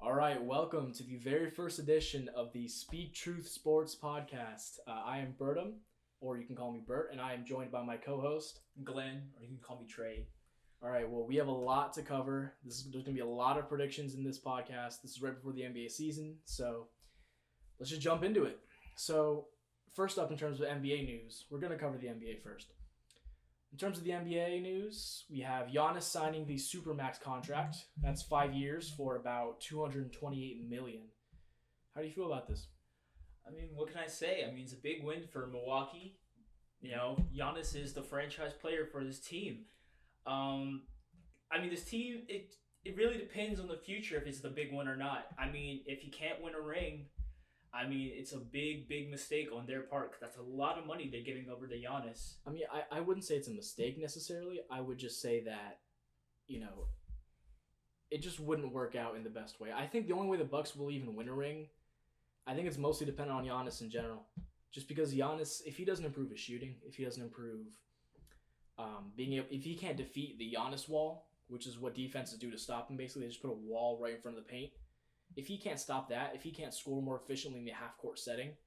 All right, welcome to the very first edition of the Speak Truth Sports Podcast. I am Bertum, or you can call me Bert, and I am joined by my co-host, Glenn, or you can call me Trey. All right, well, we have a lot to cover. There's going to be a lot of predictions in this podcast. This is right before the NBA season, so let's just jump into it. So, first up in terms of NBA news, we're going to cover the NBA first. In terms of the NBA news, we have Giannis signing the Supermax contract. That's 5 years for about $228 million. How do you feel about this? I mean, what can I say? I mean, it's a big win for Milwaukee. You know, Giannis is the franchise player for this team. This team, it really depends on the future if it's the big one or not. I mean, if you can't win a ring, I mean, it's a big, big mistake on their part. 'Cause that's a lot of money they're giving over to Giannis. I mean, I wouldn't say it's a mistake necessarily. I would just say that, it just wouldn't work out in the best way. I think the only way the Bucks will even win a ring, I think it's mostly dependent on Giannis in general. Just because Giannis, if he doesn't improve his shooting, if he doesn't improve if he can't defeat the Giannis wall, which is what defenses do to stop him, basically, they just put a wall right in front of the paint. If he can't stop that, if he can't score more efficiently in the half-court setting,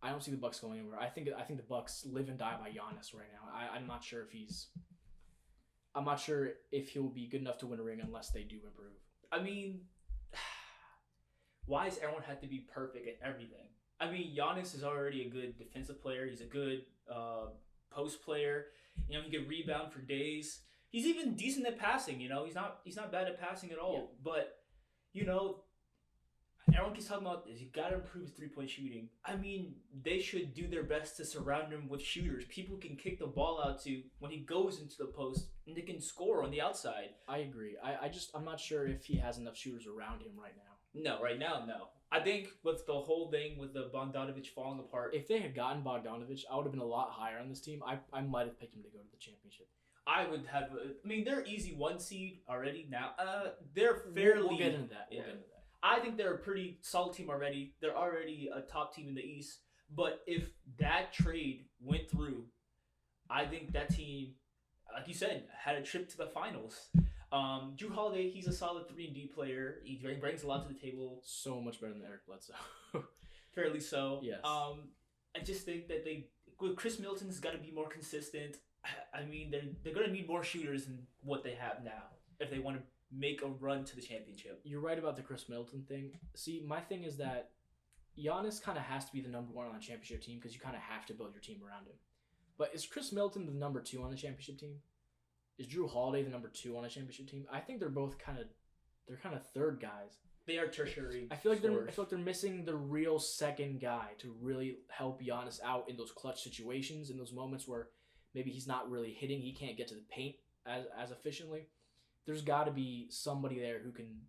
I don't see the Bucks going anywhere. I think the Bucks live and die by Giannis right now. I'm not sure if he'll be good enough to win a ring unless they do improve. I mean, why does everyone have to be perfect at everything? I mean, Giannis is already a good defensive player. He's a good post player. You know, he can rebound for days. He's even decent at passing. You know, he's not bad at passing at all. Yeah. But everyone keeps talking about this. You got to improve his three-point shooting. I mean, they should do their best to surround him with shooters. People can kick the ball out to when he goes into the post, and they can score on the outside. I agree. I'm not sure if he has enough shooters around him right now. No, right now, no. I think with the whole thing with the Bogdanovic falling apart. If they had gotten Bogdanovic, I would have been a lot higher on this team. I might have picked him to go to the championship. I would have. I mean, they're easy one seed already now. They're fairly. We'll get into that. We'll get into that. I think they're a pretty solid team already. They're already a top team in the East. But if that trade went through, I think that team, like you said, had a trip to the finals. Jrue Holiday, he's a solid 3-and-D player. He brings a lot to the table. So much better than Eric Bledsoe. Fairly so. Yes. I just think that Chris Middleton's got to be more consistent. I mean, they're going to need more shooters than what they have now if they want to make a run to the championship. You're right about the Chris Middleton thing. See, my thing is that Giannis kind of has to be the number one on a championship team because you kind of have to build your team around him. But is Chris Middleton the number two on the championship team? Is Jrue Holiday the number two on a championship team? I think they're both kind of third guys. They are tertiary. I feel like they're missing the real second guy to really help Giannis out in those clutch situations, in those moments where maybe he's not really hitting, he can't get to the paint as efficiently. There's got to be somebody there who can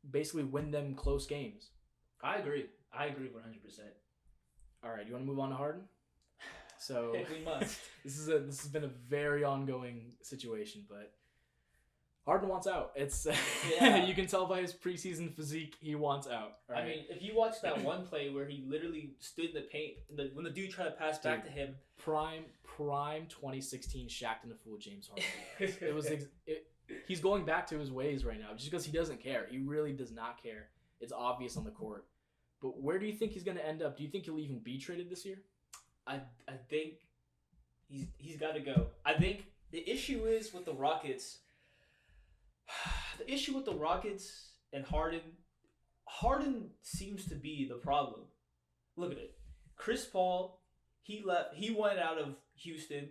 basically win them close games. I agree 100%. All right, you want to move on to Harden? So we must. This has been a very ongoing situation, but Harden wants out. It's you can tell by his preseason physique he wants out. Right? I mean, if you watch that one play where he literally stood in the paint when the dude tried to pass back to him, prime 2016 Shaq and the Fool James Harden. He's going back to his ways right now just because he doesn't care. He really does not care. It's obvious on the court. But where do you think he's going to end up? Do you think he'll even be traded this year? I think he's got to go. I think the issue is with the Rockets. The issue with the Rockets and Harden seems to be the problem. Look at it. Chris Paul, he left. He went out of Houston.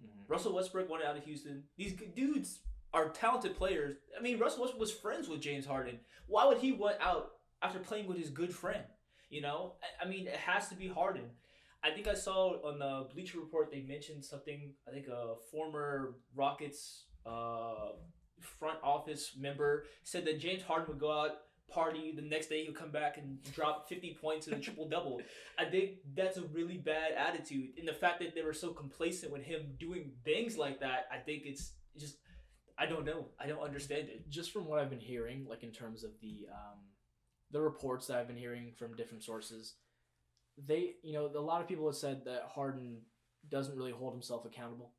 Mm-hmm. Russell Westbrook went out of Houston. These dudes are talented players. I mean, Russell Westbrook was friends with James Harden. Why would he went out after playing with his good friend? You know? I mean, it has to be Harden. I think I saw on the Bleacher Report they mentioned something. I think a former Rockets front office member said that James Harden would go out, party, the next day he'll come back and drop 50 points in a triple-double. I think that's a really bad attitude. And the fact that they were so complacent with him doing things like that, I think it's just, I don't know. I don't understand it. Just from what I've been hearing, like in terms of the reports that I've been hearing from different sources, a lot of people have said that Harden doesn't really hold himself accountable.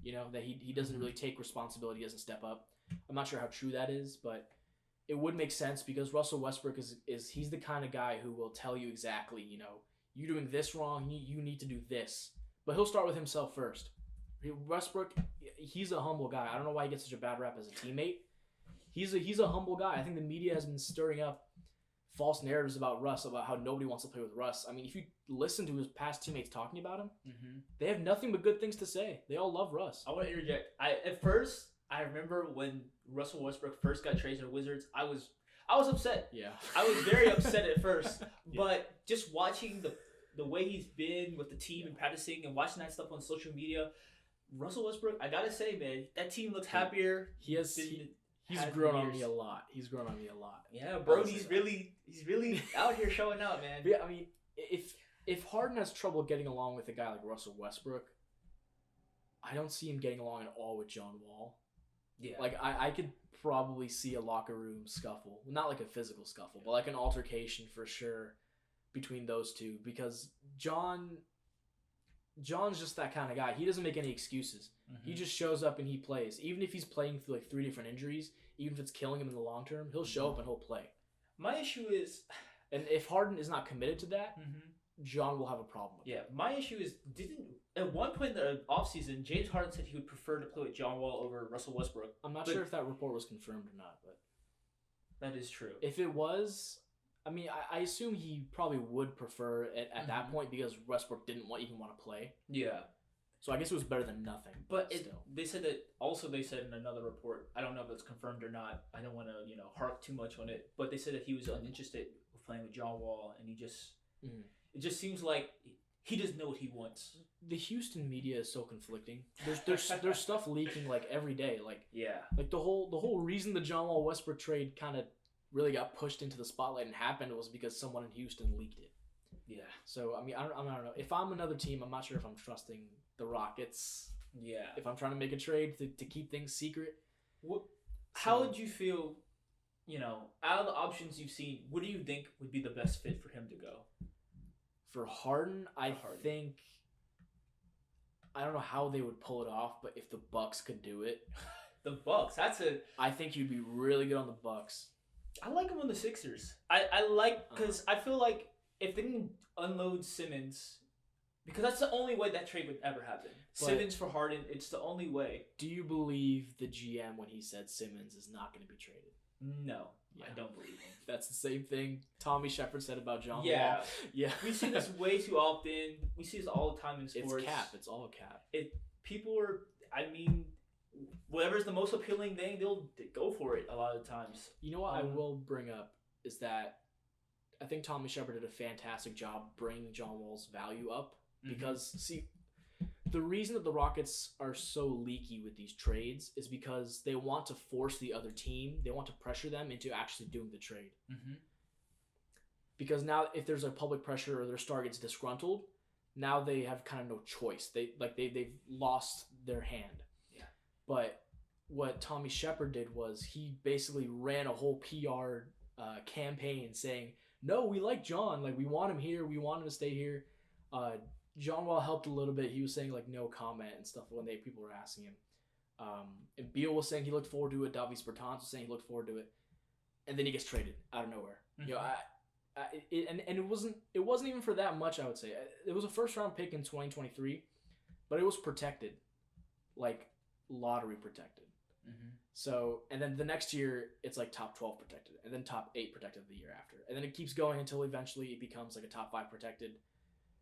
That he doesn't really take responsibility, he doesn't step up. I'm not sure how true that is, but it would make sense because Russell Westbrook is he's the kind of guy who will tell you exactly, you know, you're doing this wrong, you need to do this. But he'll start with himself first. Westbrook, he's a humble guy. I don't know why he gets such a bad rap as a teammate. He's a humble guy. I think the media has been stirring up false narratives about Russ, about how nobody wants to play with Russ. I mean, if you listen to his past teammates talking about him, they have nothing but good things to say. They all love Russ. I want to interject. At first, I remember when Russell Westbrook first got traded to the Wizards, I was upset. Yeah. I was very upset at first. But just watching the way he's been with the team and practicing and watching that stuff on social media, Russell Westbrook, I gotta say, man, that team looks happier. He's grown on me a lot. He's grown on me a lot. Yeah, bro, he's really out here showing out, man. But yeah, I mean, if Harden has trouble getting along with a guy like Russell Westbrook, I don't see him getting along at all with John Wall. Yeah. Like, I could probably see a locker room scuffle. Not like a physical scuffle, but like an altercation for sure between those two. Because John's just that kind of guy. He doesn't make any excuses. He just shows up and he plays. Even if he's playing through like 3 different injuries, even if it's killing him in the long term, he'll show up and he'll play. My issue is... And if Harden is not committed to that, John will have a problem with it. My issue is, at one point in the offseason, James Harden said he would prefer to play with John Wall over Russell Westbrook. I'm not sure if that report was confirmed or not, but... That is true. If it was... I mean, I assume he probably would prefer it at that point because Westbrook didn't even want to play. Yeah. So I guess it was better than nothing. But they said in another report, I don't know if it's confirmed or not. I don't want to, harp too much on it. But they said that he was uninterested with playing with John Wall, and he just, it just seems like he doesn't know what he wants. The Houston media is so conflicting. There's stuff leaking like every day. Like like the whole reason the John Wall Westbrook trade kind of really got pushed into the spotlight and happened was because someone in Houston leaked it. Yeah. So I mean, I don't know. If I'm another team, I'm not sure if I'm trusting the Rockets. Yeah. If I'm trying to make a trade to keep things secret. How would you feel? Out of the options you've seen, what do you think would be the best fit for him to go? For Harden, I think. I don't know how they would pull it off, but if the Bucks could do it, the Bucks. I think he'd be really good on the Bucks. I like him on the Sixers. I like because I feel like if they can unload Simmons, because that's the only way that trade would ever happen. But Simmons for Harden, it's the only way. Do you believe the GM when he said Simmons is not going to be traded? No, I don't believe him. That's the same thing Tommy Shepard said about John Wall. Yeah. We see this way too often. We see this all the time in sports. It's cap. It's all cap. People are. I mean, whatever's the most appealing thing, they'll go for it a lot of times. You know what I will bring up is that I think Tommy Shepard did a fantastic job bringing John Wall's value up because, see, the reason that the Rockets are so leaky with these trades is because they want to force the other team, they want to pressure them into actually doing the trade. Because now if there's a public pressure or their star gets disgruntled, now they have kind of no choice. They've lost their hand. But what Tommy Shepard did was he basically ran a whole PR campaign saying, no, we like John. Like, we want him here. We want him to stay here. John Wall helped a little bit. He was saying, like, no comment and stuff when people were asking him. And Beal was saying he looked forward to it. Davis Bertans was saying he looked forward to it. And then he gets traded out of nowhere. It wasn't even for that much, I would say. It was a first-round pick in 2023, but it was protected. Like, lottery protected. So, and then the next year it's like top 12 protected, and then top 8 protected the year after, and then it keeps going until eventually it becomes like a top 5 protected,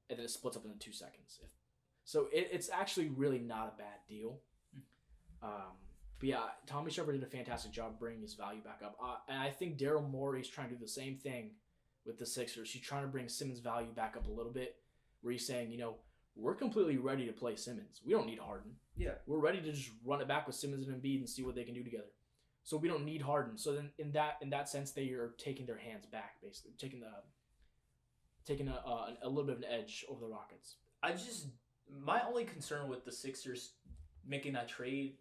and then it splits up into 2 seconds. So it's actually really not a bad deal. But yeah, Tommy Shepard did a fantastic job bringing his value back up, and I think Daryl Morey's trying to do the same thing with the Sixers. He's trying to bring Simmons' value back up a little bit, where he's saying, we're completely ready to play Simmons. We don't need Harden. Yeah. We're ready to just run it back with Simmons and Embiid and see what they can do together. So we don't need Harden. So then in that sense, they are taking their hands back, basically. Taking a little bit of an edge over the Rockets. My only concern with the Sixers making that trade,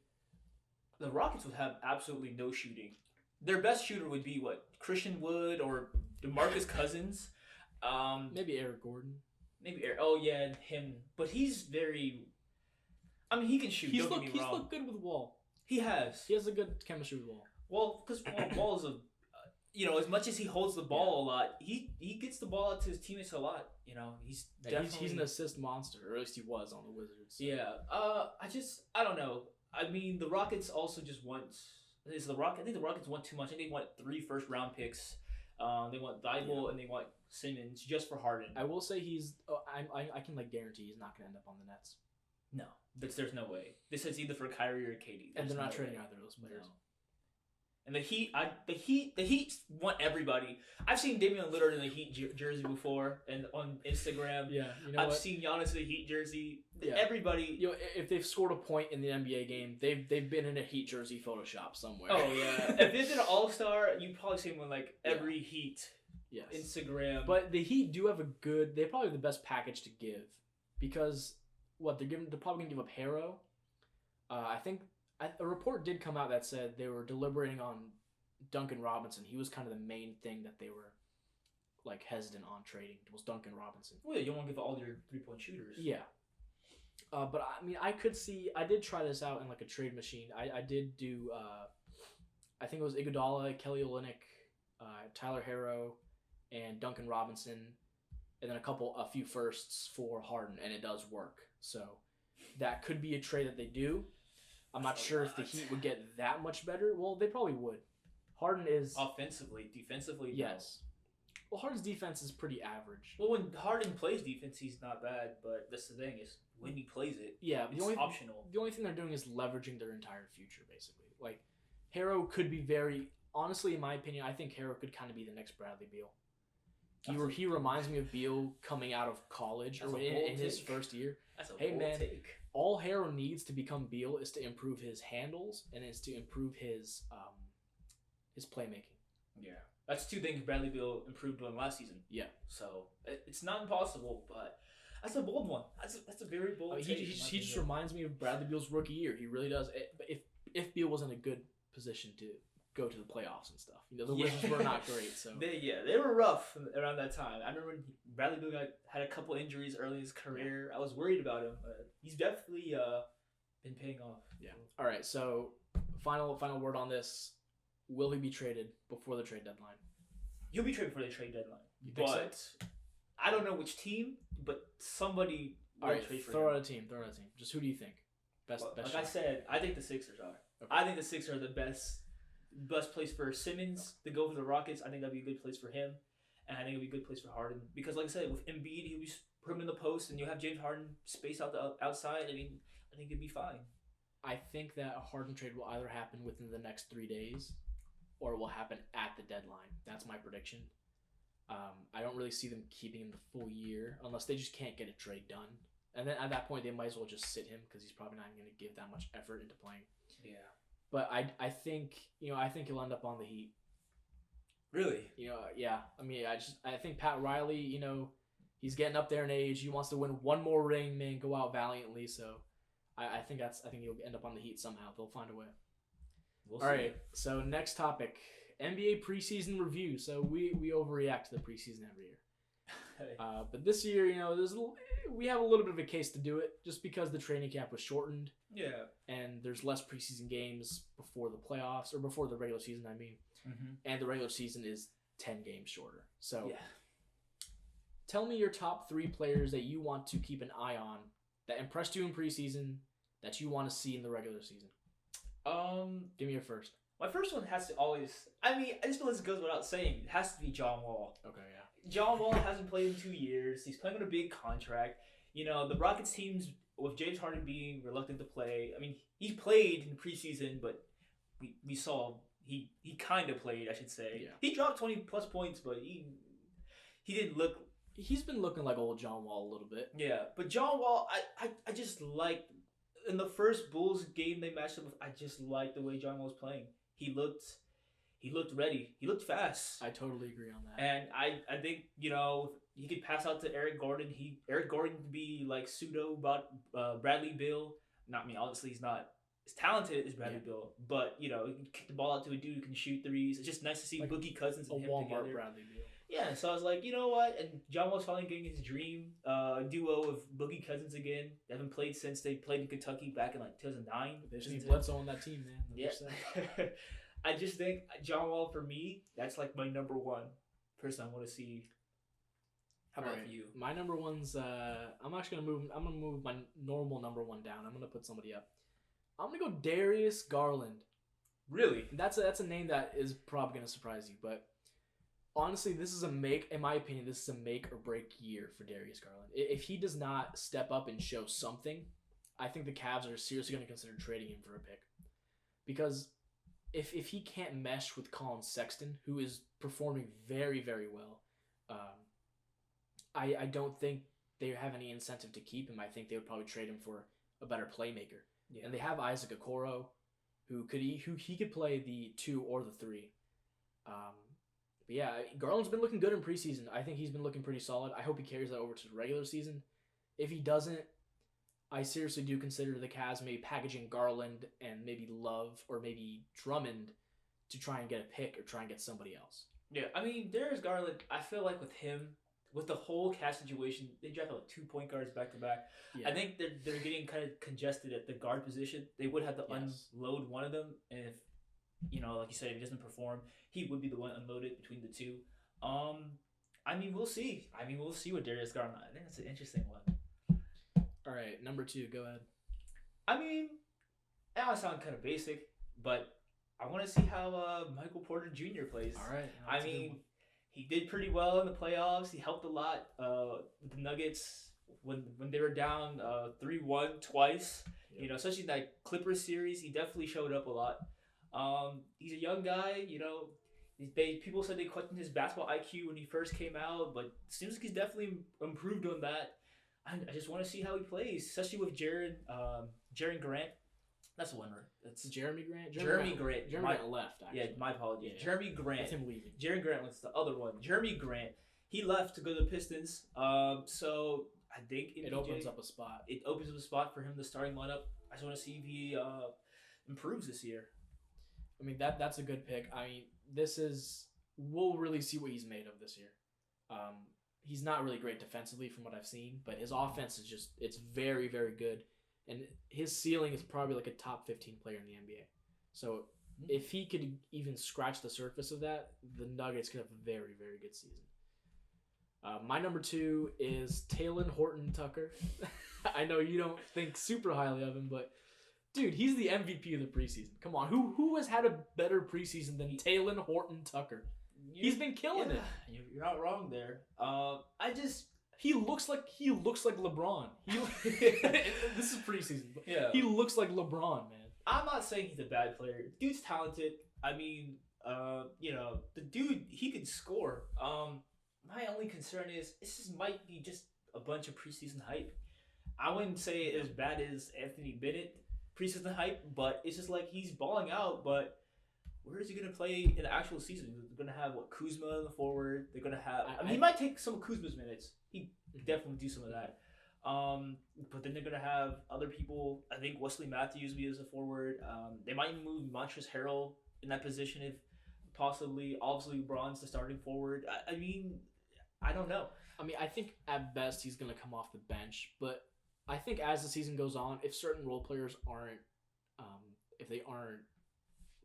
the Rockets would have absolutely no shooting. Their best shooter would be Christian Wood or DeMarcus Cousins. Maybe Eric Gordon. Maybe Eric. Oh yeah, him. But he's very. I mean, he can shoot. He's looked good with Wall. He has. He has a good chemistry with Wall. Well, because Wall is as much as he holds the ball a lot, he gets the ball out to his teammates a lot. He's definitely he's an assist monster, or at least he was on the Wizards. So. Yeah. I don't know. I mean, the Rockets also just want. I think the Rockets want too much. I think they want 3 first-round picks. They want Thibault and they want Simmons just for Harden. I will say he's. I can guarantee he's not going to end up on the Nets. No, there's no way. This is either for Kyrie or KD. And they're not trading either of those players. No. And the Heat want everybody. I've seen Damian Lillard in the Heat jersey before, and on Instagram. Yeah, I've seen Giannis in the Heat jersey. Yeah. Everybody. If they've scored a point in the NBA game, they've been in a Heat jersey Photoshop somewhere. Oh yeah. If it's an All-Star, you probably see him on every Heat. Yes. Instagram. But the Heat do have they probably have the best package to give, because they're probably gonna give up Harrow. I think. A report did come out that said they were deliberating on Duncan Robinson. He was kind of the main thing that they were hesitant on trading, was Duncan Robinson. Well, yeah, you don't want to give all your 3-point shooters. Yeah. But I mean, I did try this out in a trade machine. I did do, I think it was Iguodala, Kelly Olynyk, Tyler Harrow, and Duncan Robinson, and then a few firsts for Harden, and it does work. So that could be a trade that they do. I'm not sure if the Heat would get that much better. Well, they probably would. Harden is... Offensively. Defensively, yes. No. Well, Harden's defense is pretty average. Well, when Harden plays defense, he's not bad. But that's the thing, is when he plays it, it's optional. The only thing they're doing is leveraging their entire future, basically. Harrow could be honestly, in my opinion, I think Harrow could kind of be the next Bradley Beal. He reminds me of Beal coming out of college or in his first year. That's a bold take. All Harrow needs to become Beal is to improve his handles and is to improve his playmaking. Yeah, that's 2 things Bradley Beal improved on last season. Yeah, so it's not impossible, but that's a bold one. That's a very bold take. He just reminds me of Bradley Beal's rookie year. He really does. If Beal was in a good position to go to the playoffs and stuff, the Wizards were not great. So they were rough around that time. I remember Bradley Beal had a couple injuries early in his career. I was worried about him, but he's definitely been paying off. Yeah. All right. So final word on this: will he be traded before the trade deadline? He'll be traded before the trade deadline. You think so? I don't know which team, but somebody will trade for him. Throw out a team. Just who do you think? Best like shot. I said, I think the Sixers are. Okay. I think the Sixers are the best place for Simmons to go for the Rockets. I think that'd be a good place for him, and I think it'd be a good place for Harden, because, like I said, with Embiid, he'll be put him in the post, and you have James Harden space out the outside. I mean, I think it'd be fine. I think that a Harden trade will either happen within the next 3 days, or it will happen at the deadline. That's my prediction. I don't really see them keeping him the full year unless they just can't get a trade done. And then at that point, they might as well just sit him, because he's probably not going to give that much effort into playing. Yeah. But I think he'll end up on the Heat. Really? Yeah. I mean, I think Pat Riley, he's getting up there in age. He wants to win one more ring, man, go out valiantly. So I think he'll end up on the Heat somehow. They'll find a way. We'll All right. So next topic, NBA preseason review. So we overreact to the preseason every year. But this year, we have a little bit of a case to do it, just because the training camp was shortened. Yeah. And there's less preseason games before the playoffs, or before the regular season, I mean. Mm-hmm. And the regular season is 10 games shorter. So yeah. Tell me your top 3 players that you want to keep an eye on, that impressed you in preseason, that you want to see in the regular season. Give me your first. My first one has to always... I mean, I just feel this goes without saying. It has to be John Wall. Okay, yeah. John Wall hasn't played in 2 years. He's playing on a big contract. The Rockets teams, with James Harden being reluctant to play, I mean, he played in preseason, but we saw he kind of played, I should say. Yeah. He dropped 20-plus points, but he didn't look... He's been looking like old John Wall a little bit. Yeah, but John Wall, I just like... In the first Bulls game they matched up with, I just liked the way John Wall was playing. He looked ready. He looked fast. I totally agree on that. And I think, he could pass out to Eric Gordon. Eric Gordon could be like pseudo Bradley Beal. Obviously he's not as talented as Bradley Beal, but he can kick the ball out to a dude who can shoot threes. It's just nice to see Boogie Cousins and him Walmart together. Bradley Beal. Yeah, so I was like, you know what? And John Wall's finally getting his dream duo of Boogie Cousins again. They haven't played since they played in Kentucky back in 2009. They just need Bledsoe on that team, man. Yeah. I just think John Wall for me, that's like my number one person I want to see. How about for you? My number one's I'm actually gonna move my normal number one down. I'm gonna put somebody up. I'm gonna go Darius Garland. Really? That's a name that is probably gonna surprise you, but honestly, this is in my opinion, this is a make or break year for Darius Garland. If he does not step up and show something, I think the Cavs are seriously gonna consider trading him for a pick. Because if he can't mesh with Colin Sexton, who is performing very, very well, I don't think they have any incentive to keep him. I think they would probably trade him for a better playmaker. Yeah. And they have Isaac Okoro, who he could play the 2 or the 3. But yeah, Garland's been looking good in preseason. I think he's been looking pretty solid. I hope he carries that over to the regular season. If he doesn't, I seriously do consider the Cavs maybe packaging Garland and maybe Love or maybe Drummond to try and get a pick or try and get somebody else. Yeah, I mean, Darius Garland, I feel like with him, with the whole Cavs situation, they drafted like 2 point guards back to back. Yeah. I think they're getting kind of congested at the guard position. They would have to unload one of them, and if, like you said, if he doesn't perform, he would be the one unloaded between the two. I mean, we'll see. We'll see with Darius Garland. I think that's an interesting one. All right, number 2, go ahead. I mean, that might sound kind of basic, but I want to see how Michael Porter Jr. plays. All right. I mean, he did pretty well in the playoffs. He helped a lot with the Nuggets when they were down 3-1 twice. Yep. Especially in that Clippers series, he definitely showed up a lot. He's a young guy. People said they questioned his basketball IQ when he first came out, but it seems like he's definitely improved on that. I just want to see how he plays, especially with Jaren Grant. That's the one, right? That's Jeremy Grant. Jeremy Grant. Jeremy Grant left. Actually. Yeah, my apologies. Yeah. Jeremy Grant. With him leaving. Jaren Grant was the other one. Jeremy Grant. He left to go to the Pistons. So I think it opens up a spot. It opens up a spot for him, the starting lineup. I just want to see if he improves this year. I mean, that's a good pick. I mean, we'll really see what he's made of this year. He's not really great defensively from what I've seen, but his offense is it's very, very good. And his ceiling is probably like a top 15 player in the NBA. So if he could even scratch the surface of that, the Nuggets could have a very, very good season. My number 2 is Talen Horton-Tucker. I know you don't think super highly of him, but dude, he's the MVP of the preseason. Come on, who has had a better preseason than Talen Horton-Tucker? He's been killing it. You're not wrong there. He looks like LeBron. This is preseason. Yeah. He looks like LeBron, man. I'm not saying he's a bad player. Dude's talented. I mean, the dude, he could score. My only concern is this might be just a bunch of preseason hype. I wouldn't say it as bad as Anthony Bennett preseason hype, but it's just like he's balling out, but where is he going to play in the actual season? They're going to have, Kuzma in the forward. They're going to have... he might take some of Kuzma's minutes. He definitely do some of that. But then they're going to have other people. I think Wesley Matthews will be as a forward. They might move Montrezl Harrell in that position if possibly. Obviously, LeBron's the starting forward. I mean, I don't know. I mean, I think at best he's going to come off the bench. But I think as the season goes on, if certain role players aren't... if they aren't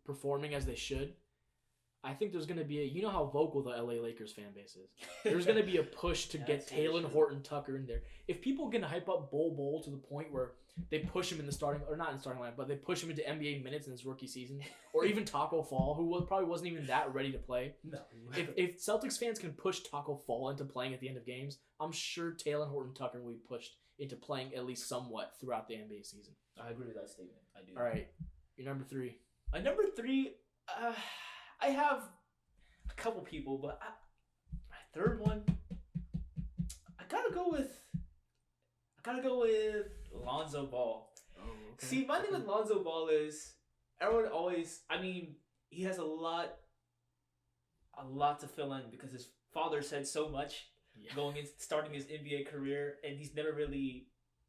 performing as they should, I think there's going to be you know how vocal the LA Lakers fan base is. There's going to be a push to get Talen Horton-Tucker in there. If people can hype up Bol to the point where they push him in the starting, or not in the starting line, but they push him into NBA minutes in his rookie season, or even Taco Fall, who probably wasn't even that ready to play. No. If Celtics fans can push Taco Fall into playing at the end of games, I'm sure Talen Horton-Tucker will be pushed into playing at least somewhat throughout the NBA season. I agree with that statement. I do. All right. Your number 3. My number 3, I have a couple people, but my third one, I gotta go with Lonzo Ball. Oh, okay. See, my thing with Lonzo Ball is everyone always. I mean, he has a lot to fill in because his father said so much starting his NBA career, and he's never really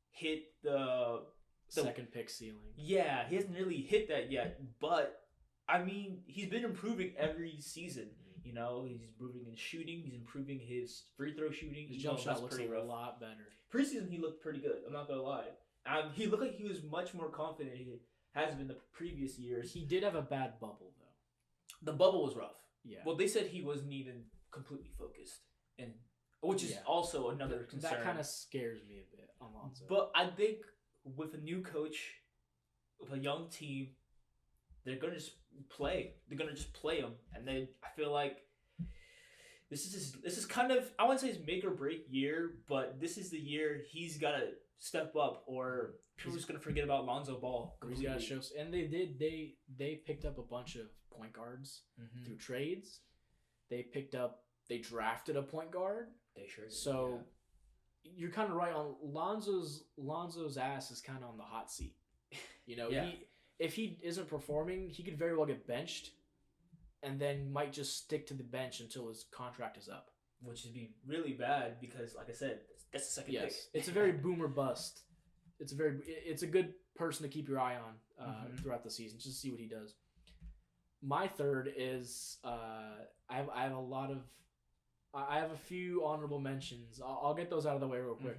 hit the second pick ceiling. Yeah, he hasn't really hit that yet, but I mean, he's been improving every season. He's improving in shooting. He's improving his free throw shooting. His jump shot looks a lot better. Preseason, he looked pretty good. I'm not gonna lie. He looked like he was much more confident he has been the previous years. He did have a bad bubble though. the bubble was rough. Yeah. Well, they said he wasn't even completely focused, and which is also another concern. That kind of scares me a bit, Alonso. But I think with a new coach, with a young team, they're gonna just play. They're gonna just play him, and I feel like this is kind of, I wouldn't say his make or break year, but this is the year he's gotta step up, or people are just gonna forget about Lonzo Ball. He's gotta show, and they picked up a bunch of point guards through trades. They drafted a point guard. They sure did. So you're kind of right on Lonzo's ass is kind of on the hot seat. You know, if he isn't performing, he could very well get benched, and then might just stick to the bench until his contract is up. Which would be really bad because, like I said, that's the second pick. It's a very boomer bust. It's a good person to keep your eye on throughout the season, just to see what he does. My third is I have a few honorable mentions. I'll get those out of the way real quick.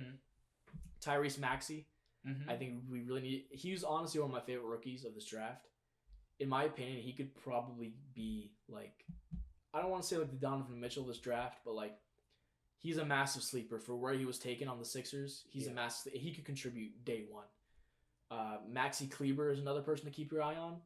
Tyrese Maxey. I think we really need. He was honestly one of my favorite rookies of this draft. In my opinion, he could probably be like, I don't want to say like the Donovan Mitchell of this draft, but like he's a massive sleeper for where he was taken on the Sixers. He's a massive. He could contribute day one. Maxi Kleber is another person to keep your eye on.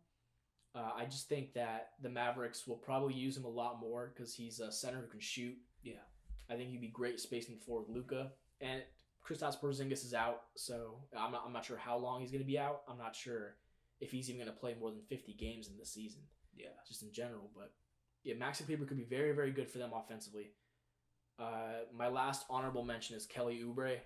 I just think that the Mavericks will probably use him a lot more because he's a center who can shoot. Yeah, I think he'd be great spacing the floor with Luka. And Kristaps Porzingis is out, so I'm not sure how long he's going to be out. I'm not sure if he's even going to play more than 50 games in this season. Yeah, just in general. But yeah, Maxi Kleber could be very, very good for them offensively. My last honorable mention is Kelly Oubre.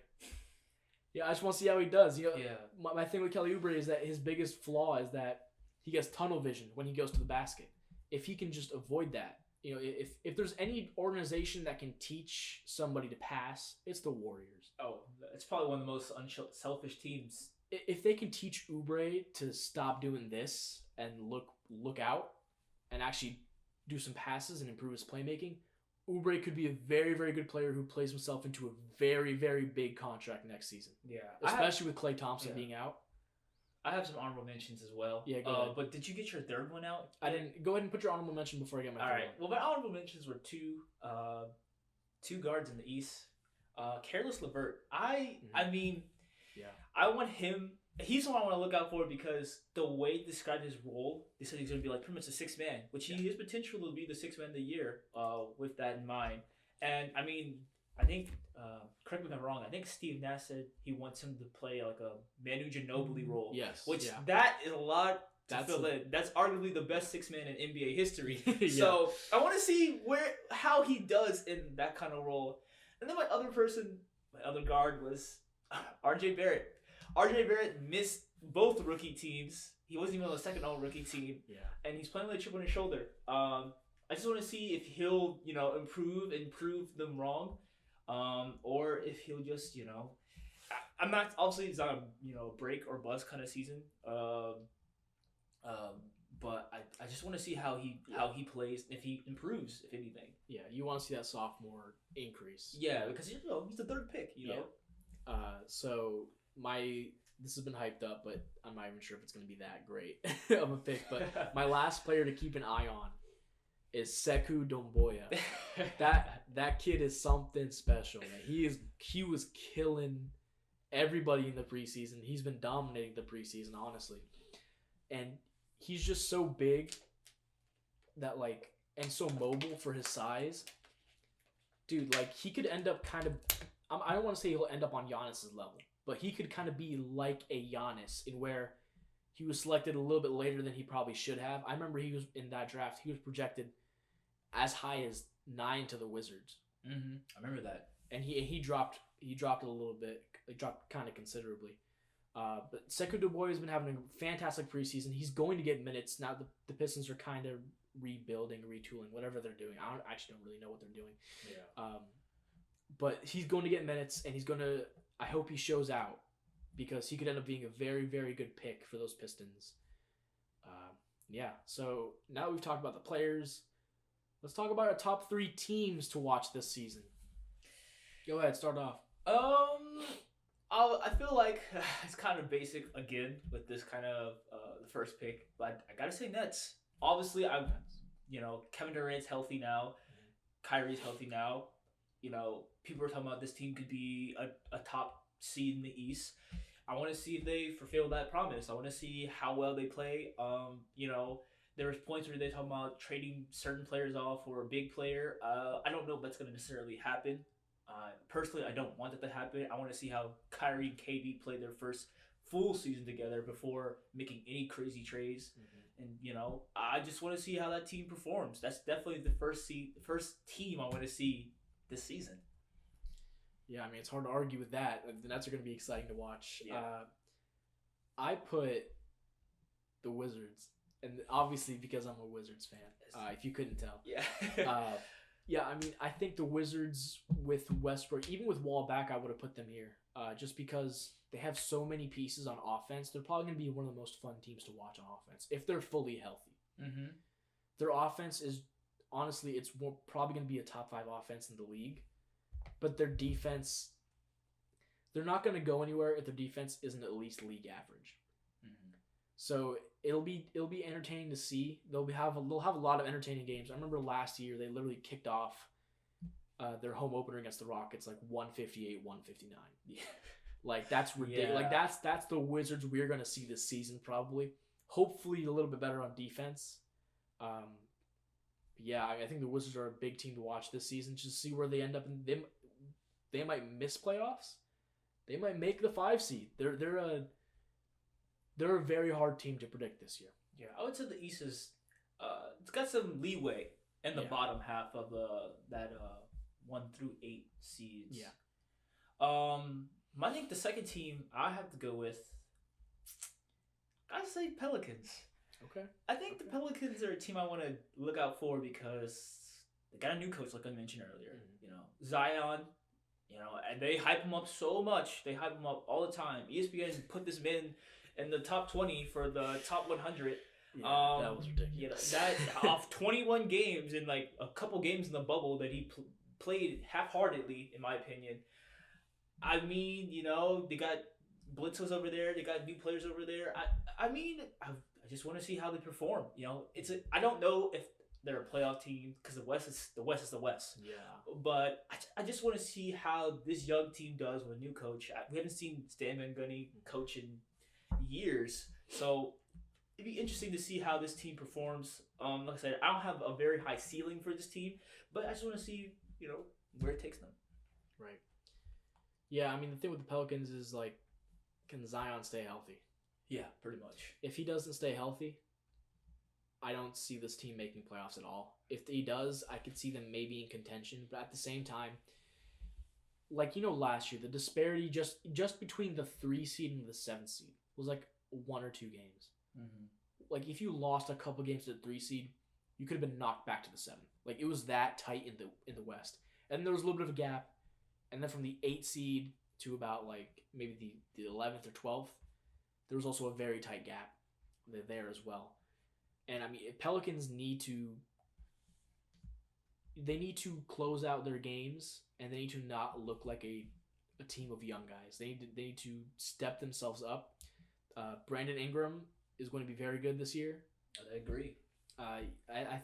Yeah, I just want to see how he does. You know, my thing with Kelly Oubre is that his biggest flaw is that he gets tunnel vision when he goes to the basket. If he can just avoid that, you know, if there's any organization that can teach somebody to pass, it's the Warriors. Oh, it's probably one of the most unselfish teams. If they can teach Oubre to stop doing this and look out and actually do some passes and improve his playmaking, Oubre could be a very, very good player who plays himself into a very, very big contract next season. Yeah. Especially with Klay Thompson being out. I have some honorable mentions as well. Yeah, go ahead. But did you get your third one out? I didn't. Go ahead and put your honorable mention before I get my third one. All right. Well, my honorable mentions were two guards in the East. Caris LeVert. I mean, I want him. He's the one I want to look out for because the way they described his role, they said he's going to be like pretty much a sixth man, which he has potential to be the sixth man of the year with that in mind. And I mean, I think, correct me if I'm wrong, I think Steve Nash said he wants him to play like a Manu Ginobili role. Yes. Which that is a lot to fill in. That's arguably the best sixth man in NBA history. So I want to see how he does in that kind of role. And then my other guard was RJ Barrett. RJ Barrett missed both rookie teams. He wasn't even on the second all-rookie team. Yeah. And he's playing with a chip on his shoulder. I just want to see if he'll, improve and prove them wrong. Or if he'll just, I'm not, obviously it's not a break or bust kind of season. But I just want to see how he plays, if he improves, if anything. Yeah, you want to see that sophomore increase. Yeah, because he's the third pick, know. So this has been hyped up, but I'm not even sure if it's going to be that great of a pick. But my last player to keep an eye on is Sekou Doumbouya. That kid is something special, man. He was killing everybody in the preseason. He's been dominating the preseason, honestly. And he's just so big that and so mobile for his size. Dude, he could end up kind of, I don't want to say he'll end up on Giannis's level, but he could kind of be like a Giannis in where he was selected a little bit later than he probably should have. I remember he was in that draft. He was projected as high as 9 to the Wizards. Mm-hmm. I remember that. And he dropped it a little bit. He dropped kind of considerably. But Sekou Doumbouya has been having a fantastic preseason. He's going to get minutes. Now the Pistons are kind of rebuilding, retooling, whatever they're doing. I actually don't really know what they're doing. Yeah. But he's going to get minutes, and I hope he shows out because he could end up being a very, very good pick for those Pistons. So now we've talked about the players. Let's talk about our top 3 teams to watch this season. Go ahead, start off. I feel like it's kind of basic again with this kind of the first pick, but I gotta say Nets. Obviously, Kevin Durant's healthy now. Kyrie's healthy now. People are talking about this team could be a top seed in the East. I want to see if they fulfill that promise. I want to see how well they play. There was points where they talk about trading certain players off for a big player. I don't know if that's going to necessarily happen. Personally, I don't want that to happen. I want to see how Kyrie and KD play their first full season together before making any crazy trades. And I just want to see how that team performs. That's definitely the first team I want to see this season. Yeah, I mean, it's hard to argue with that. The Nets are going to be exciting to watch. Yeah. I put the Wizards, and obviously because I'm a Wizards fan, if you couldn't tell. Yeah. Yeah, I mean, I think the Wizards with Westbrook, even with Wall back, I would have put them here. Just because they have so many pieces on offense, they're probably going to be one of the most fun teams to watch on offense if they're fully healthy. Mm-hmm. Their offense is, honestly, it's probably going to be a top 5 offense in the league. But their defense, they're not going to go anywhere if their defense isn't at least league average. Mm-hmm. So it'll be entertaining to see. They'll have a lot of entertaining games. I remember last year they literally kicked off their home opener against the Rockets like 158-159. Yeah. Like that's ridiculous. Yeah. Like that's the Wizards we're going to see this season probably. Hopefully a little bit better on defense. Yeah, I think the Wizards are a big team to watch this season. Just see where they end up. They might miss playoffs. They might make the 5 seed. They're a very hard team to predict this year. Yeah, I would say the East is it's got some leeway in the bottom half of that 1 through 8 seeds. Yeah. I think the second team I have to go with, I say Pelicans. Okay. I think the Pelicans are a team I want to look out for because they got a new coach, like I mentioned earlier. Mm-hmm. Zion. And they hype him up so much. They hype him up all the time. ESPN put this man in the top 20 for the top 100. Yeah, that was ridiculous. That off 21 games and like a couple games in the bubble that he played half-heartedly, in my opinion. I mean, they got blitzers over there. They got new players over there. I just want to see how they perform. I don't know if they're a playoff team because the West is the West. Yeah. But I just want to see how this young team does with a new coach. We haven't seen Stan Van Gundy coach in years, so it'd be interesting to see how this team performs. Like I said, I don't have a very high ceiling for this team, but I just want to see where it takes them. Right. Yeah, I mean the thing with the Pelicans is like, can Zion stay healthy? Yeah, pretty much. If he doesn't stay healthy, I don't see this team making playoffs at all. If he does, I could see them maybe in contention. But at the same time, like last year, the disparity just between the 3 seed and the 7 seed was like 1 or 2 games. Mm-hmm. Like if you lost a couple games to the 3 seed, you could have been knocked back to the 7. Like it was that tight in the West. And there was a little bit of a gap. And then from the 8 seed to about like maybe the 11th or 12th, there was also a very tight gap there as well. And I mean, Pelicans need to close out their games, and they need to not look like a team of young guys. They need to step themselves up. Brandon Ingram is going to be very good this year. I agree. I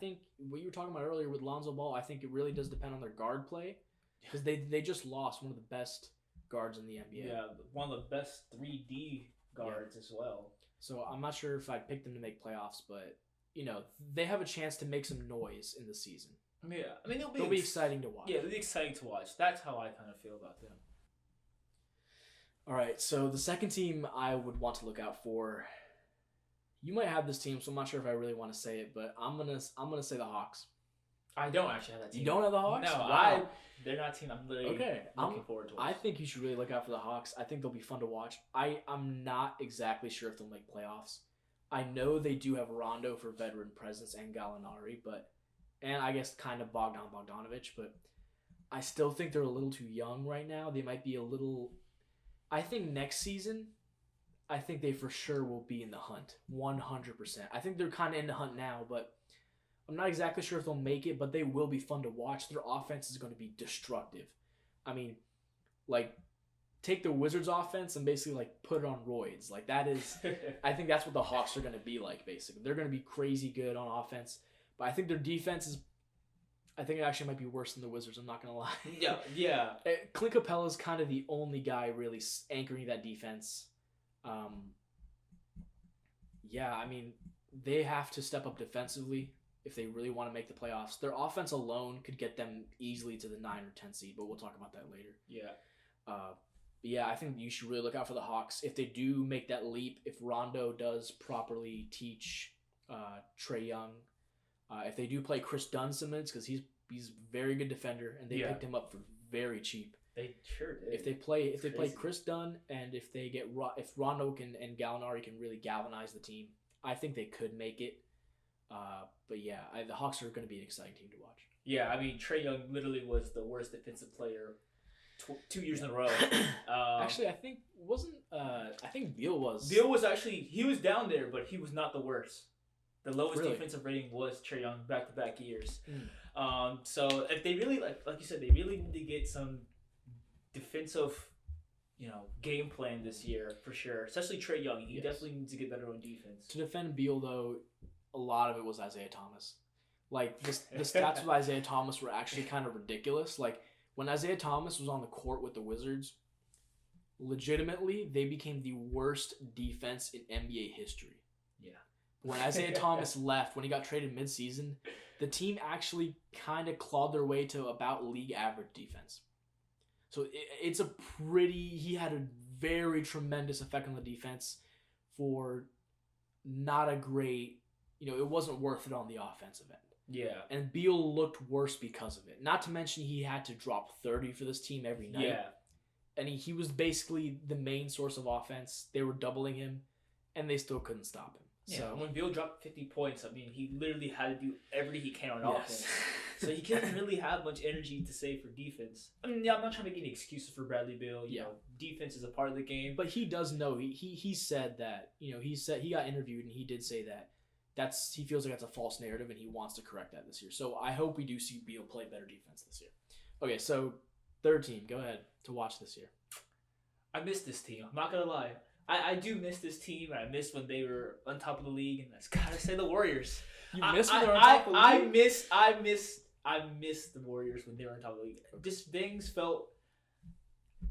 think what you were talking about earlier with Lonzo Ball, I think it really does depend on their guard play because they just lost one of the best guards in the NBA. Yeah, one of the best 3D guards as well. So I'm not sure if I'd pick them to make playoffs, but they have a chance to make some noise in the season. Yeah, I mean they'll be exciting to watch. Yeah, they'll be exciting to watch. That's how I kind of feel about them. All right, so the second team I would want to look out for. You might have this team, so I'm not sure if I really want to say it, but I'm gonna say the Hawks. I don't actually have that team. You don't have the Hawks? No, wow. They're not a team I'm literally looking forward to. I think you should really look out for the Hawks. I think they'll be fun to watch. I'm not exactly sure if they'll make playoffs. I know they do have Rondo for veteran presence and Gallinari, and I guess kind of Bogdanovich, but I still think they're a little too young right now. They might be a little. I think next season, I think they for sure will be in the hunt, 100%. I think they're kind of in the hunt now, but I'm not exactly sure if they'll make it, but they will be fun to watch. Their offense is going to be destructive. I mean, like, take the Wizards offense and basically, like, put it on roids. Like, that is, I think that's what the Hawks are going to be like, basically. They're going to be crazy good on offense, But I think their defense is. I think it actually might be worse than the Wizards. I'm not gonna lie. Yeah. Clint Capella is kind of the only guy really anchoring that defense. Yeah, I mean, they have to step up defensively if they really want to make the playoffs. Their offense alone could get them easily to the 9 or 10 seed, but we'll talk about that later. Yeah, I think you should really look out for the Hawks. If they do make that leap, if Rondo does properly teach Trae Young, if they do play Chris Dunn some minutes, because he's a very good defender, and they picked him up for very cheap. They sure did. If they play Chris Dunn, and if they get if Rondo and Gallinari can really galvanize the team, I think they could make it. But yeah, the Hawks are going to be an exciting team to watch. Yeah, I mean, Trae Young literally was the worst defensive player 2 years in a row. Actually, I think Beal was. Beal was actually, he was down there, but he was not the worst. The lowest defensive rating was Trae Young back-to-back years. So if they really, like you said, they really need to get some defensive, game plan this year for sure. Especially Trae Young, he definitely needs to get better on defense. To defend Beal, though, a lot of it was Isaiah Thomas. Like the stats with Isaiah Thomas were actually kind of ridiculous. Like when Isaiah Thomas was on the court with the Wizards, legitimately they became the worst defense in NBA history. Yeah. When Isaiah Thomas left, when he got traded midseason, the team actually kind of clawed their way to about league average defense. So he had a very tremendous effect on the defense for not a great, it wasn't worth it on the offensive end. Yeah. And Beal looked worse because of it. Not to mention he had to drop 30 for this team every night. Yeah. And he was basically the main source of offense. They were doubling him, and they still couldn't stop him. Yeah, so when Beal dropped 50 points, I mean, he literally had to do everything he can on offense. So he couldn't really have much energy to save for defense. I mean, I'm not trying to make any excuses for Bradley Beal. You know, defense is a part of the game. But he does know. He said that, he got interviewed, and he did say that he feels like that's a false narrative, and he wants to correct that this year. So I hope we do see Beal play better defense this year. Okay, so third team, go ahead to watch this year. I miss this team. I'm not going to lie. I do miss this team, and I miss when they were on top of the league, and I gotta say the Warriors. You miss when they're on top of the league? I miss the Warriors when they were on top of the league. Just things felt,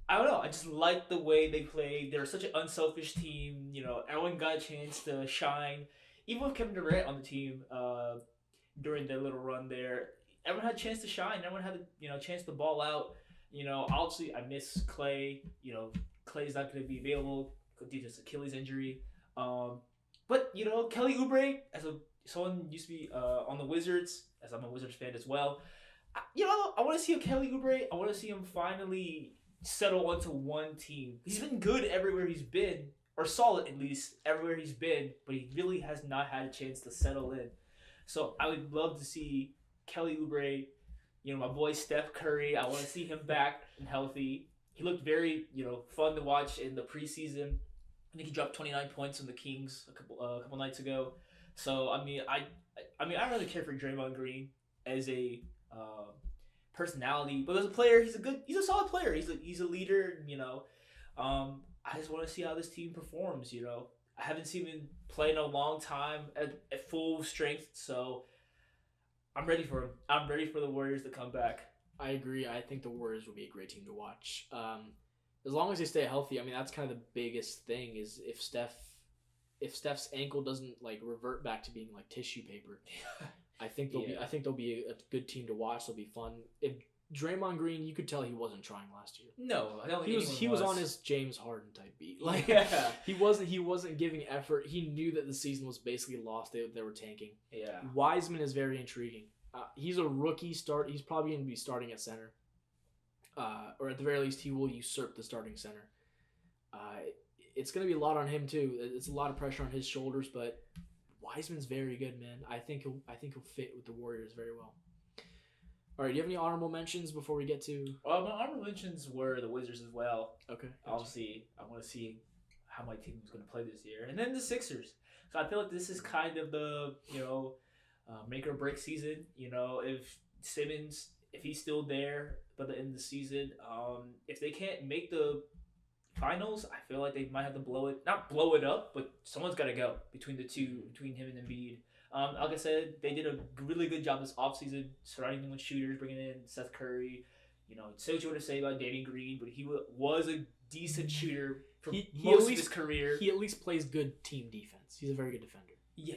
I don't know, I just liked the way they played. They were such an unselfish team. Everyone got a chance to shine. Even with Kevin Durant on the team during their little run there, everyone had a chance to shine. Everyone had a chance to ball out. Obviously I miss Clay. Clay's not going to be available due to his Achilles injury. But Kelly Oubre, as someone used to be on the Wizards, as I'm a Wizards fan as well. I want to see a Kelly Oubre. I want to see him finally settle onto one team. He's been good everywhere he's been, or solid at least everywhere he's been, but he really has not had a chance to settle in. So I would love to see Kelly Oubre. My boy Steph Curry. I want to see him back and healthy. He looked very fun to watch in the preseason. I think he dropped 29 points on the Kings a couple nights ago. So I don't really care for Draymond Green as a personality, but as a player, he's a solid player. He's a leader. I just want to see how this team performs. I haven't seen him play in a long time at full strength, so I'm ready for him. I'm ready for the Warriors to come back. I agree. I think the Warriors will be a great team to watch. As long as they stay healthy, that's kind of the biggest thing is if Steph's ankle doesn't revert back to being like tissue paper. I think they'll be a good team to watch. They'll be fun. If Draymond Green, you could tell he wasn't trying last year. No, I don't think he was on his James Harden type beat. He wasn't giving effort. He knew that the season was basically lost. They were tanking. Yeah. Wiseman is very intriguing. He's a rookie start. He's probably going to be starting at center. Or at the very least, he will usurp the starting center. It's going to be a lot on him too. It's a lot of pressure on his shoulders, but Wiseman's very good, man. I think he'll fit with the Warriors very well. All right, do you have any honorable mentions before we get to? Well, my honorable mentions were the Wizards as well. Okay. Obviously, I want to see how my team is going to play this year, and then the Sixers. So I feel like this is kind of the make or break season. If Simmons, if he's still there by the end of the season, if they can't make the finals, I feel like they might have to not blow it up, but someone's got to go between the two, between him and Embiid. Like I said, they did a really good job this offseason surrounding with shooters, bringing in Seth Curry. Say what you want to say about Danny Green, but he was a decent shooter for most of his career. He at least plays good team defense. He's a very good defender. Yeah.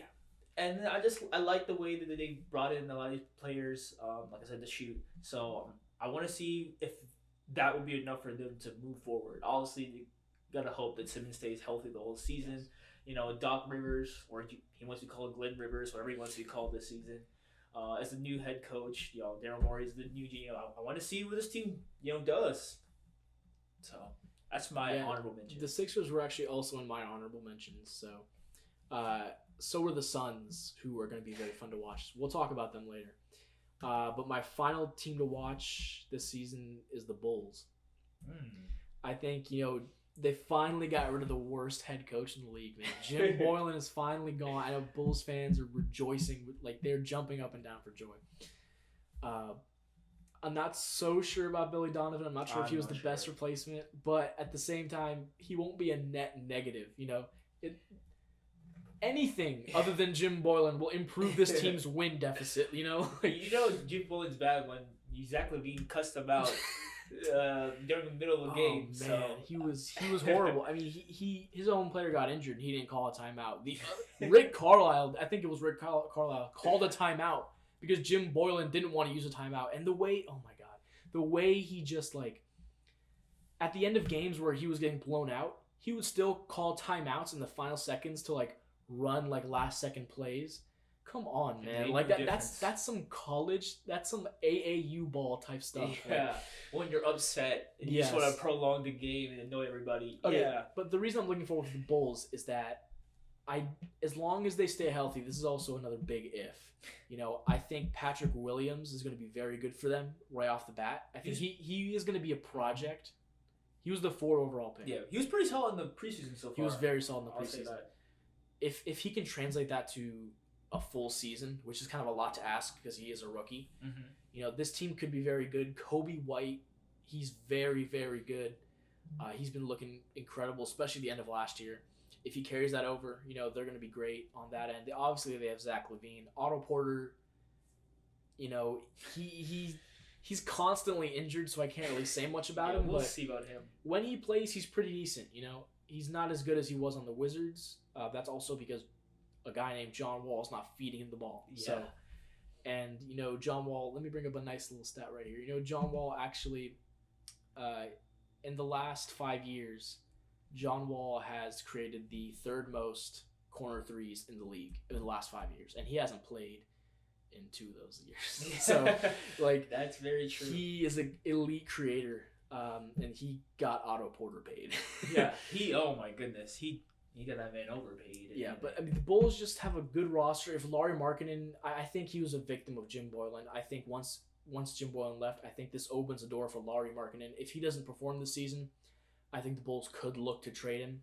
And I like the way that they brought in a lot of these players, like I said, to shoot. So I want to see if that would be enough for them to move forward. Obviously, you got to hope that Simmons stays healthy the whole season. Doc Rivers, or he wants to be called Glenn Rivers, whatever he wants to be called this season. As the new head coach, Daryl Morey is the new GM. I want to see what this team, does. So that's my honorable mention. The Sixers were actually also in my honorable mentions. So were the Suns, who are going to be very fun to watch. We'll talk about them later. But my final team to watch this season is the Bulls. I think, they finally got rid of the worst head coach in the league, man. Jim Boylan is finally gone. I know Bulls fans are rejoicing. They're jumping up and down for joy. I'm not so sure about Billy Donovan. I'm not sure if he was the best replacement. But at the same time, he won't be a net negative. Anything other than Jim Boylan will improve this team's win deficit, Jim Boylan's bad when Zach LaVine cussed him out during the middle of the game. Man, so. he was horrible. I mean, his own player got injured. He didn't call a timeout. Rick Carlisle, I think it was Rick Carlisle, called a timeout because Jim Boylan didn't want to use a timeout. And the way he just at the end of games where he was getting blown out, he would still call timeouts in the final seconds to run last second plays. Come on, man. That's some college, that's some AAU ball type stuff. Yeah. When you're upset and you just want to prolong the game and annoy everybody. Okay, yeah. But the reason I'm looking forward to the Bulls is that as long as they stay healthy, this is also another big if. I think Patrick Williams is going to be very good for them right off the bat. I think he is going to be a project. He was the 4 overall pick. Yeah, he was pretty solid in the preseason so far. He was very solid in the preseason. I'll say that. If he can translate that to a full season, which is kind of a lot to ask because he is a rookie, this team could be very good. Kobe White, he's very, very good. He's been looking incredible, especially the end of last year. If he carries that over, they're going to be great on that end. Obviously, they have Zach LaVine. Otto Porter, he's constantly injured, so I can't really say much about him. We'll see about him. When he plays, he's pretty decent. He's not as good as he was on the Wizards. That's also because a guy named John Wall is not feeding him the ball. Yeah. So, and John Wall. Let me bring up a nice little stat right here. John Wall actually, in the last 5 years, John Wall has created the 3rd most corner threes in the league in the last 5 years, and he hasn't played in 2 of those years. So, that's very true. He is an elite creator, and he got Otto Porter paid. Yeah, oh my goodness, he got that man overpaid. Yeah, but I mean, the Bulls just have a good roster. If Lauri Markkanen, I think he was a victim of Jim Boylan. I think once Jim Boylan left, I think this opens a door for Lauri Markkanen. If he doesn't perform this season, I think the Bulls could look to trade him.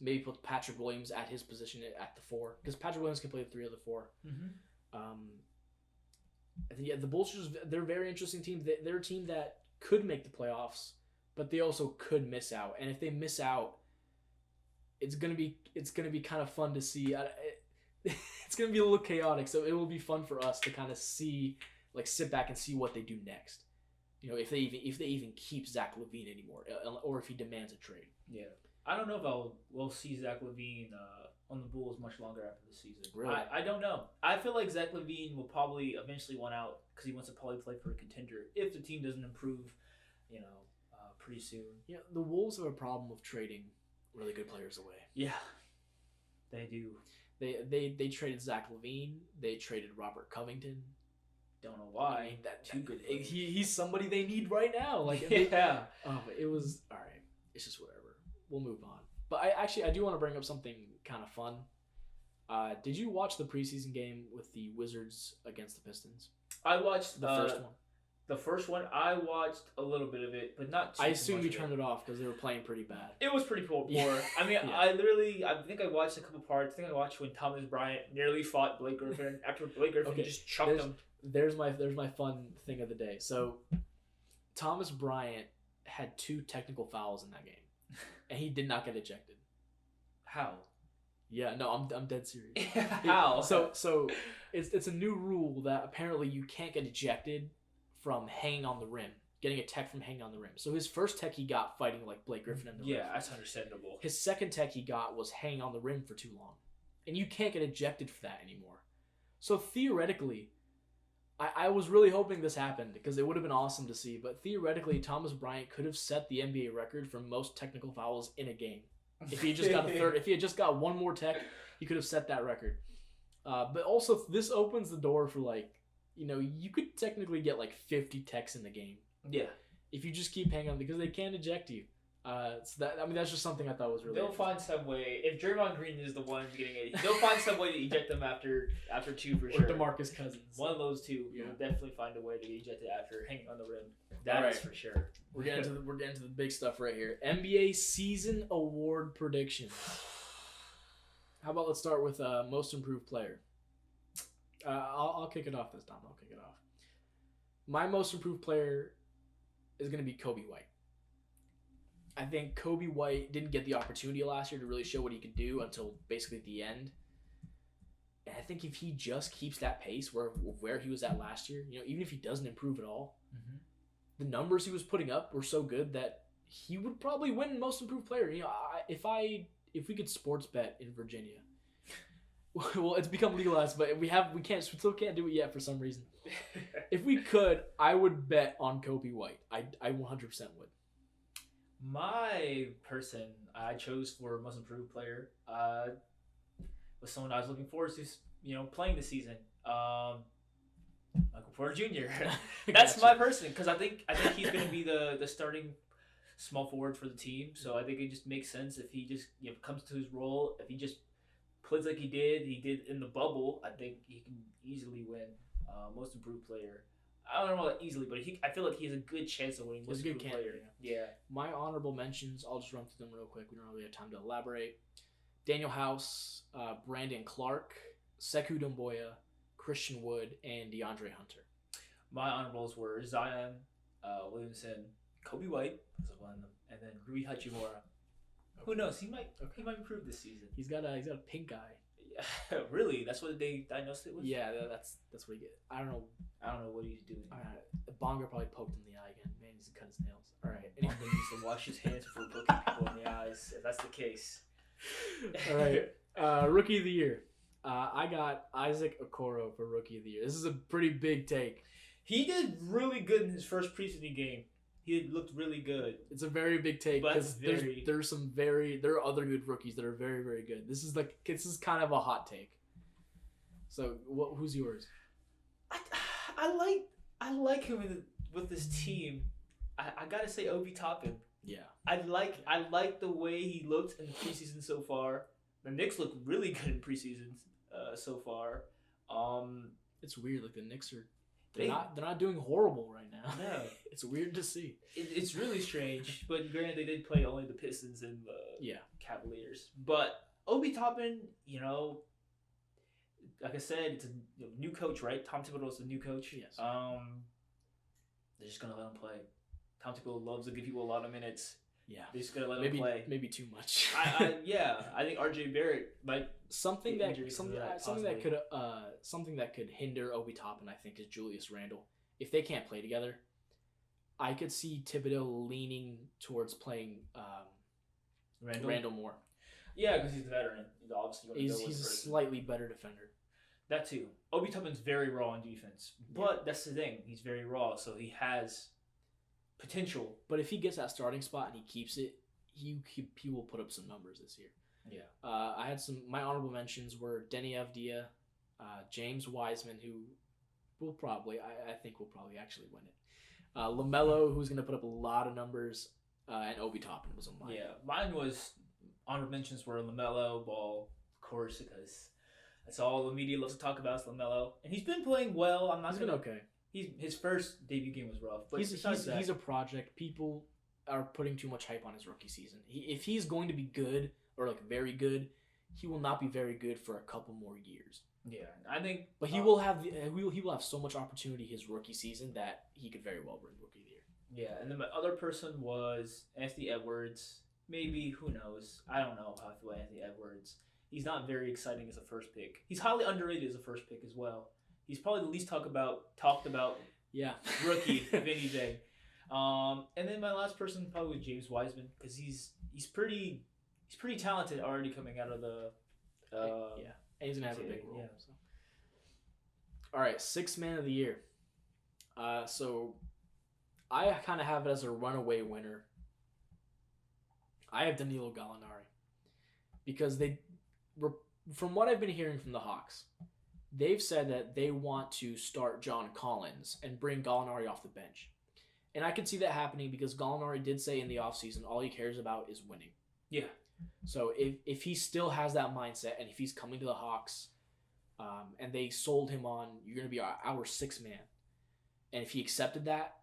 Maybe put Patrick Williams at his position at the 4, because Patrick Williams can play the 3 of the 4. I think the Bulls they're a very interesting team. They're a team that could make the playoffs, but they also could miss out. And if they miss out, it's gonna be kind of fun to see. It's gonna be a little chaotic, so it will be fun for us to kind of see, sit back and see what they do next. If they even keep Zach LaVine anymore, or if he demands a trade. Yeah, I don't know if we'll see Zach LaVine on the Bulls much longer after the season. Really, I don't know. I feel like Zach LaVine will probably eventually want out because he wants to probably play for a contender if the team doesn't improve, pretty soon. Yeah, the Wolves have a problem with trading really good players away. Yeah, they do. They traded Zach LaVine. They traded Robert Covington. Don't know why. I mean, too good. He's somebody they need right now. Yeah. It was all right. It's just whatever. We'll move on. But I do want to bring up something kind of fun. Did you watch the preseason game with the Wizards against the Pistons? I watched the first one. The first one, I watched a little bit of it, but not too I assume much you turned it off because they were playing pretty bad. It was pretty poor. Yeah. I mean, yeah. I think I watched a couple parts. I think I watched when Thomas Bryant nearly fought Blake Griffin after Blake Griffin just chucked him. There's my fun thing of the day. So, Thomas Bryant had 2 technical fouls in that game, and he did not get ejected. How? Yeah, no, I'm dead serious. How? So it's a new rule that apparently you can't get ejected from hanging on the rim, getting a tech from hanging on the rim. So his first tech he got fighting like Blake Griffin in the rim. Yeah, that's understandable. His second tech he got was hanging on the rim for too long. And you can't get ejected for that anymore. So theoretically, I was really hoping this happened because it would have been awesome to see. But theoretically, Thomas Bryant could have set the NBA record for most technical fouls in a game. If he had just got if he had just got one more tech, he could have set that record. But also, this opens the door for you could technically get like 50 techs in the game. Yeah. If you just keep hanging on because they can't eject you. So that's just something I thought was really. They'll find some way. If Draymond Green is the one getting it, they'll find some way to eject them after two for sure. Or DeMarcus Cousins. One of those two will definitely find a way to eject it after hanging on the rim. That is for sure. We're getting to the big stuff right here. NBA season award predictions. How about let's start with most improved player. I'll kick it off this time. I'll kick it off. My most improved player is going to be Kobe White. I think Kobe White didn't get the opportunity last year to really show what he could do until basically the end. And I think if he just keeps that pace where he was at last year, even if he doesn't improve at all, the numbers he was putting up were so good that he would probably win most improved player. If we could sports bet in Virginia, well, it's become legalized, but we still can't do it yet for some reason. If we could, I would bet on Kobe White. I 100% would. My person I chose for most improved player was someone I was looking forward to, playing this season. Michael Porter Jr. That's my person because I think he's going to be the starting small forward for the team. So I think it just makes sense if he just comes to his role. If he just plays like he did in the bubble, I think he can easily win most improved player. I don't know about easily, but I feel like he has a good chance of winning most improved player. Yeah. My honorable mentions, I'll just run through them real quick. We don't really have time to elaborate. Daniel House, Brandon Clark, Sekou Doumbouya, Christian Wood, and DeAndre Hunter. My honorables were Zion Williamson, Kobe White was one of them, and then Rui Hachimura. Okay. Who knows? He might improve this season. He's got a pink eye. Yeah, really? That's what they diagnosed it with? Yeah, that's what he get. I don't know what he's doing. Bonga probably poked him in the eye again. Man, he's cut his nails. All right. Bonga needs to wash his hands before poking people in the eyes. If that's the case. All right. Rookie of the year. I got Isaac Okoro for Rookie of the Year. This is a pretty big take. He did really good in his first preseason game. He looked really good. It's a very big take because there are other good rookies that are very, very good. This is kind of a hot take. So who's yours? I like him with this team. I gotta say Obi Toppin. Yeah. I like the way he looked in the preseason so far. The Knicks look really good in preseason so far. It's weird. Like the Knicks are. They're not doing horrible right now. No. It's weird to see. It's really strange. But granted, they did play only the Pistons and the Cavaliers. But Obi Toppin, like I said, it's a new coach, right? Tom Thibodeau's the new coach. Yes. They're just going to let him play. Tom Thibodeau loves to give people a lot of minutes. Yeah. They're just going to let him play. Maybe too much. I think RJ Barrett might something that could hinder Obi Toppin, I think, is Julius Randle. If they can't play together, I could see Thibodeau leaning towards playing Randle more. Yeah, because he's a veteran. He's a slightly better defender. That too. Obi Toppin's very raw on defense, but that's the thing. He's very raw, so he has potential. But if he gets that starting spot and he keeps it, he will put up some numbers this year. Yeah. I had my honorable mentions were Denny Avdia, James Wiseman, who I think will probably actually win it. LaMelo, who's going to put up a lot of numbers, and Obi Toppin was on mine. Yeah, mine was honorable mentions were LaMelo Ball, of course, because that's all the media loves to talk about is LaMelo, and he's been playing well. He's been okay. His first debut game was rough, but he's a project. People are putting too much hype on his rookie season. If he's going to be good or very good, he will not be very good for a couple more years. Yeah, I think. But he will have so much opportunity his rookie season that he could very well win Rookie of the Year. Yeah, and then my other person was Anthony Edwards. Maybe, who knows? I don't know how I feel about Anthony Edwards. he's not very exciting as a first pick. He's highly underrated as a first pick as well. He's probably the least talked about Yeah. rookie, if anything. And then my last person probably was James Wiseman because he's pretty talented already coming out of the yeah. And he's gonna have a big role. Yeah. So. All right, sixth man of the year. So I kind of have it as a runaway winner. I have Danilo Gallinari because from what I've been hearing from the Hawks, they've said that they want to start John Collins and bring Gallinari off the bench. And I can see that happening because Gallinari did say in the offseason all he cares about is winning. Yeah. So if he still has that mindset and if he's coming to the Hawks and they sold him on, you're going to be our sixth man. And if he accepted that,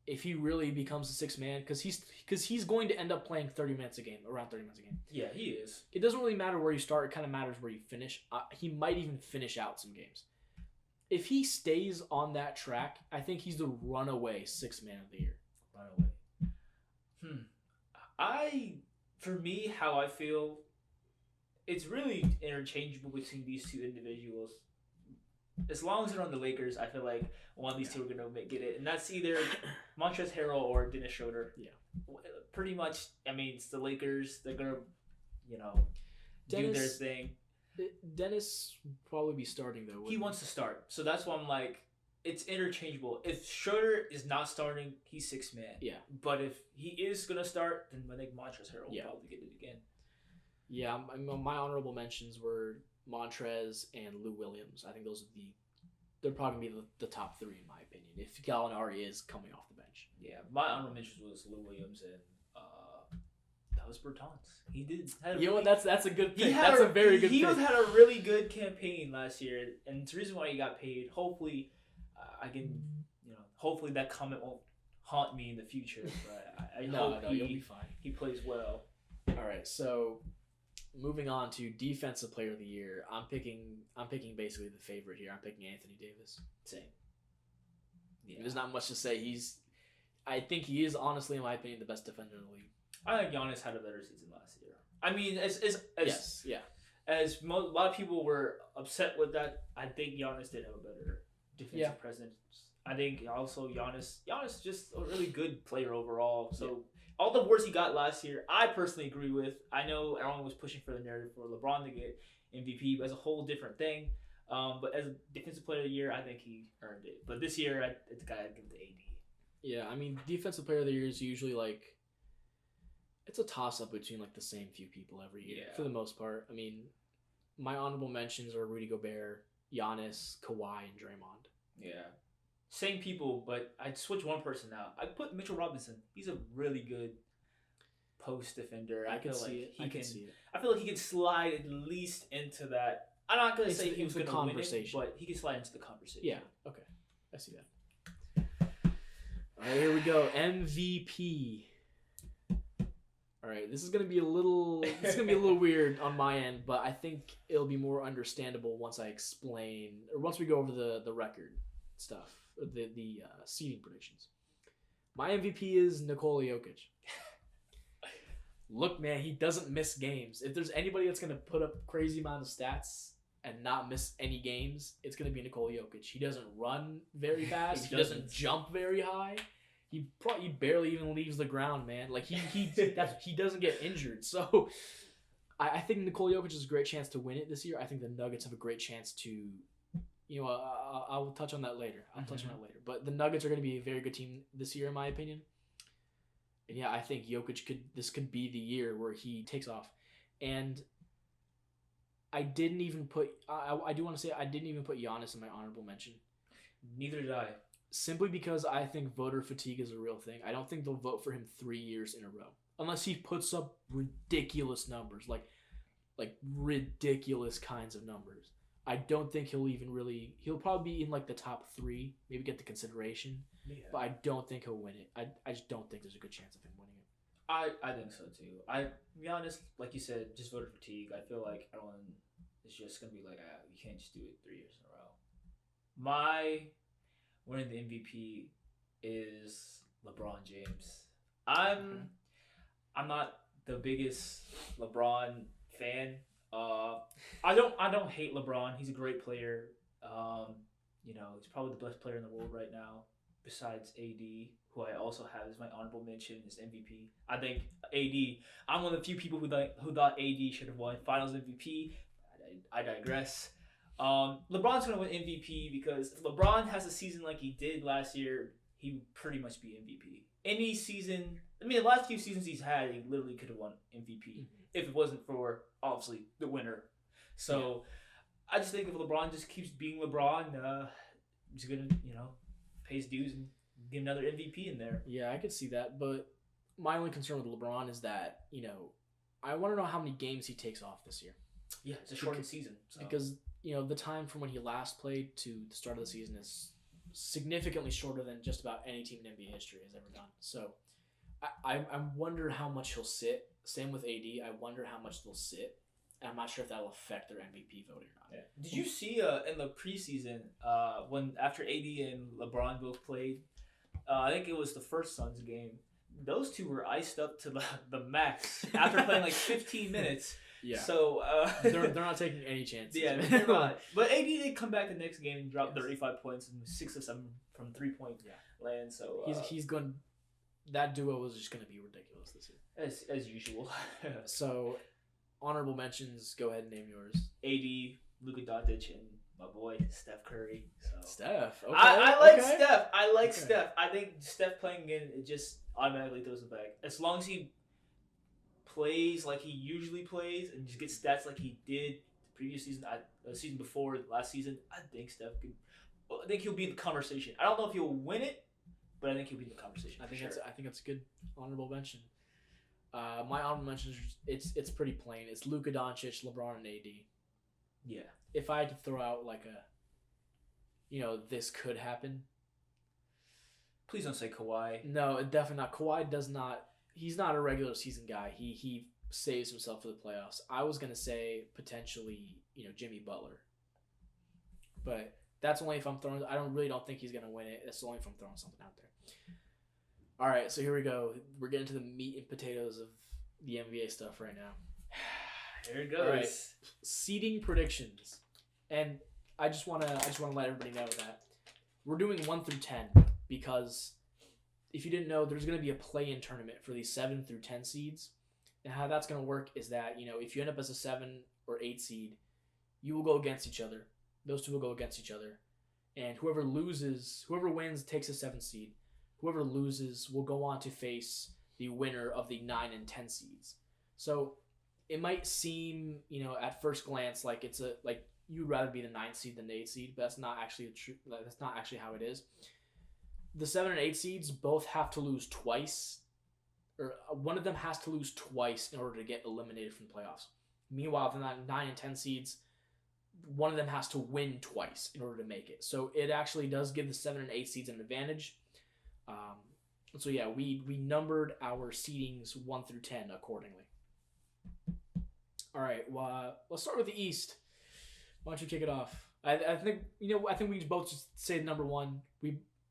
if he really becomes the sixth man, because he's going to end up playing 30 minutes a game, around 30 minutes a game. Yeah, he is. It doesn't really matter where you start. It kind of matters where you finish. He might even finish out some games. If he stays on that track, I think he's the runaway sixth man of the year. Runaway. For me, how I feel, it's really interchangeable between these two individuals. As long as they're on the Lakers, I feel like one of these two are going to get it. And that's either Montrezl Harrell or Dennis Schroeder. Yeah. Pretty much, I mean, it's the Lakers. They're going to, do their thing. Dennis will probably be starting, though. He wants to start. So that's why I'm like, it's interchangeable. If Schroeder is not starting, he's sixth man. Yeah. But if he is going to start, then I think Montrezl Harrell will probably get it again. Yeah, my honorable mentions were Montrez and Lou Williams. I think they're probably going to be the top three in my opinion, if Gallinari is coming off the bench. Yeah, my honorable mentions was Lou Williams and that was Bertans. He did. That's a good pick. That's a very good pick. He had a really good campaign last year, and it's the reason why he got paid. Hopefully, hopefully that comment won't haunt me in the future. But I hope you'll be fine. He plays well. All right, so moving on to defensive player of the year, I'm picking basically the favorite here. I'm picking Anthony Davis. Same. Yeah. There's not much to say. I think he is honestly, in my opinion, the best defender in the league. I think Giannis had a better season last year. I mean, as a lot of people were upset with that, I think Giannis did have a better defensive presence. I think also Giannis is just a really good player overall. So all the awards he got last year, I personally agree with. I know everyone was pushing for the narrative for LeBron to get MVP, but it's a whole different thing. But as a defensive player of the year, I think he earned it. But this year, it's got to give it to AD. Yeah, I mean, defensive player of the year is usually it's a toss-up between the same few people every year for the most part. I mean, my honorable mentions are Rudy Gobert, Giannis, Kawhi, and Draymond. Yeah. Same people, but I'd switch one person out. I'd put Mitchell Robinson. He's a really good post defender. I can see it. I feel like he can slide at least into that. I'm not going to say he was going to win it, but he can slide into the conversation. Yeah, okay. I see that. All right, here we go. MVP. All right, this is gonna be a little weird on my end, but I think it'll be more understandable once I explain, or once we go over the record stuff, the seeding predictions. My MVP is Nikola Jokic. Look, man, he doesn't miss games. If there's anybody that's gonna put up crazy amount of stats and not miss any games, it's gonna be Nikola Jokic. He doesn't run very fast. He doesn't jump very high. He barely even leaves the ground, man. He doesn't get injured. So I think Nikola Jokic has a great chance to win it this year. I think the Nuggets have a great chance to, I'll touch on that later. But the Nuggets are going to be a very good team this year, in my opinion. And yeah, I think Jokic could be the year where he takes off. And I didn't even put, I do want to say I didn't even put Giannis in my honorable mention. Neither did I. Simply because I think voter fatigue is a real thing. I don't think they'll vote for him 3 years in a row. Unless he puts up ridiculous numbers, like ridiculous kinds of numbers. I don't think he'll probably be in the top 3, maybe get the consideration. Yeah. But I don't think he'll win it. I just don't think there's a good chance of him winning it. I think so too. To be honest, like you said, just voter fatigue. I feel like everyone is just going to be like, you can't just do it 3 years in a row. My winning the MVP is LeBron James. I'm not the biggest LeBron fan. I don't hate LeBron. He's a great player. He's probably the best player in the world right now, besides AD, who I also have as my honorable mention as MVP. I think AD. I'm one of the few people who thought AD should have won Finals MVP. I digress. LeBron's gonna win MVP because if LeBron has a season like he did last year, he would pretty much be MVP. Any season, the last few seasons he's had, he literally could have won MVP if it wasn't for obviously the winner. So I just think if LeBron just keeps being LeBron, he's gonna pay his dues and get another MVP in there. Yeah, I could see that, but my only concern with LeBron is that I want to know how many games he takes off this year. Yeah, it's a shortened season. So. Because the time from when he last played to the start of the season is significantly shorter than just about any team in NBA history has ever done. So I wonder how much he'll sit. Same with AD. I wonder how much they'll sit. And I'm not sure if that will affect their MVP vote or not. Yeah. Did you see in the preseason when after AD and LeBron both played? I think it was the first Suns game. Those two were iced up to the max after playing like 15 minutes. Yeah. So they're not taking any chances. Yeah, they're not. But AD did come back the next game and drop 35 points and 6 of 7 from 3-point land. So he's going. That duo was just going to be ridiculous this year, as usual. So honorable mentions. Go ahead and name yours. AD, Luka Doncic, and my boy Steph Curry. So Steph. Okay. I like Steph. I like Steph. I think Steph playing again, it just automatically throws it back. As long as he plays like he usually plays and just gets stats like he did the previous season, season before last season, I think Steph could. I think he'll be in the conversation. I don't know if he'll win it, but I think he'll be in the conversation. I think that's a good honorable mention. My honorable mentions, it's pretty plain. It's Luka Doncic, LeBron, and AD. Yeah. If I had to throw out like this could happen. Please don't say Kawhi. No, definitely not. Kawhi does not. He's not a regular season guy. He saves himself for the playoffs. I was gonna say potentially Jimmy Butler, but that's only if I'm throwing. I don't think he's gonna win it. That's only if I'm throwing something out there. All right, so here we go. We're getting to the meat and potatoes of the NBA stuff right now. Here it goes. All right. Seeding predictions, and I just wanna let everybody know that we're doing 1 through 10 because if you didn't know, there's gonna be a play-in tournament for these 7 through 10 seeds, and how that's gonna work is that if you end up as a 7 or 8 seed, you will go against each other. Those two will go against each other, and whoever wins takes a 7 seed. Whoever loses will go on to face the winner of the 9 and 10 seeds. So it might seem, at first glance like you'd rather be the 9 seed than the 8 seed, but that's not actually that's not actually how it is. The 7 and 8 seeds both have to lose twice, or one of them has to lose twice in order to get eliminated from the playoffs. Meanwhile, the 9 and 10 seeds, one of them has to win twice in order to make it. So it actually does give the 7 and 8 seeds an advantage. So yeah, we numbered our seedings 1 through 10 accordingly. All right, well, let's start with the East. Why don't you kick it off? I think we both just say number 1.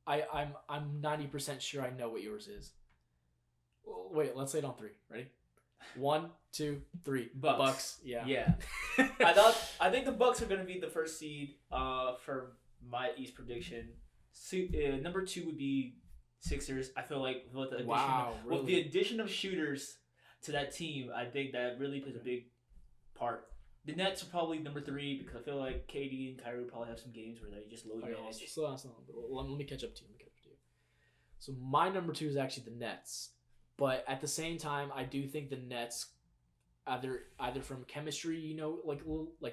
I'm 90% sure I know what yours is. Wait, let's say it on 3. Ready? 1, 2, 3. Bucks. Yeah. I think the Bucks are going to be the first seed for my East prediction. Number 2 would be Sixers. I feel like with the addition of shooters to that team, I think that really plays a big part. The Nets are probably number 3 because I feel like KD and Kyrie probably have some games where they just low manage. Let me catch up to you. So my number 2 is actually the Nets, but at the same time, I do think the Nets, either from chemistry, like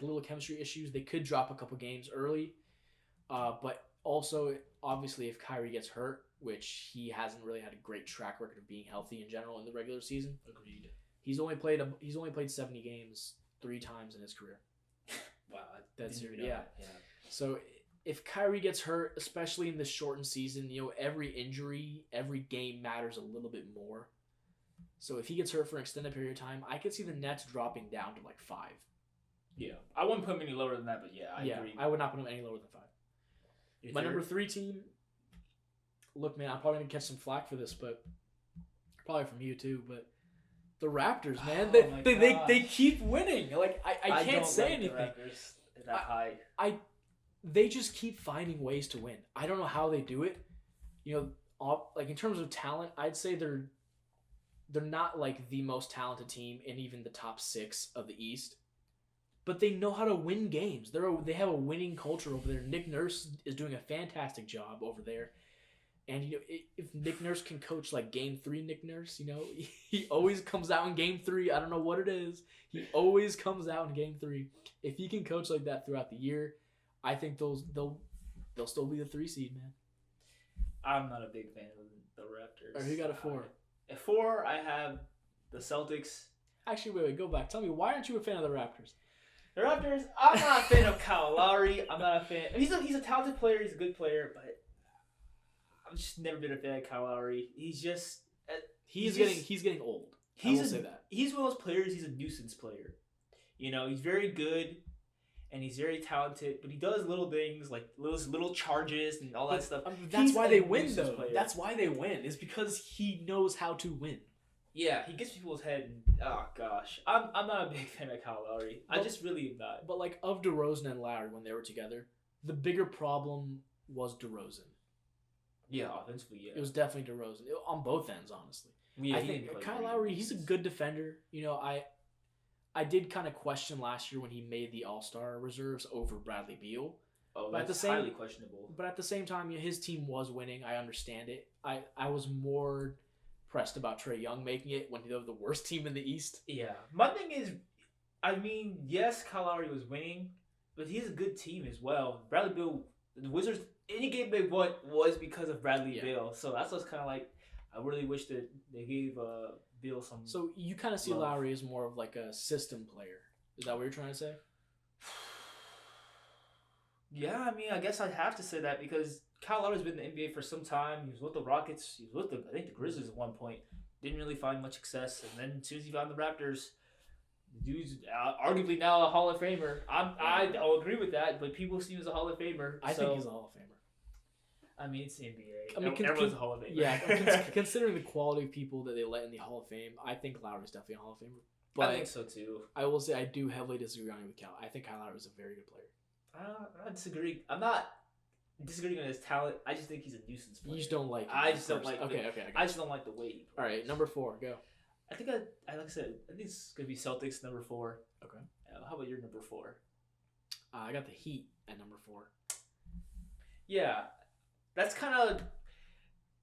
little chemistry issues, they could drop a couple games early, but also obviously if Kyrie gets hurt, which he hasn't really had a great track record of being healthy in general in the regular season. Agreed. He's only played 70 games 3 times in his career. Wow, that's yeah. So if Kyrie gets hurt, especially in this shortened season, every injury, every game matters a little bit more. So if he gets hurt for an extended period of time, I could see the Nets dropping down to like 5. Yeah, I wouldn't put him any lower than that, but I agree. I would not put him any lower than 5. My number 3 team. Look, man, I'm probably gonna catch some flack for this, but probably from you too. But The Raptors, man. Oh my They gosh. keep winning. Like I can't don't say like anything. The Raptors that high. They just keep finding ways to win. I don't know how they do it. Like in terms of talent, I'd say they're not like the most talented team in even the top 6 of the East, but they know how to win games. They have a winning culture over there. Nick Nurse is doing a fantastic job over there. And if Nick Nurse can coach like Game 3, Nick Nurse, he always comes out in Game 3. I don't know what it is. He always comes out in Game 3. If he can coach like that throughout the year, I think they'll still be the 3 seed, man. I'm not a big fan of the Raptors. Or who got a 4? At 4, I have the Celtics. Actually, wait, go back. Tell me, why aren't you a fan of the Raptors? The Raptors, I'm not a fan of Kyle Lowry. I'm not a fan. He's a talented player. He's a good player, but I've just never been a fan of Kyle Lowry. He's getting old. I will say that. He's one of those players. He's a nuisance player. He's very good, and he's very talented, but he does little things like little charges and all that stuff. That's why they win, though. Player. That's why they win. Is because he knows how to win. Yeah, he gets people's head. Oh gosh, I'm not a big fan of Kyle Lowry. I just really am not. But like of DeRozan and Lowry when they were together, the bigger problem was DeRozan. Yeah, offensively, yeah. It was definitely DeRozan on both ends, honestly. Yeah, I think Kyle Lowry, he's a good defender. I did kind of question last year when he made the All-Star reserves over Bradley Beal. Oh, that's highly questionable. But at the same time, his team was winning. I understand it. I was more pressed about Trae Young making it when they were the worst team in the East. Yeah. My thing is, yes, Kyle Lowry was winning, but he's a good team as well. Bradley Beal, the Wizards, any game they won was because of Bradley Beal. So that's what's kind of like, I really wish that they gave Beal some. So you kind of see Lowry as more of like a system player. Is that what you're trying to say? Yeah, I guess I'd have to say that because Kyle Lowry's been in the NBA for some time. He was with the Rockets. He was with I think the Grizzlies at one point. Didn't really find much success. And then as soon as he found the Raptors, the dude's arguably now a Hall of Famer. I'll agree with that, but people see him as a Hall of Famer. I think he's a Hall of Famer. It's the NBA. Everyone's a Hall of Famer. Yeah, considering the quality of people that they let in the Hall of Fame, I think Lowry's definitely a Hall of Famer. But I think so too. I will say I do heavily disagree on him with Cal. I think Kyle Lowry is a very good player. I disagree. I'm not disagreeing on his talent. I just think he's a nuisance player. You just don't like him. I just don't like. Okay. I just don't like the way he plays. All right, number 4, go. I think like I said, I think it's gonna be Celtics number 4. Okay. How about your number 4? I got the Heat at number 4. Yeah, that's kind of.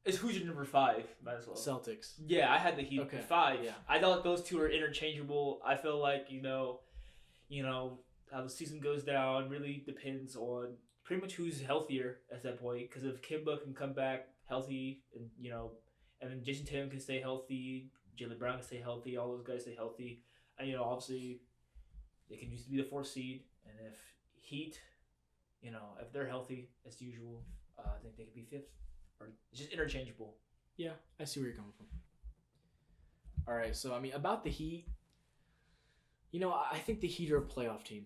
Is who's your number 5? Might as well. Celtics. Yeah, I had the Heat at 5. Yeah. I thought those two are interchangeable. I feel like how the season goes down really depends on pretty much who's healthier at that point. Because if Kimba can come back healthy, and then Jason Tatum can stay healthy, Jaylen Brown can stay healthy, all those guys stay healthy, and obviously they can used to be the 4th seed. And if Heat, if they're healthy as usual, I think they could be 5th, or it's just interchangeable. Yeah, I see where you're coming from. All right, so about the Heat, I think the Heat are a playoff team.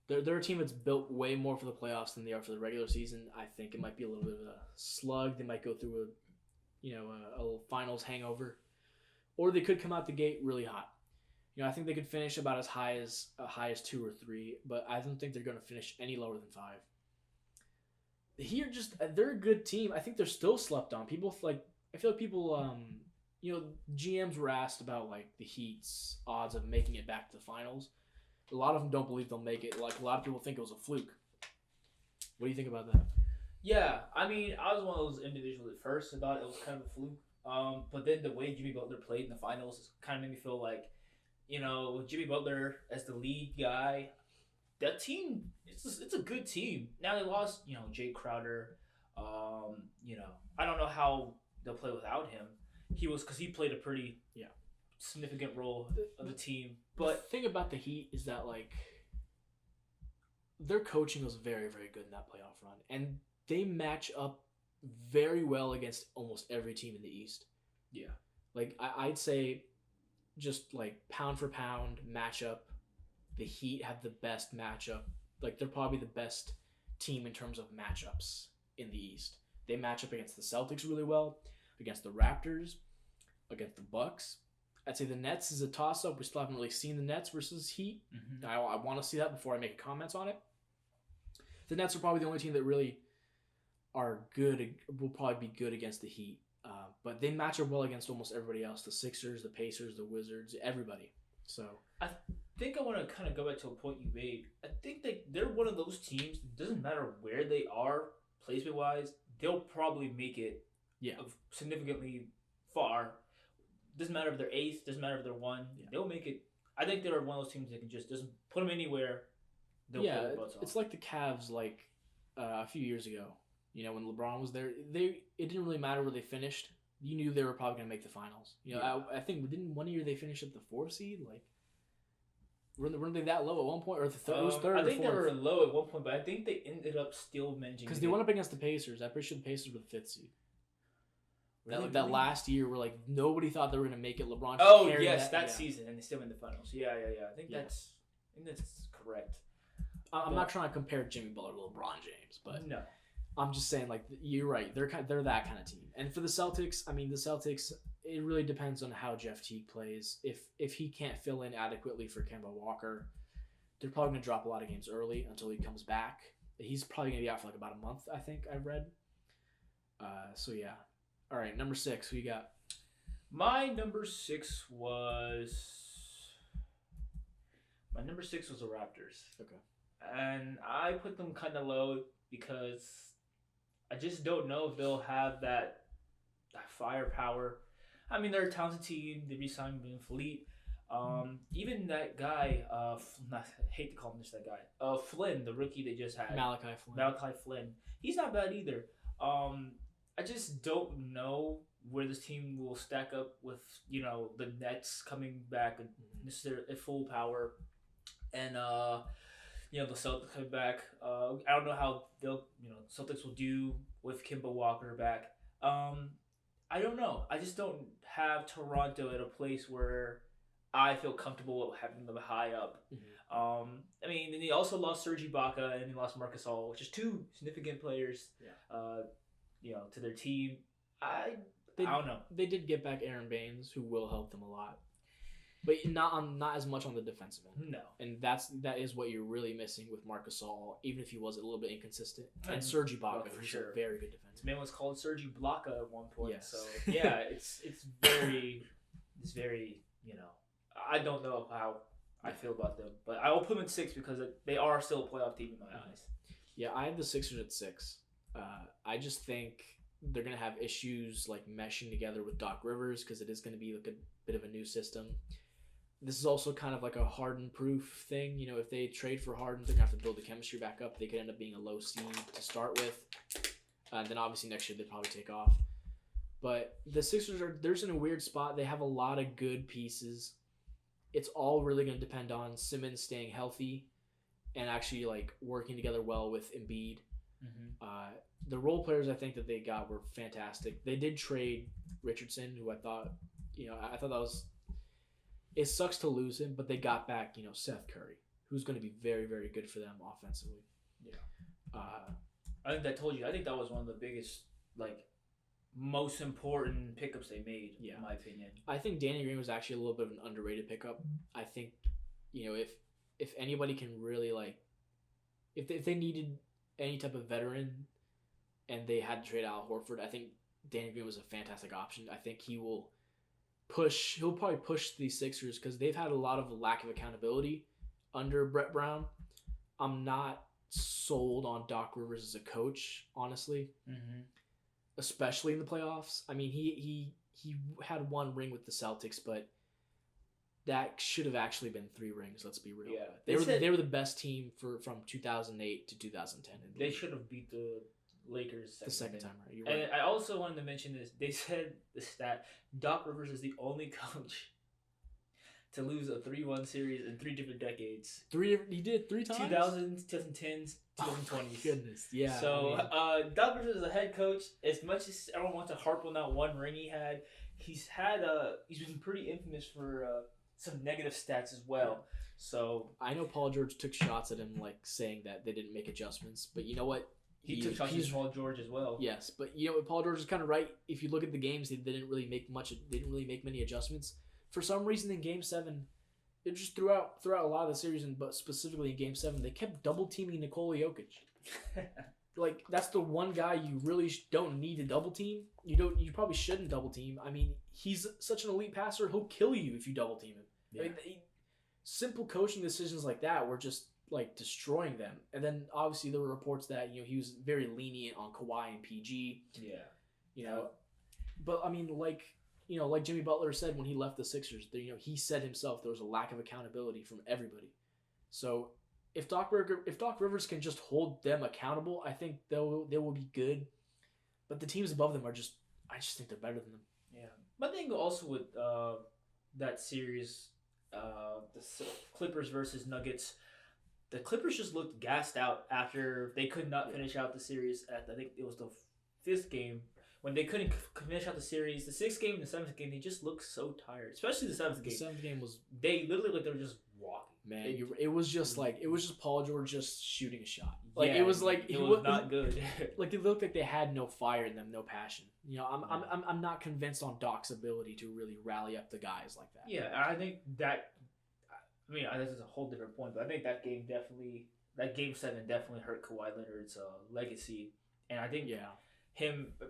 They're a team that's built way more for the playoffs than they are for the regular season. I think it might be a little bit of a slug. They might go through a little finals hangover, or they could come out the gate really hot. I think they could finish about as high as 2 or 3, but I don't think they're going to finish any lower than 5. The Heat are they're a good team. I think they're still slept on. I feel like people GMs were asked about like the Heat's odds of making it back to the finals. A lot of them don't believe they'll make it. Like a lot of people think it was a fluke. What do you think about that? Yeah, I was one of those individuals at first who thought it was kind of a fluke. But then the way Jimmy Butler played in the finals kind of made me feel like, with Jimmy Butler as the lead guy, that team, it's a good team. Now they lost, Jay Crowder. I don't know how they'll play without him. Because he played a pretty significant role of the team. But the thing about the Heat is that like their coaching was very, very good in that playoff run, and they match up very well against almost every team in the East. Yeah, like I'd say, just like pound for pound matchup, the Heat have the best matchup. Like they're probably the best team in terms of matchups in the East. They match up against the Celtics really well, against the Raptors, against the Bucks. I'd say the Nets is a toss-up. We still haven't really seen the Nets versus Heat. Mm-hmm. I want to see that before I make comments on it. The Nets are probably the only team that really are good. Will probably be good against the Heat, but they match up well against almost everybody else: the Sixers, the Pacers, the Wizards, everybody. So I think I want to kind of go back to a point you made. I think they're one of those teams. It doesn't matter where they are placement wise, they'll probably make it. Yeah. Significantly far. Doesn't matter if they're eighth. Doesn't matter if they're one. Yeah. They'll make it. I think they're one of those teams that can just put them anywhere. They'll play their butts off. It's like the Cavs, like a few years ago. You know, when LeBron was there, it didn't really matter where they finished. You knew they were probably going to make the finals. You know, I think didn't one year they finished at the 4th seed? Like, weren't they that low at one point, or the third? It was third. I think or they 4th. were low at one point, but I think they ended up still managing because they went up against the Pacers. I'm pretty sure the Pacers were the 5th seed. Really? That last year, where like nobody thought they were going to make it. LeBron. Oh yes, that season, and they still in the finals. Yeah. I think that's correct. I'm not trying to compare Jimmy Butler to LeBron James, but no, I'm just saying like you're right. They're that kind of team. And for the Celtics, I mean the Celtics. It really depends on how Jeff Teague plays. If he can't fill in adequately for Kemba Walker, they're probably going to drop a lot of games early until he comes back. He's probably going to be out for like about a month. I think I've read. So yeah. All right, number 6. Who you got? My number 6 was the Raptors. Okay. And I put them kind of low because I just don't know if they'll have that firepower. I mean, they're a talented team. They re-signed Van Fleet. Even that guy, I hate to call him just that guy, Flynn, the rookie they just had. Malachi Flynn. He's not bad either. I just don't know where this team will stack up with, you know, the Nets coming back at full power, and you know, the Celtics coming back. I don't know how Celtics will do with Kemba Walker back. I don't know. I just don't have Toronto at a place where I feel comfortable having them high up. Mm-hmm. I mean, and they also lost Serge Ibaka and they lost Marc Gasol, which is 2 significant players. Yeah. You know, to their team. I don't know. They did get back Aaron Baines, who will help them a lot, but not as much on the defensive end. No, and that is what you're really missing with Marc Gasol, even if he was a little bit inconsistent. And Serge Ibaka, for who's sure. A very good defensive. This man was called Serge Ibaka at one point. Yes. So yeah, it's very, you know, I don't know how I feel about them, but I will put them at 6 because they are still a playoff team in my eyes. Yeah, I have the Sixers at 6. I just think they're going to have issues like meshing together with Doc Rivers because it is going to be like a bit of a new system. This is also kind of like a Harden-proof thing. You know, if they trade for Harden, they're going to have to build the chemistry back up. They could end up being a low seed to start with. Then obviously next year they'd probably take off. But the Sixers they're in a weird spot. They have a lot of good pieces. It's all really going to depend on Simmons staying healthy and actually like working together well with Embiid. Mm-hmm. The role players I think that they got were fantastic. They did trade Richardson, who I thought that was. It sucks to lose him, but they got back, Seth Curry, who's going to be very, very good for them offensively. Yeah. I think that was one of the biggest, most important pickups they made, in my opinion. I think Danny Green was actually a little bit of an underrated pickup. I think, if anybody can really, if they needed any type of veteran and they had to trade Al Horford, I think Danny Green was a fantastic option. I think he'll probably push the Sixers because they've had a lot of lack of accountability under Brett Brown. I'm not sold on Doc Rivers as a coach, honestly, especially in the playoffs. I mean, he had 1 ring with the Celtics, but that should have actually been 3 rings. Let's be real. Yeah, they were the best team from 2008 to 2010. They should have beat the Lakers the second time, right? You're right. And I also wanted to mention this. They said the stat: Doc Rivers is the only coach to lose a 3-1 series in 3 different decades. He did 3 times. 2000s, 2010s, 2020s. Oh my goodness, yeah. So Doc Rivers is a head coach. As much as everyone wants to harp on that 1 ring he had, he's been pretty infamous for some negative stats as well. Yeah. So I know Paul George took shots at him, saying that they didn't make adjustments. But you know what? He took shots at Paul George as well. Yes, but Paul George is kind of right. If you look at the games, they didn't really make many adjustments. for some reason in Game 7, it just throughout a lot of the series, but specifically in Game 7, they kept double teaming Nikola Jokic. Like, that's the one guy you really don't need to double team. You probably shouldn't double team. I mean, he's such an elite passer, he'll kill you if you double team him. Yeah. I mean, simple coaching decisions like that were just like destroying them. And then obviously there were reports that he was very lenient on Kawhi and PG. Yeah. But I mean, like Jimmy Butler said when he left the Sixers, he said himself there was a lack of accountability from everybody. So if Doc Rivers can just hold them accountable, I think they will be good. But the teams above them I just think they're better than them. Yeah. My thing also with that series, the Clippers versus Nuggets, the Clippers just looked gassed out after they could not finish out the series at, I think it was the 5th game. When they couldn't finish out the series, the 6th game and the 7th game, they just looked so tired. Especially the 7th game. The 7th game was... They literally they were just walking. Man, it was just Paul George just shooting a shot. It was not good. Like, it looked like they had no fire in them, no passion. I'm not convinced on Doc's ability to really rally up the guys like that. Yeah, I think that... I mean, this is a whole different point, but I think that Game 7 definitely hurt Kawhi Leonard's legacy. And I think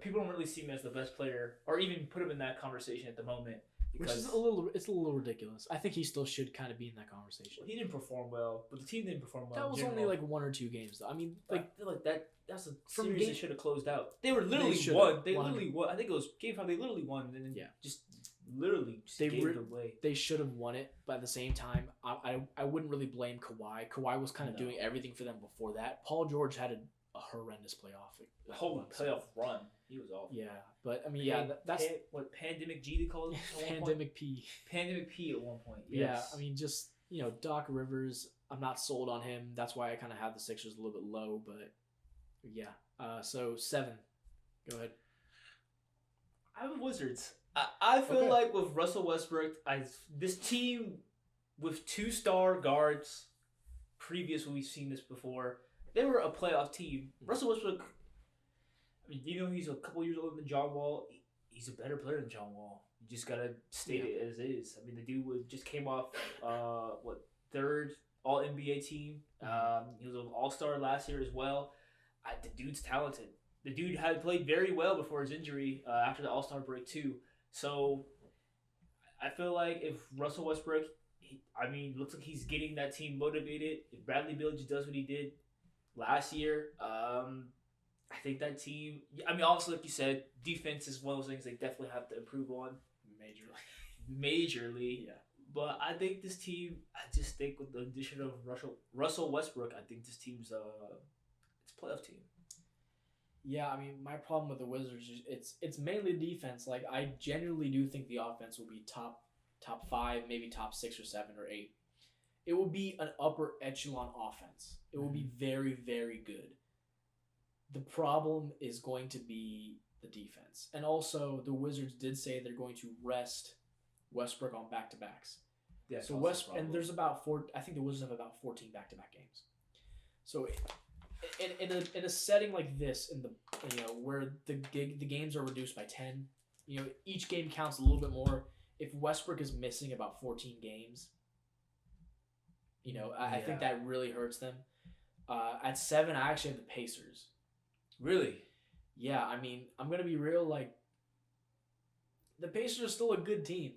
people don't really see him as the best player, or even put him in that conversation at the moment. Which is a little ridiculous. I think he still should kind of be in that conversation. He didn't perform well, but the team didn't perform well. That was only like 1 or 2 games, though. I mean, that's a series they should have closed out. They won. They literally won. I think it was Game 5. They literally won, and then just gave it away. They should have won it, but at the same time, I wouldn't really blame Kawhi. Kawhi was kind of doing everything for them before that. Paul George had a horrendous playoff. Whole playoff run. He was awful. Yeah, but I mean, that's what Pandemic G they called it. Pandemic P. Pandemic P at one point. Yes. Yeah, I mean, just Doc Rivers. I'm not sold on him. That's why I kind of have the Sixers a little bit low. But yeah, so 7. Go ahead. I have Wizards. I feel like with Russell Westbrook, this team with 2-star guards. Previously, we've seen this before. They were a playoff team. Russell Westbrook. I mean, he's a couple years older than John Wall. He's a better player than John Wall. You just gotta state it as is. I mean, the dude just came off 3rd All NBA team. He was an All-Star last year as well. The dude's talented. The dude had played very well before his injury after the All-Star break too. So I feel like if Russell Westbrook, looks like he's getting that team motivated. If Bradley Beal just does what he did last year, I think that team... I mean, obviously, like you said, defense is one of those things they definitely have to improve on. Majorly. Yeah. But I think this team... I just think with the addition of Russell Westbrook, I think this team's... it's a playoff team. Yeah, I mean, my problem with the Wizards is it's mainly defense. Like, I genuinely do think the offense will be top 5, maybe top 6 or 7 or 8. It will be an upper echelon offense. It will be very, very good. The problem is going to be the defense. And also, the Wizards did say they're going to rest Westbrook on back-to-backs. Yeah, so and there's about 4. I think the Wizards have about 14 back-to-back games. So in a setting like this, where the games are reduced by 10, each game counts a little bit more. If Westbrook is missing about 14 games, I think that really hurts them. At 7, I actually have the Pacers. Really? Yeah, I mean, I'm going to be real, the Pacers are still a good team.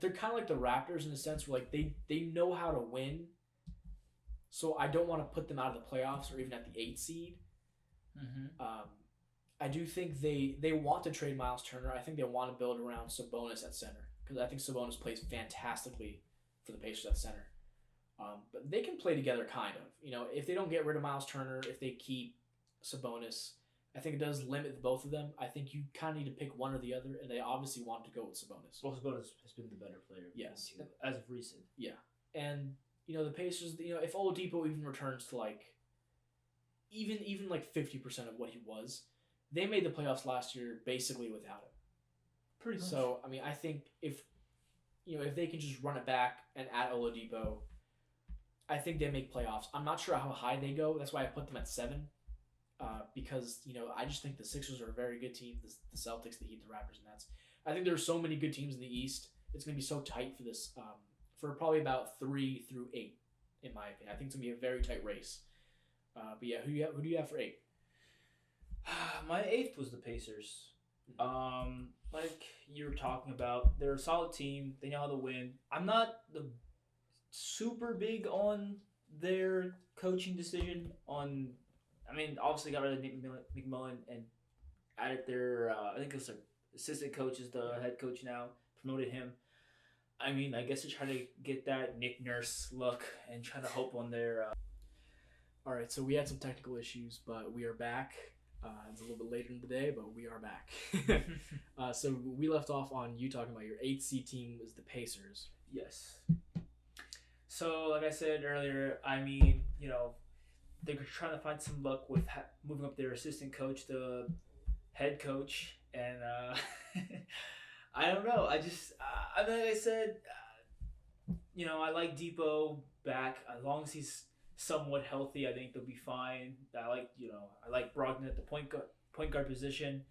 They're kind of like the Raptors in a sense where, they know how to win. So I don't want to put them out of the playoffs or even at the 8th seed. Mm-hmm. I do think they want to trade Miles Turner. I think they want to build around Sabonis at center because I think Sabonis plays fantastically for the Pacers at center. But they can play together kind of. If they don't get rid of Miles Turner, if they keep Sabonis, I think it does limit both of them. I think you kind of need to pick one or the other, and they obviously want to go with Sabonis. Well, Sabonis has been the better player. Yes. As of recent. Yeah. And, the Pacers, if Oladipo even returns to, even 50% of what he was, they made the playoffs last year basically without him. Pretty much. So, I mean, I think if they can just run it back and add Oladipo, I think they make playoffs. I'm not sure how high they go. That's why I put them at 7. Because, I just think the Sixers are a very good team. The Celtics, the Heat, the Raptors, and Nets. I think there are so many good teams in the East. it's going to be so tight for this for probably about 3 through 8, in my opinion. I think it's going to be a very tight race. But yeah, who do you have for 8? My 8th was the Pacers. Like you were talking about, they're a solid team. They know how to win. I'm not the super big on their coaching decision. Obviously got rid of Nick McMillan and added their, I think it's their assistant coach is the head coach now. Promoted him. I guess they're trying to get that Nick Nurse look and trying to hope on their. All right, so we had some technical issues, but we are back. It's a little bit later in the day, but we are back. So we left off on you talking about your 8th seed team was the Pacers. Yes. So, like I said earlier, they're trying to find some luck with moving up their assistant coach to head coach, and I don't know. Like I said, I like Depot back as long as he's somewhat healthy. I think they'll be fine. I like Brogdon at the point guard position.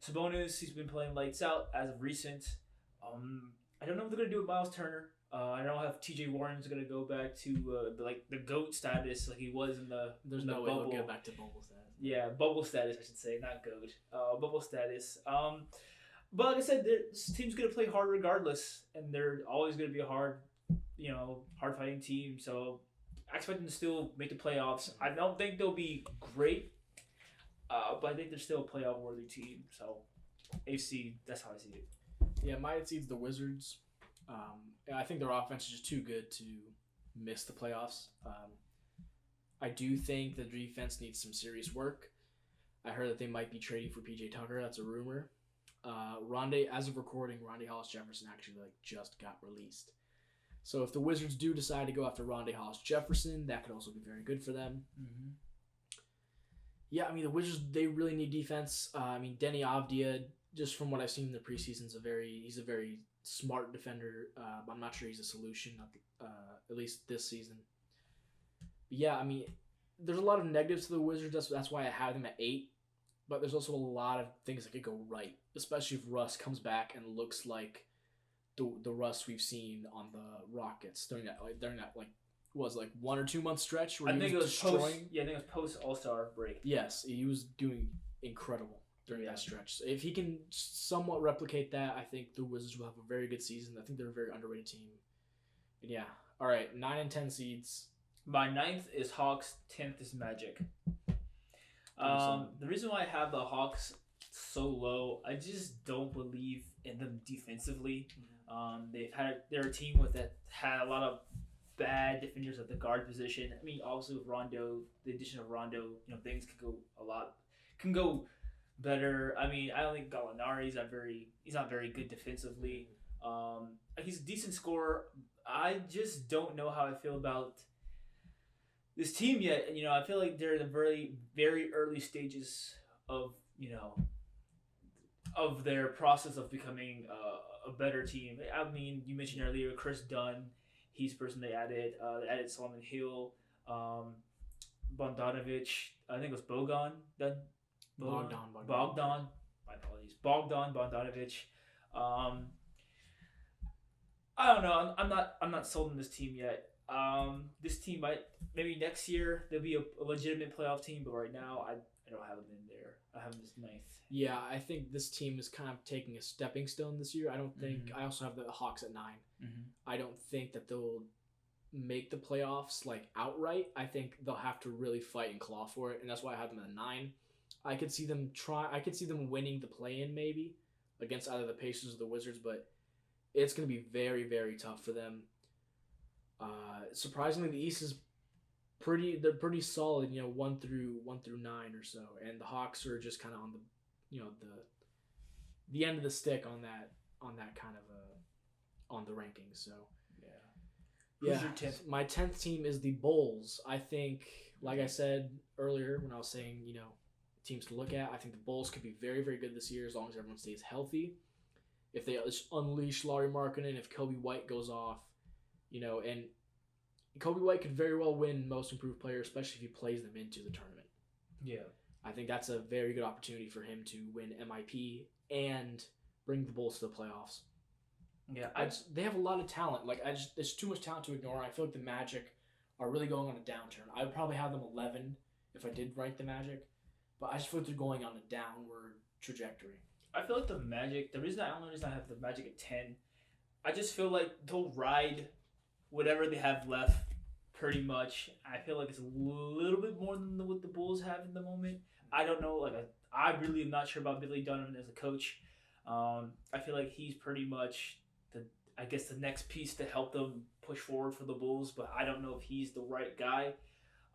Sabonis, he's been playing lights out as of recent. I don't know what they're gonna do with Miles Turner. I don't know if T.J. Warren's gonna go back to the GOAT status like he was in the. There's no way he'll get back to bubble status. Yeah, bubble status I should say, not GOAT. Bubble status. But like I said, this team's gonna play hard regardless, and they're always gonna be a hard fighting team. So I expect them to still make the playoffs. I don't think they'll be great, but I think they're still a playoff worthy team. So AC, that's how I see it. Yeah, my 8th seed's the Wizards. I think their offense is just too good to miss the playoffs. I do think the defense needs some serious work. I heard that they might be trading for PJ Tucker. That's a rumor. As of recording, Rondae Hollis-Jefferson actually just got released. So if the Wizards do decide to go after Rondae Hollis-Jefferson, that could also be very good for them. Mm-hmm. Yeah, the Wizards, they really need defense. Denny Avdia, just from what I've seen in the preseason, he's a very smart defender. I'm not sure he's a solution, at least this season. But yeah, there's a lot of negatives to the Wizards. That's why I have them at 8. But there's also a lot of things that could go right, especially if Russ comes back and looks like the Russ we've seen on the Rockets during that 1 or 2 month stretch where I think it was destroying. I think it was post All-Star break. Yes, he was doing incredible during that stretch. So if he can somewhat replicate that, I think the Wizards will have a very good season. I think they're a very underrated team. And yeah, all right, 9 and 10 seeds. My 9th is Hawks, 10th is Magic. The reason why I have the Hawks so low, I just don't believe in them defensively. They're a team that had a lot of bad defenders at the guard position. Obviously with Rondo, the addition of Rondo, things can go better. I don't think Gallinari's he's not very good defensively. He's a decent scorer. I just don't know how I feel about this team yet. I feel like they're in the very, very early stages of their process of becoming a better team. You mentioned earlier Chris Dunn. He's the person they added. They added Solomon Hill, Bogdanovic. I think it was Bogdan. Bogdan. My apologies. Bogdanovic. I don't know. I'm not sold on this team yet. This team maybe next year they'll be a legitimate playoff team, but right now I don't have them in there. I have them this 9th. Yeah, I think this team is kind of taking a stepping stone this year. I don't think I also have the Hawks at 9. Mm-hmm. I don't think that they'll make the playoffs outright. I think they'll have to really fight and claw for it, and that's why I have them at 9. I could see them winning the play-in maybe against either the Pacers or the Wizards, but it's going to be very, very tough for them. Surprisingly, the East is they're pretty solid, 1 through 9 or so, and the Hawks are just kind of on the the end of the stick on that kind of on the rankings. So Who's your 10th? My 10th team is the Bulls. I think, like I said earlier when I was saying, teams to look at, I think the Bulls could be very, very good this year as long as everyone stays healthy. If they unleash Lauri Markkanen, if Kobe White goes off, and Kobe White could very well win Most Improved Player, especially if he plays them into the tournament. Yeah. I think that's a very good opportunity for him to win MIP and bring the Bulls to the playoffs. Yeah, They have a lot of talent. There's too much talent to ignore. I feel like the Magic are really going on a downturn. I would probably have them 11 if I did rank the Magic, but I just feel like they're going on a downward trajectory. I feel like the Magic. The only reason I have the Magic at 10, I just feel like they'll ride whatever they have left. Pretty much, I feel like it's a little bit more than what the Bulls have in the moment. I don't know. I really am not sure about Billy Donovan as a coach. I feel like he's pretty much the next piece to help them push forward for the Bulls, but I don't know if he's the right guy.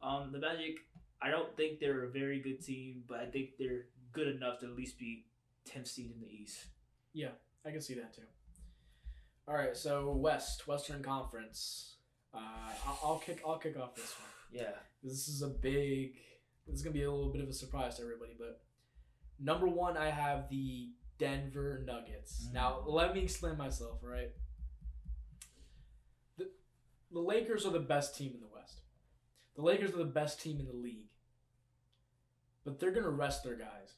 The Magic, I don't think they're a very good team, but I think they're good enough to at least be 10th seed in the East. Yeah, I can see that too. All right, so Western Conference. I'll kick off this one. Yeah. This is gonna be a little bit of a surprise to everybody, but number 1 I have the Denver Nuggets. Now let me explain myself, all right? The Lakers are the best team in the West. The Lakers are the best team in the league. But they're gonna rest their guys.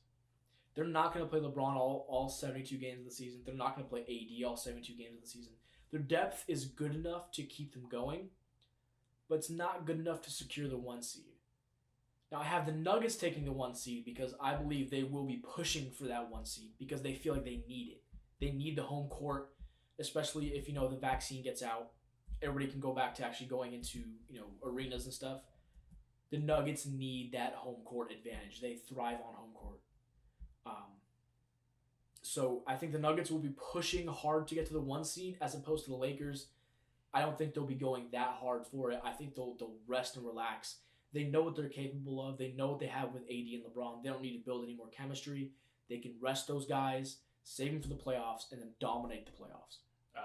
They're not gonna play LeBron all 72 games of the season. They're not gonna play AD all 72 games of the season. Their depth is good enough to keep them going, but it's not good enough to secure the 1 seed. Now, I have the Nuggets taking the 1 seed because I believe they will be pushing for that 1 seed because they feel like they need it. They need the home court, especially if, the vaccine gets out. Everybody can go back to actually going into, arenas and stuff. The Nuggets need that home court advantage. They thrive on home court. So I think the Nuggets will be pushing hard to get to the 1 seed as opposed to the Lakers. I don't think they'll be going that hard for it. I think they'll rest and relax. They know what they're capable of. They know what they have with AD and LeBron. They don't need to build any more chemistry. They can rest those guys, save them for the playoffs, and then dominate the playoffs.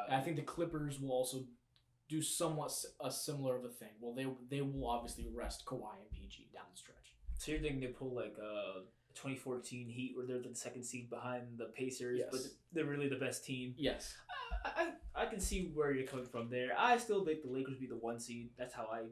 And I think the Clippers will also do somewhat a similar of a thing. Well, they will obviously rest Kawhi and PG down the stretch. So you're thinking they pull 2014 Heat where they're the 2nd seed behind the Pacers, Yes. but they're really the best team. Yes. I can see where you're coming from there. I still think the Lakers be the 1 seed. That's how I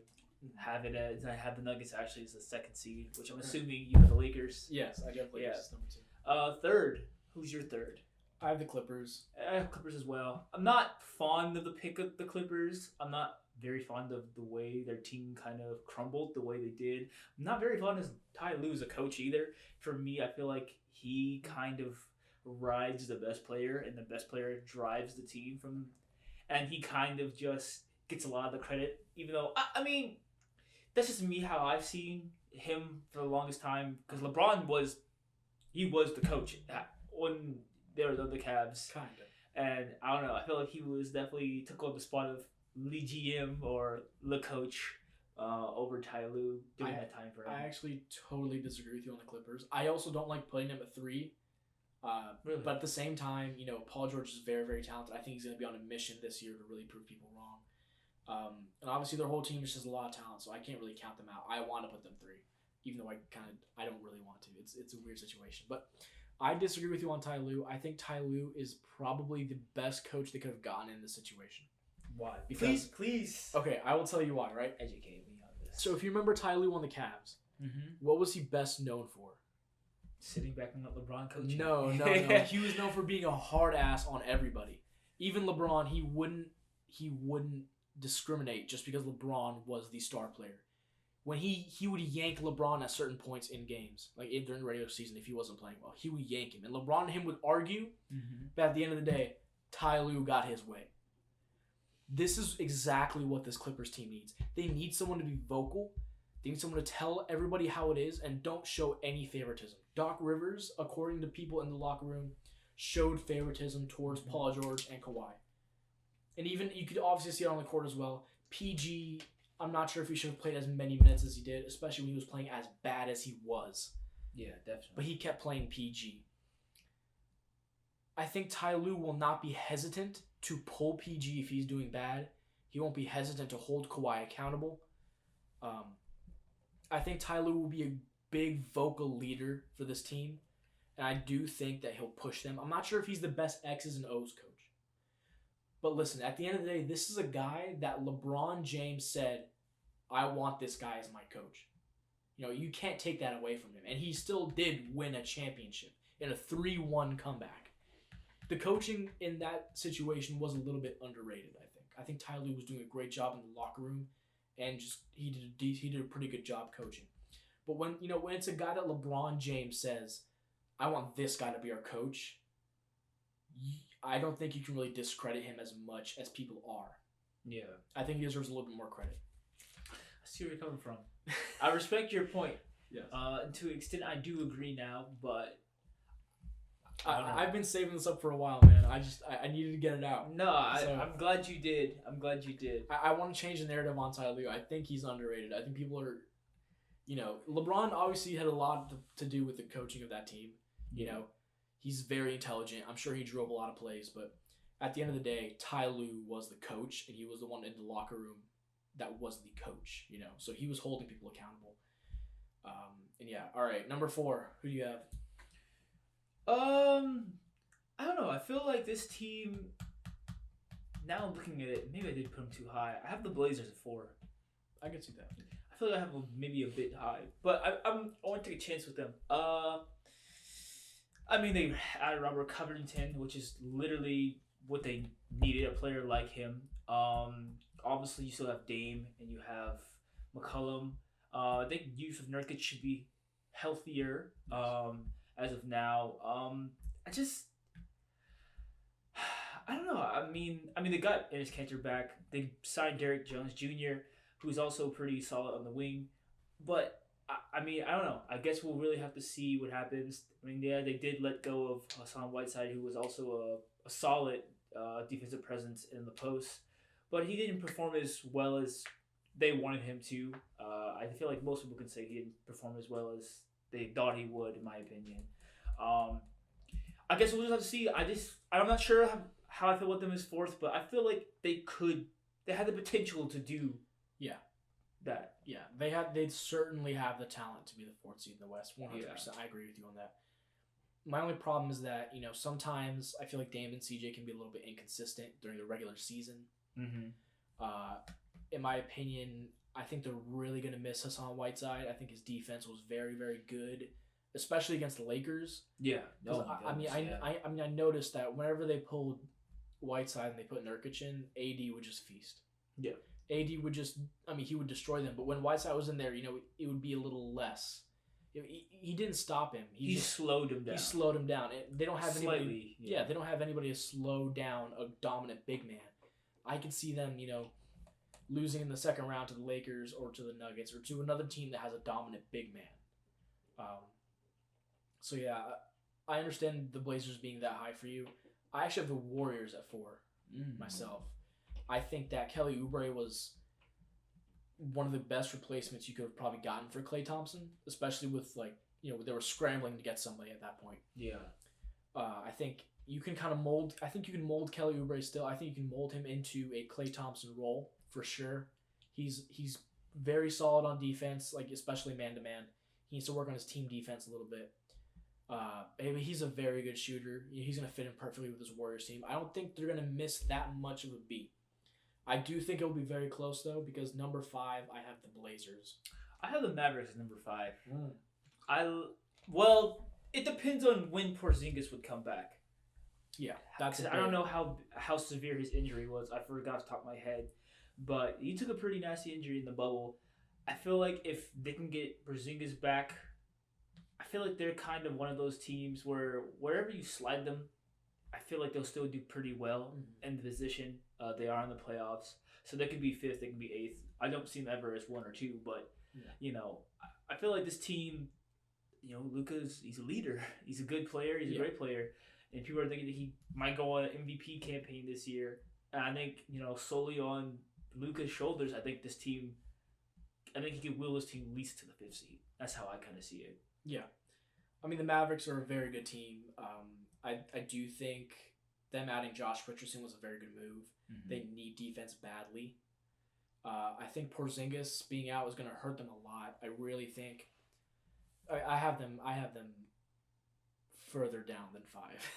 have it as. I have the Nuggets actually as the 2nd seed, which I'm assuming you have the Lakers. Yes, I definitely have number 2. Third. Who's your third? I have the Clippers. I have Clippers as well. I'm not fond of the pick of the Clippers. I'm not very fond of the way their team kind of crumbled the way they did. I'm not very fond of Ty Lue as a coach either. For me, I feel like he kind of rides the best player, and the best player drives the team from, and he kind of just gets a lot of the credit. Even though I mean, that's just me how I've seen him for the longest time. Because LeBron was the coach when they were the Cavs, Kind of. and I don't know. I feel like he was definitely took on the spot of Lee GM or the coach over Ty Lue during that time frame. I actually totally disagree with you on the Clippers. I also don't like putting them at 3. Really? But at the same time, Paul George is very, very talented. I think he's going to be on a mission this year to really prove people wrong. And obviously their whole team is just a lot of talent, so I can't really count them out. I want to put them 3, even though I don't really want to. It's a weird situation. But I disagree with you on Ty Lue. I think Ty Lue is probably the best coach they could have gotten in this situation. Why? Because, Please. Okay, I will tell you why, right? Educate me on this. So if you remember Ty Lue on the Cavs, what was he best known for? Sitting back and let LeBron coach. No. He was known for being a hard ass on everybody. Even LeBron, he wouldn't discriminate just because LeBron was the star player. When he would yank LeBron at certain points in games, like during the regular season, if he wasn't playing well, he would yank him. And LeBron and him would argue, but at the end of the day, Ty Lue got his way. This is exactly what this Clippers team needs. They need someone to be vocal. They need someone to tell everybody how it is and don't show any favoritism. Doc Rivers, according to people in the locker room, showed favoritism towards Paul George and Kawhi. And even, you could obviously see it on the court as well. PG, I'm not sure if he should have played as many minutes as he did, especially when he was playing as bad as he was. Yeah, definitely. But he kept playing PG. I think Ty Lue will not be hesitant to pull PG if he's doing bad. He won't be hesitant to hold Kawhi accountable. I think Ty Lue will be a big vocal leader for this team, and I do think that he'll push them. I'm not sure if he's the best X's and O's coach. But listen, at the end of the day, this is a guy that LeBron James said, I want this guy as my coach. You can't take that away from him. And he still did win a championship in a 3-1 comeback. the coaching in that situation was a little bit underrated. I think Ty Lue was doing a great job in the locker room, and just he did a pretty good job coaching. But when it's a guy that LeBron James says, "I want this guy to be our coach," I don't think you can really discredit him as much as people are. Yeah. I think he deserves a little bit more credit. I see where you're coming from. I respect your point. Yes. To an extent, I do agree now, but I've been saving this up for a while, man. I needed to get it out. No, I'm glad you did. I want to change the narrative on Ty Lue. I think he's underrated. I think people are, LeBron obviously had a lot to do with the coaching of that team. He's very intelligent. I'm sure he drew up a lot of plays, but at the end of the day, Ty Lue was the coach, and he was the one in the locker room that was the coach. So he was holding people accountable. And yeah, all right, number 4. Who do you have? I don't know. I feel like this team. Now I'm looking at it. Maybe I did put them too high. I have the Blazers at 4. I can see that. I feel like I have maybe a bit high, but I want to take a chance with them. They added Robert Covington, which is literally what they needed, a player like him. Obviously you still have Dame and you have McCollum. I think use of Nurkic should be healthier. As of now, I don't know. They got Enes Kanter back. They signed Derrick Jones Jr., who's also pretty solid on the wing. But I don't know. I guess we'll really have to see what happens. They did let go of Hassan Whiteside, who was also a solid defensive presence in the post, but he didn't perform as well as they wanted him to. I feel like most people can say he didn't perform as well as they thought he would, in my opinion. I guess we'll just have to see. I'm not sure how I feel with them as 4th, but I feel like they had the potential to do that. Yeah, they'd certainly have the talent to be the 4th seed in the West. 100%. I agree with you on that. My only problem is that, sometimes I feel like Dame and CJ can be a little bit inconsistent during the regular season. Mm-hmm. In my opinion, I think they're really going to miss Hassan Whiteside. I think his defense was very, very good, especially against the Lakers. Yeah. I noticed that whenever they pulled Whiteside and they put Nurkic in, AD would just feast. Yeah. AD would just, he would destroy them. But when Whiteside was in there, it would be a little less. He didn't stop him. He slowed him down. He slowed him down. They don't have anybody. Slightly, they don't have anybody to slow down a dominant big man. I could see them, losing in the second round to the Lakers or to the Nuggets or to another team that has a dominant big man. So yeah, I understand the Blazers being that high for you. I actually have the Warriors at 4 myself. I think that Kelly Oubre was one of the best replacements you could have probably gotten for Klay Thompson, especially with they were scrambling to get somebody at that point. Yeah. I think you can kind of mold. I think you can mold Kelly Oubre still. I think you can mold him into a Klay Thompson role for sure. He's very solid on defense, especially man to man. He needs to work on his team defense a little bit. He's a very good shooter. He's gonna fit in perfectly with this Warriors team. I don't think they're gonna miss that much of a beat. I do think it'll be very close though, because number 5, I have the Blazers. I have the Mavericks at number 5. It depends on when Porzingis would come back. Yeah, I don't know how severe his injury was. I forgot off the top of my head, but he took a pretty nasty injury in the bubble. I feel like if they can get Porzingis back, I feel like they're kind of one of those teams where wherever you slide them, I feel like they'll still do pretty well in the position they are in the playoffs. So they could be 5th, they can be 8th. I don't see them ever as 1 or 2, but I feel like this team, he's a leader. He's a good player. He's a great player. And people are thinking that he might go on an MVP campaign this year. And I think, solely on Luka's shoulders, I think he could will his team at least to the 5th seed. That's how I kind of see it. Yeah. The Mavericks are a very good team. I do think them adding Josh Richardson was a very good move. Mm-hmm. They need defense badly. I think Porzingis being out is going to hurt them a lot. I really think I have them further down than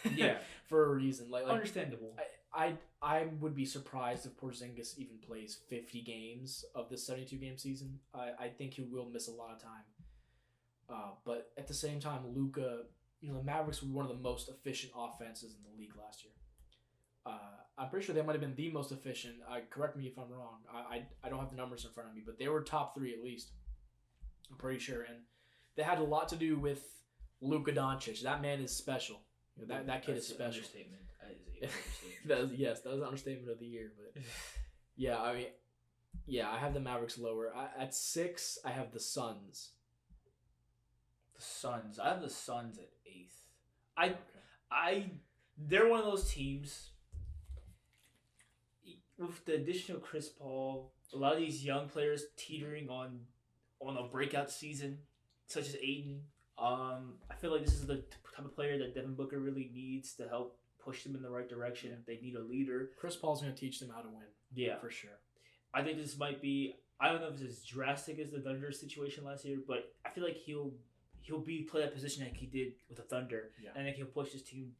5. Yeah. For a reason. Understandable. I would be surprised if Porzingis even plays 50 games of this 72-game season. I think he will miss a lot of time. But at the same time, Luka, the Mavericks were one of the most efficient offenses in the league last year. I'm pretty sure they might have been the most efficient. Correct me if I'm wrong. I don't have the numbers in front of me, but they were top 3 at least. I'm pretty sure, and they had a lot to do with Luka Doncic. That man is special. That kid is special. Understatement. That is that was an understatement of the year. But yeah, I have the Mavericks lower. At 6, I have the Suns. The Suns. I have the Suns at 8th. They're one of those teams. With the addition of Chris Paul, a lot of these young players teetering on a breakout season, such as Aiden. I feel like this is the type of player that Devin Booker really needs to help push them in the right direction. Yeah. They need a leader. Pl's going to teach them how to win. Yeah, for sure. I think this might be. I don't know if it's as drastic as the Thunder situation last year, but I feel like he'll play that position like he did with the Thunder, and then he'll push his team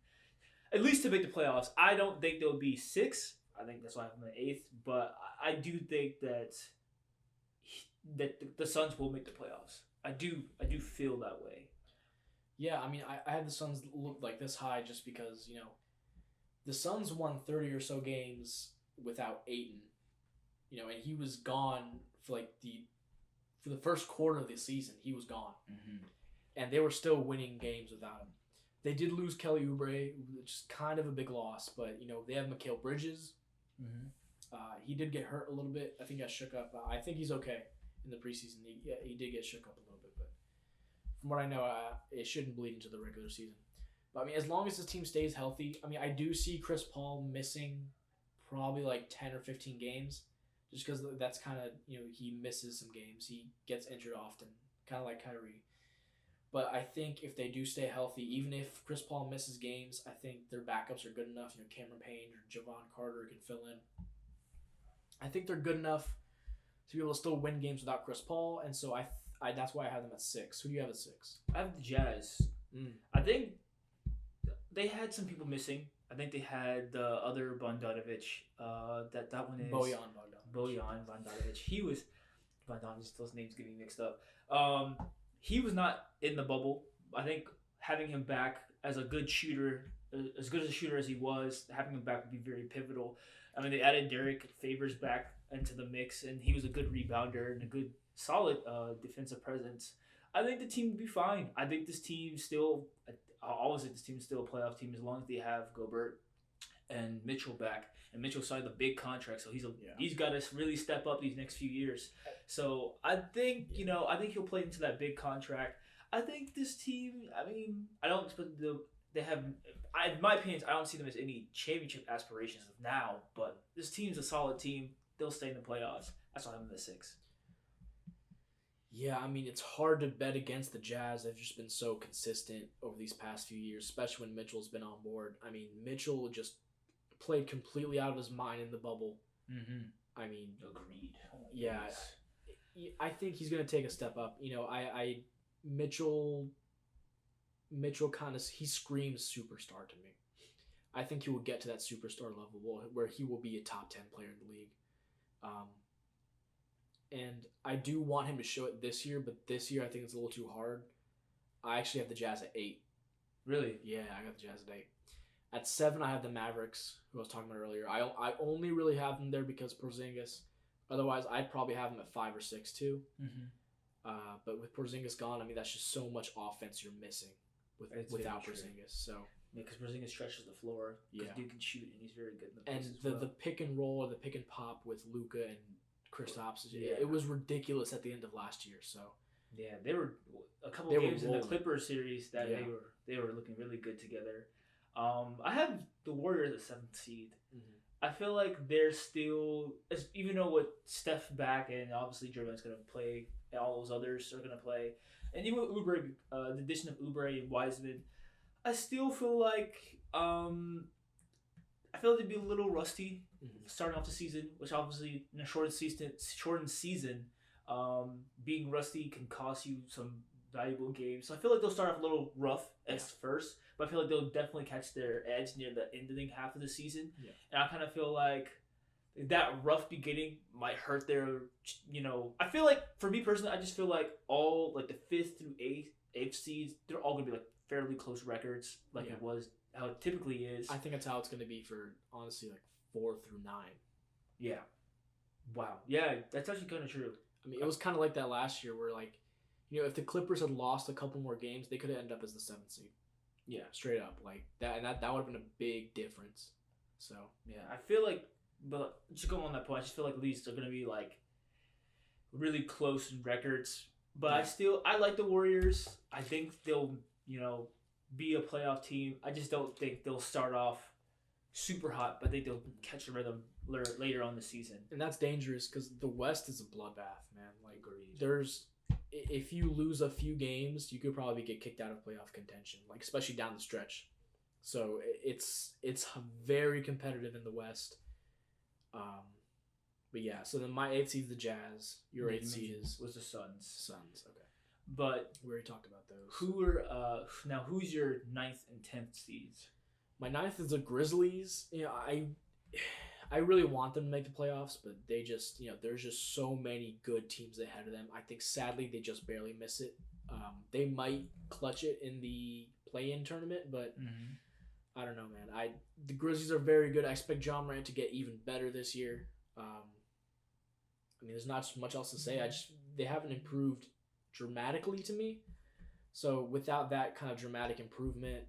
at least to make the playoffs. I don't think they'll be 6. I think that's why I'm at 8th, but I do think that the Suns will make the playoffs. I do feel that way. Yeah, I mean, I had the Suns look like this high just because, the Suns won 30 or so games without Ayton, and he was gone for the first quarter of the season. He was gone. Mm-hmm. And they were still winning games without him. They did lose Kelly Oubre, which is kind of a big loss, but, they have Mikal Bridges. Mm-hmm. He did get hurt a little bit. I think he got shook up. I think he's okay in the preseason. He did get shook up a little bit, but from what I know, it shouldn't bleed into the regular season. But, I mean, as long as this team stays healthy, I mean, I do see Chris Paul missing probably 10 or 15 games just because that's kind of, he misses some games. He gets injured often, kind of like Kyrie. But I think if they do stay healthy, even if Chris Paul misses games, I think their backups are good enough. Cameron Payne or Javon Carter can fill in. I think they're good enough to be able to still win games without Chris Paul, and so I that's why I have them at 6. Who do you have at 6? I have the Jazz. I think they had some people missing. I think they had the other Bogdanovic. That one is Bojan Bogdanovic. He was Bogdanovic. Those names getting mixed up. He was not in the bubble. I think having him back as a good shooter, as good as a shooter as he was, having him back would be very pivotal. I mean, they added Derek Favors back into the mix, and he was a good rebounder and a good, solid defensive presence. I think the team would be fine. I think this team still, I always think this team is still a playoff team as long as they have Gobert and Mitchell back. And Mitchell signed a big contract, so he's got to really step up these next few years. So I think I think he'll play into that big contract. I think this team. I mean, I don't expect they have. In my opinion, I don't see them as any championship aspirations of now. But this team's a solid team. They'll stay in the playoffs. That's why I'm in the 6. Yeah, I mean, it's hard to bet against the Jazz. They've just been so consistent over these past few years, especially when Mitchell's been on board. I mean, Mitchell just played completely out of his mind in the bubble. Mm-hmm. I mean, agreed. Yeah, I think he's going to take a step up. Mitchell kind of, he screams superstar to me. I think he will get to that superstar level where he will be a top 10 player in the league. And I do want him to show it this year, but this year I think it's a little too hard. I actually have the Jazz at 8. Really? Yeah, I got the Jazz at 8. At 7, I have the Mavericks, who I was talking about earlier. I only really have them there because Porzingis. Otherwise, I'd probably have them at 5 or 6 too. Mm-hmm. But with Porzingis gone, I mean, that's just so much offense you're missing without Porzingis. So because Porzingis stretches the floor. Yeah, dude can shoot and he's very good in the post. And the pick and roll or the pick and pop with Luka and Kristaps, it was ridiculous at the end of last year. So yeah, they were a couple games in the Clippers series that they were looking really good together. I have the Warriors at 7th seed. Mm-hmm. I feel like they're still, even though with Steph back and obviously Jermaine's going to play, and all those others are going to play, and even with Oubre, the addition of Oubre and Wiseman, I still feel like they'd be a little rusty starting off the season, which obviously in a shortened season, being rusty can cost you some valuable games. So I feel like they'll start off a little rough at first, but I feel like they'll definitely catch their edge near the ending half of the season. Yeah. And I kind of feel like that rough beginning might hurt their, I feel like, for me personally, I just feel like all, like, the 5th through 8th seeds, they're all going to be, like, fairly close records like Yeah. it was how it typically is. I think that's how it's going to be for, honestly, like 4 through 9. Yeah. Wow. Yeah, that's actually kind of true. I mean, it was kind of like that last year where, like, if the Clippers had lost a couple more games, they could have ended up as the 7th seed. Yeah. Straight up. Like, that would have been a big difference. So. Yeah, I feel like, but just going on that point, I just feel like at least they're going to be, like, really close in records. But I like the Warriors. I think they'll, be a playoff team. I just don't think they'll start off super hot, but I think they'll catch a rhythm later on the season. And that's dangerous because the West is a bloodbath, man. Like, Agreed. If you lose a few games, you could probably get kicked out of playoff contention, like especially down the stretch. So it's very competitive in the West. But yeah, so then my 8th seed is the Jazz. Your 8th seed was the Suns. Suns, okay. But we already talked about those. Who's your 9th and 10th seeds? My 9th is the Grizzlies. I really want them to make the playoffs, but they just, there's just so many good teams ahead of them. I think sadly they just barely miss it. They might clutch it in the play-in tournament, but I don't know, man. The Grizzlies are very good. I expect John Morant to get even better this year. There's not much else to say. They haven't improved dramatically to me. So without that kind of dramatic improvement,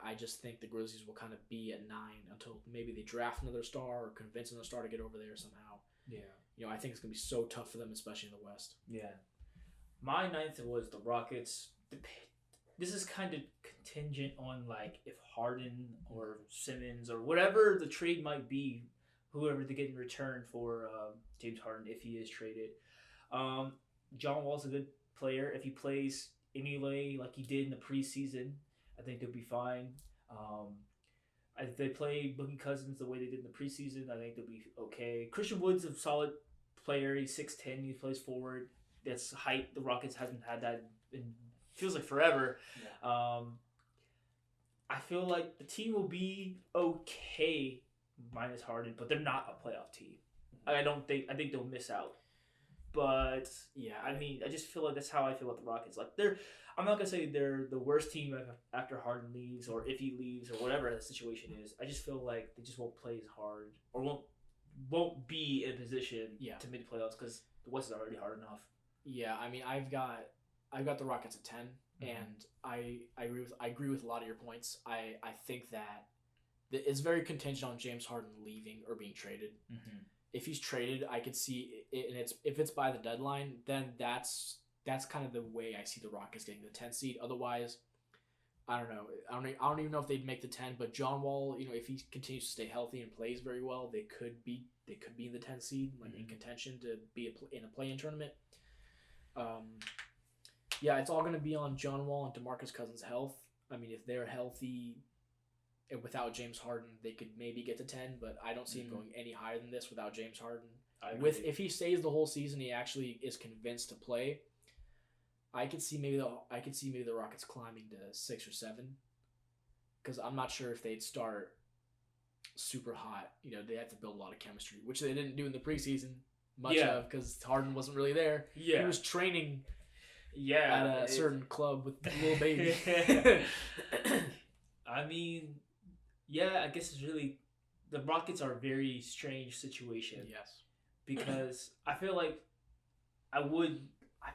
I just think the Grizzlies will kind of be at 9 until maybe they draft another star or convince another star to get over there somehow. Yeah. I think it's going to be so tough for them, especially in the West. Yeah. My 9th was the Rockets. This is kind of contingent on, like, if Harden or Simmons or whatever the trade might be, whoever they get in return for James Harden if he is traded. John Wall's a good player. If he plays anyway like he did in the preseason, I think they'll be fine. If they play Boogie Cousins the way they did in the preseason, I think they'll be okay. Christian Wood's a solid player. He's 6'10". He plays forward. That's height. The Rockets haven't had that in feels like forever. Yeah. I feel like the team will be okay minus Harden, but they're not a playoff team. I think they'll miss out. But yeah, I just feel like that's how I feel about the Rockets. Like I'm not gonna say they're the worst team after Harden leaves or if he leaves or whatever the situation is. I just feel like they just won't play as hard or won't be in a position to make the playoffs because the West is already hard enough. Yeah, I've got the Rockets at 10, and I agree with a lot of your points. I think that it's very contingent on James Harden leaving or being traded. Mm-hmm. If he's traded, I could see it, and if it's by the deadline, then that's kind of the way I see the Rockets getting the 10th seed. Otherwise, I don't know. I don't even know if they'd make the 10. But John Wall, if he continues to stay healthy and plays very well, they could be in the 10th seed, like in contention to be in a play-in tournament. Yeah, it's all going to be on John Wall and DeMarcus Cousins' health. If they're healthy and without James Harden, they could maybe get to 10, but I don't see him going any higher than this without James Harden. If he stays the whole season, he actually is convinced to play. I could see maybe the Rockets climbing to 6 or 7, because I'm not sure if they'd start super hot. They have to build a lot of chemistry, which they didn't do in the preseason much of because Harden wasn't really there. Yeah, he was training. At a certain club with little baby. I guess it's really the Rockets are a very strange situation. Yes, because I feel like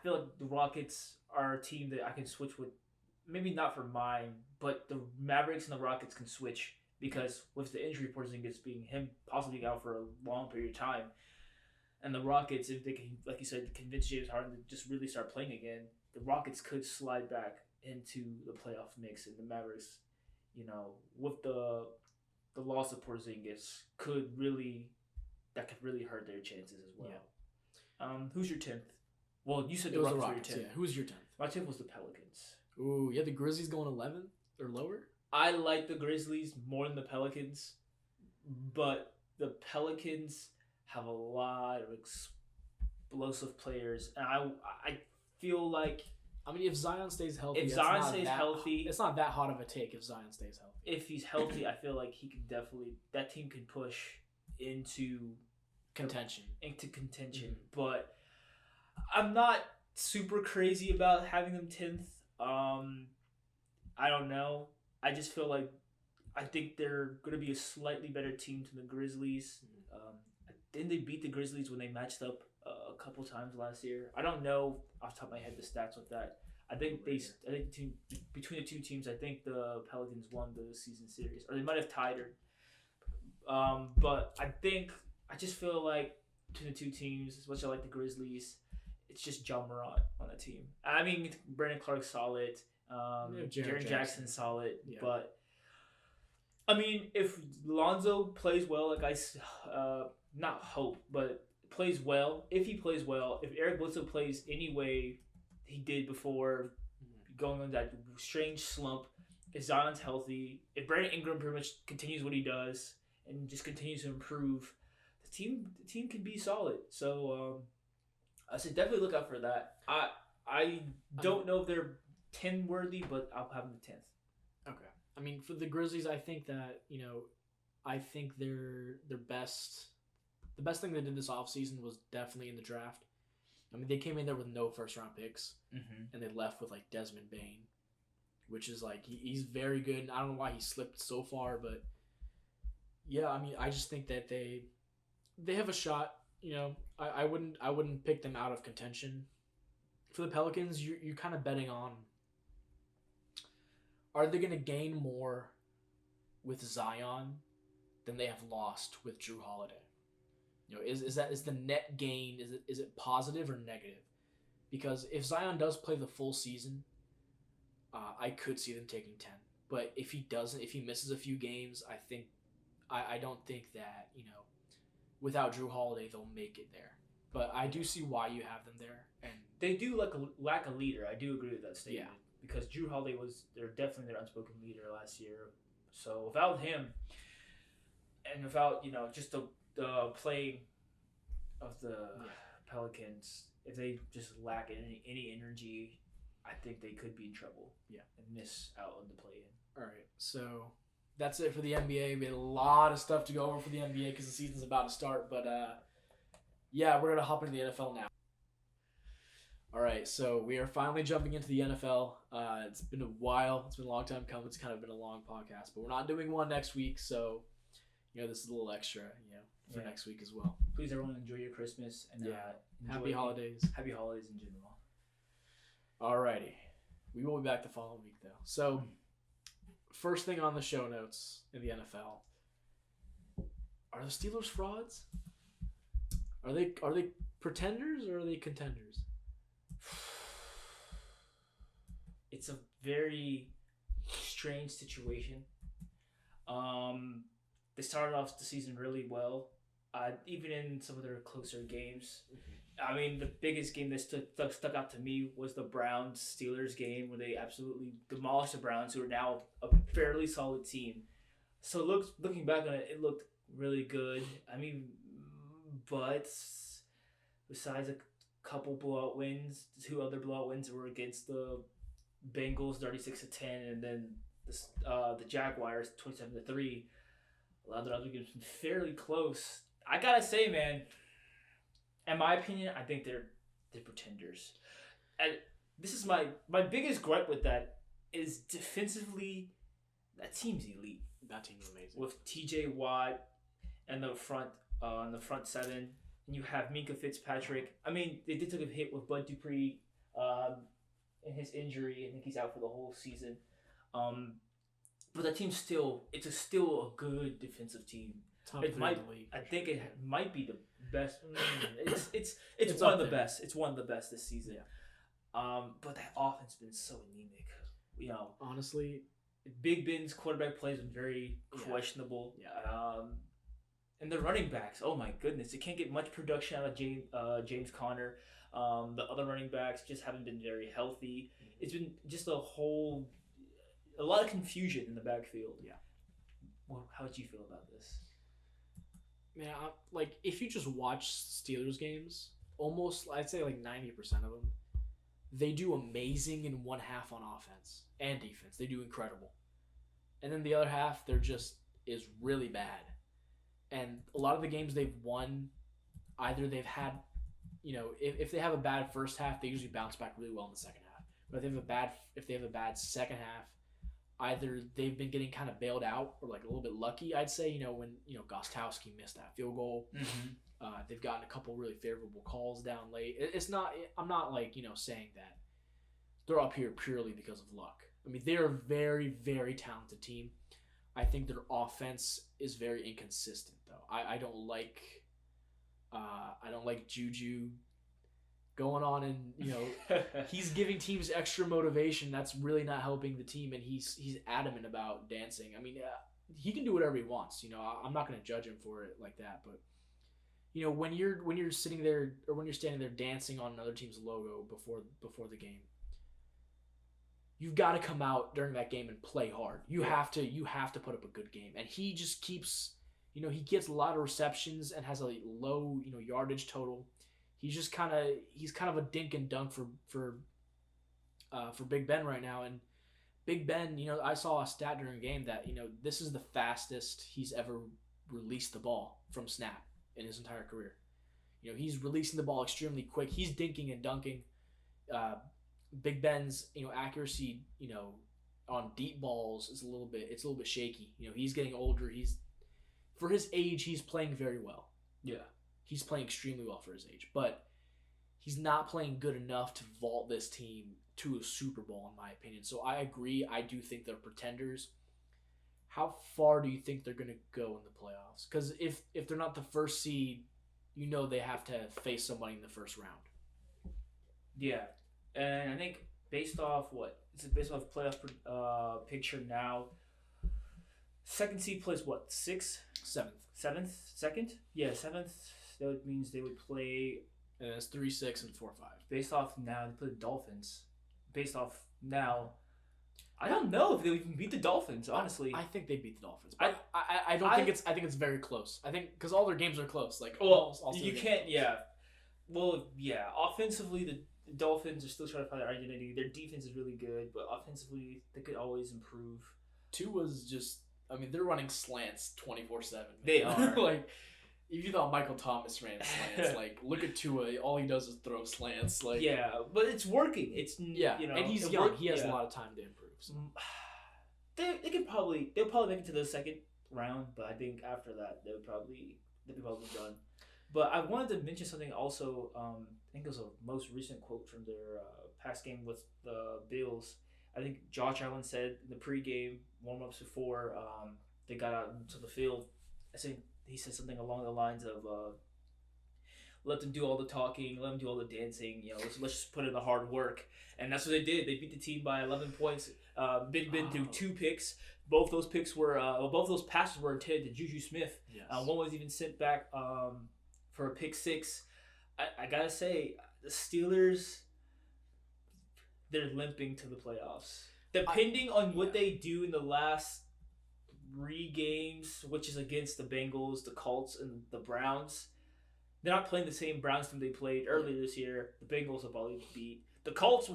the Rockets are a team that I can switch with. Maybe not for mine, but the Mavericks and the Rockets can switch because with the injury Porzingis being him possibly out for a long period of time. And the Rockets, if they can, like you said, convince James Harden to just really start playing again, the Rockets could slide back into the playoff mix, and the Mavericks, with the loss of Porzingis, could really hurt their chances as well. Yeah. Who's your 10th? Well, you said the Rockets were your 10th. Yeah. Who's your 10th? My 10th was the Pelicans. Ooh, yeah, the Grizzlies going 11 or lower? I like the Grizzlies more than the Pelicans, but the Pelicans have a lot of explosive players, and I feel like if Zion stays healthy, it's not that hot of a take. If Zion stays healthy, if he's healthy, I feel like he can that team can push into contention. Mm-hmm. But I'm not super crazy about having them 10th. I don't know. I just feel like I think they're going to be a slightly better team to the Grizzlies. Didn't they beat the Grizzlies when they matched up a couple times last year? I don't know off the top of my head the stats with that. I think between the two teams, I think the Pelicans won the season series, or they might have tied her. But I just feel like between the two teams, as much as I like the Grizzlies, it's just Ja Morant on the team. I mean, Brandon Clark's solid. Jaren Jackson's solid, yeah. But I mean, if Lonzo plays well, like I not hope, but plays well. If he plays well, if Eric Bledsoe plays any way he did before, going on that strange slump, if Zion's healthy, if Brandon Ingram pretty much continues what he does and just continues to improve, the team can be solid. So I said definitely look out for that. I don't know if they're 10 worthy, but I'll have them 10th. Okay. I mean, for the Grizzlies, I think that, I think their best, the best thing they did this offseason was definitely in the draft. I mean, they came in there with no first-round picks, and they left with, like, Desmond Bane, which is, like, he's very good. I don't know why he slipped so far, but, yeah, I mean, I just think that they have a shot. I wouldn't pick them out of contention. For the Pelicans, you're kind of betting on, are they going to gain more with Zion than they have lost with Drew Holiday? Is the net gain, is it positive or negative? Because if Zion does play the full season, I could see them taking 10. But if he doesn't, if he misses a few games, I don't think that, without Drew Holiday, they'll make it there. But I do see why you have them there. And they do lack a leader. I do agree with that statement. Yeah. Because Drew Holiday they're definitely their unspoken leader last year. So without him, and without, just the playing of the Pelicans, if they just lack any energy, I think they could be in trouble. Yeah. And miss out on the play-in. All right. So that's it for the NBA. We had a lot of stuff to go over for the NBA because the season's about to start. But, yeah, we're going to hop into the NFL now. All right, so we are finally jumping into the NFL. It's been a while. It's been a long time coming. It's kind of been a long podcast, but we're not doing one next week, so this is a little extra, for next week as well. Please, everyone, enjoy your Christmas and happy holidays. Happy holidays in general. All righty, we will be back the following week though. So, first thing on the show notes in the NFL: are the Steelers frauds? Are they pretenders or are they contenders? It's a very strange situation. They started off the season really well, even in some of their closer games. I mean, the biggest game that stuck out to me was the Browns-Steelers game, where they absolutely demolished the Browns, who are now a fairly solid team. So looking back on it, it looked really good. I mean, but besides a couple blowout wins, the two other blowout wins were against the Bengals 36-10, and then the Jaguars 27-3. A lot of the other games have been fairly close. I gotta say, man, in my opinion, I think they're pretenders. And this is my biggest gripe with that is defensively, that team's elite. That team's amazing. With T.J. Watt and the front seven, and you have Minka Fitzpatrick. I mean, they did take a hit with Bud Dupree in his injury. I think he's out for the whole season. But that team's still a good defensive team. I think it might be the best. It's one of the best. It's one of the best this season. Yeah. But that offense has been so anemic. Honestly, Big Ben's quarterback play has been very questionable. Yeah. And the running backs, oh my goodness, they can't get much production out of James Conner. The other running backs just haven't been very healthy. It's been just a lot of confusion in the backfield. Yeah. Well, how would you feel about this? Man, if you just watch Steelers games, almost, I'd say 90% of them, they do amazing in one half on offense and defense. They do incredible. And then the other half, is really bad. And a lot of the games they've won, either they've had, if they have a bad first half, they usually bounce back really well in the second half. But if they have a bad second half, either they've been getting kind of bailed out or like a little bit lucky, I'd say, when, Gostowski missed that field goal. They've gotten a couple really favorable calls down late. I'm not like, saying that they're up here purely because of luck. I mean, they're a very, very talented team. I think their offense is very inconsistent, though. I don't like Juju going on and he's giving teams extra motivation. That's really not helping the team, and he's adamant about dancing. I mean, he can do whatever he wants. I'm not going to judge him for it like that, but when you're sitting there or when you're standing there dancing on another team's logo before the game, you've got to come out during that game and play hard. You have to put up a good game, and he just keeps. He gets a lot of receptions and has a low yardage total. He's kind of a dink and dunk for Big Ben right now. And Big Ben, I saw a stat during a game that this is the fastest he's ever released the ball from snap in his entire career. He's releasing the ball extremely quick. He's dinking and dunking. Big Ben's accuracy on deep balls is a little bit shaky. He's getting older. For his age, he's playing very well. Yeah. He's playing extremely well for his age, but he's not playing good enough to vault this team to a Super Bowl, in my opinion. So I agree. I do think they're pretenders. How far do you think they're going to go in the playoffs? Because if they're not the first seed, they have to face somebody in the first round. Yeah, and I think based off playoff picture now, second seed plays what? Seventh? Yeah, seventh. That means they would play. And it's 3-6 and 4-5. Based off now, they play the Dolphins. Based off now, I don't know if they even beat the Dolphins. Honestly, I think they beat the Dolphins. But I think it's very close. I think because all their games are close. Like you can't. Yeah. Well, yeah. Offensively, the Dolphins are still trying to find their identity. Their defense is really good, but offensively, they could always improve. Tua's just. I mean, they're running slants 24/7. They are. Like, if you thought Michael Thomas ran slants, like, look at Tua. All he does is throw slants. Like, yeah, but it's working. And he's young. He has a lot of time to improve. So. They'll probably make it to the second round, but I think after that they'll be probably done. But I wanted to mention something also. I think it was a most recent quote from their past game with the Bills. I think Josh Allen said in the pregame warm-ups before they got out into the field, I think he said something along the lines of let them do all the talking, let them do all the dancing, let's just put in the hard work. And that's what they did. They beat the team by 11 points. Big Ben threw 2 picks. Both those passes were intended to Juju Smith. Yes. One was even sent back for a pick 6. I gotta say, the Steelers, they're limping to the playoffs. Depending on what they do in the last 3 games, which is against the Bengals, the Colts, and the Browns. They're not playing the same Browns team they played earlier this year. The Bengals will probably beat. The Colts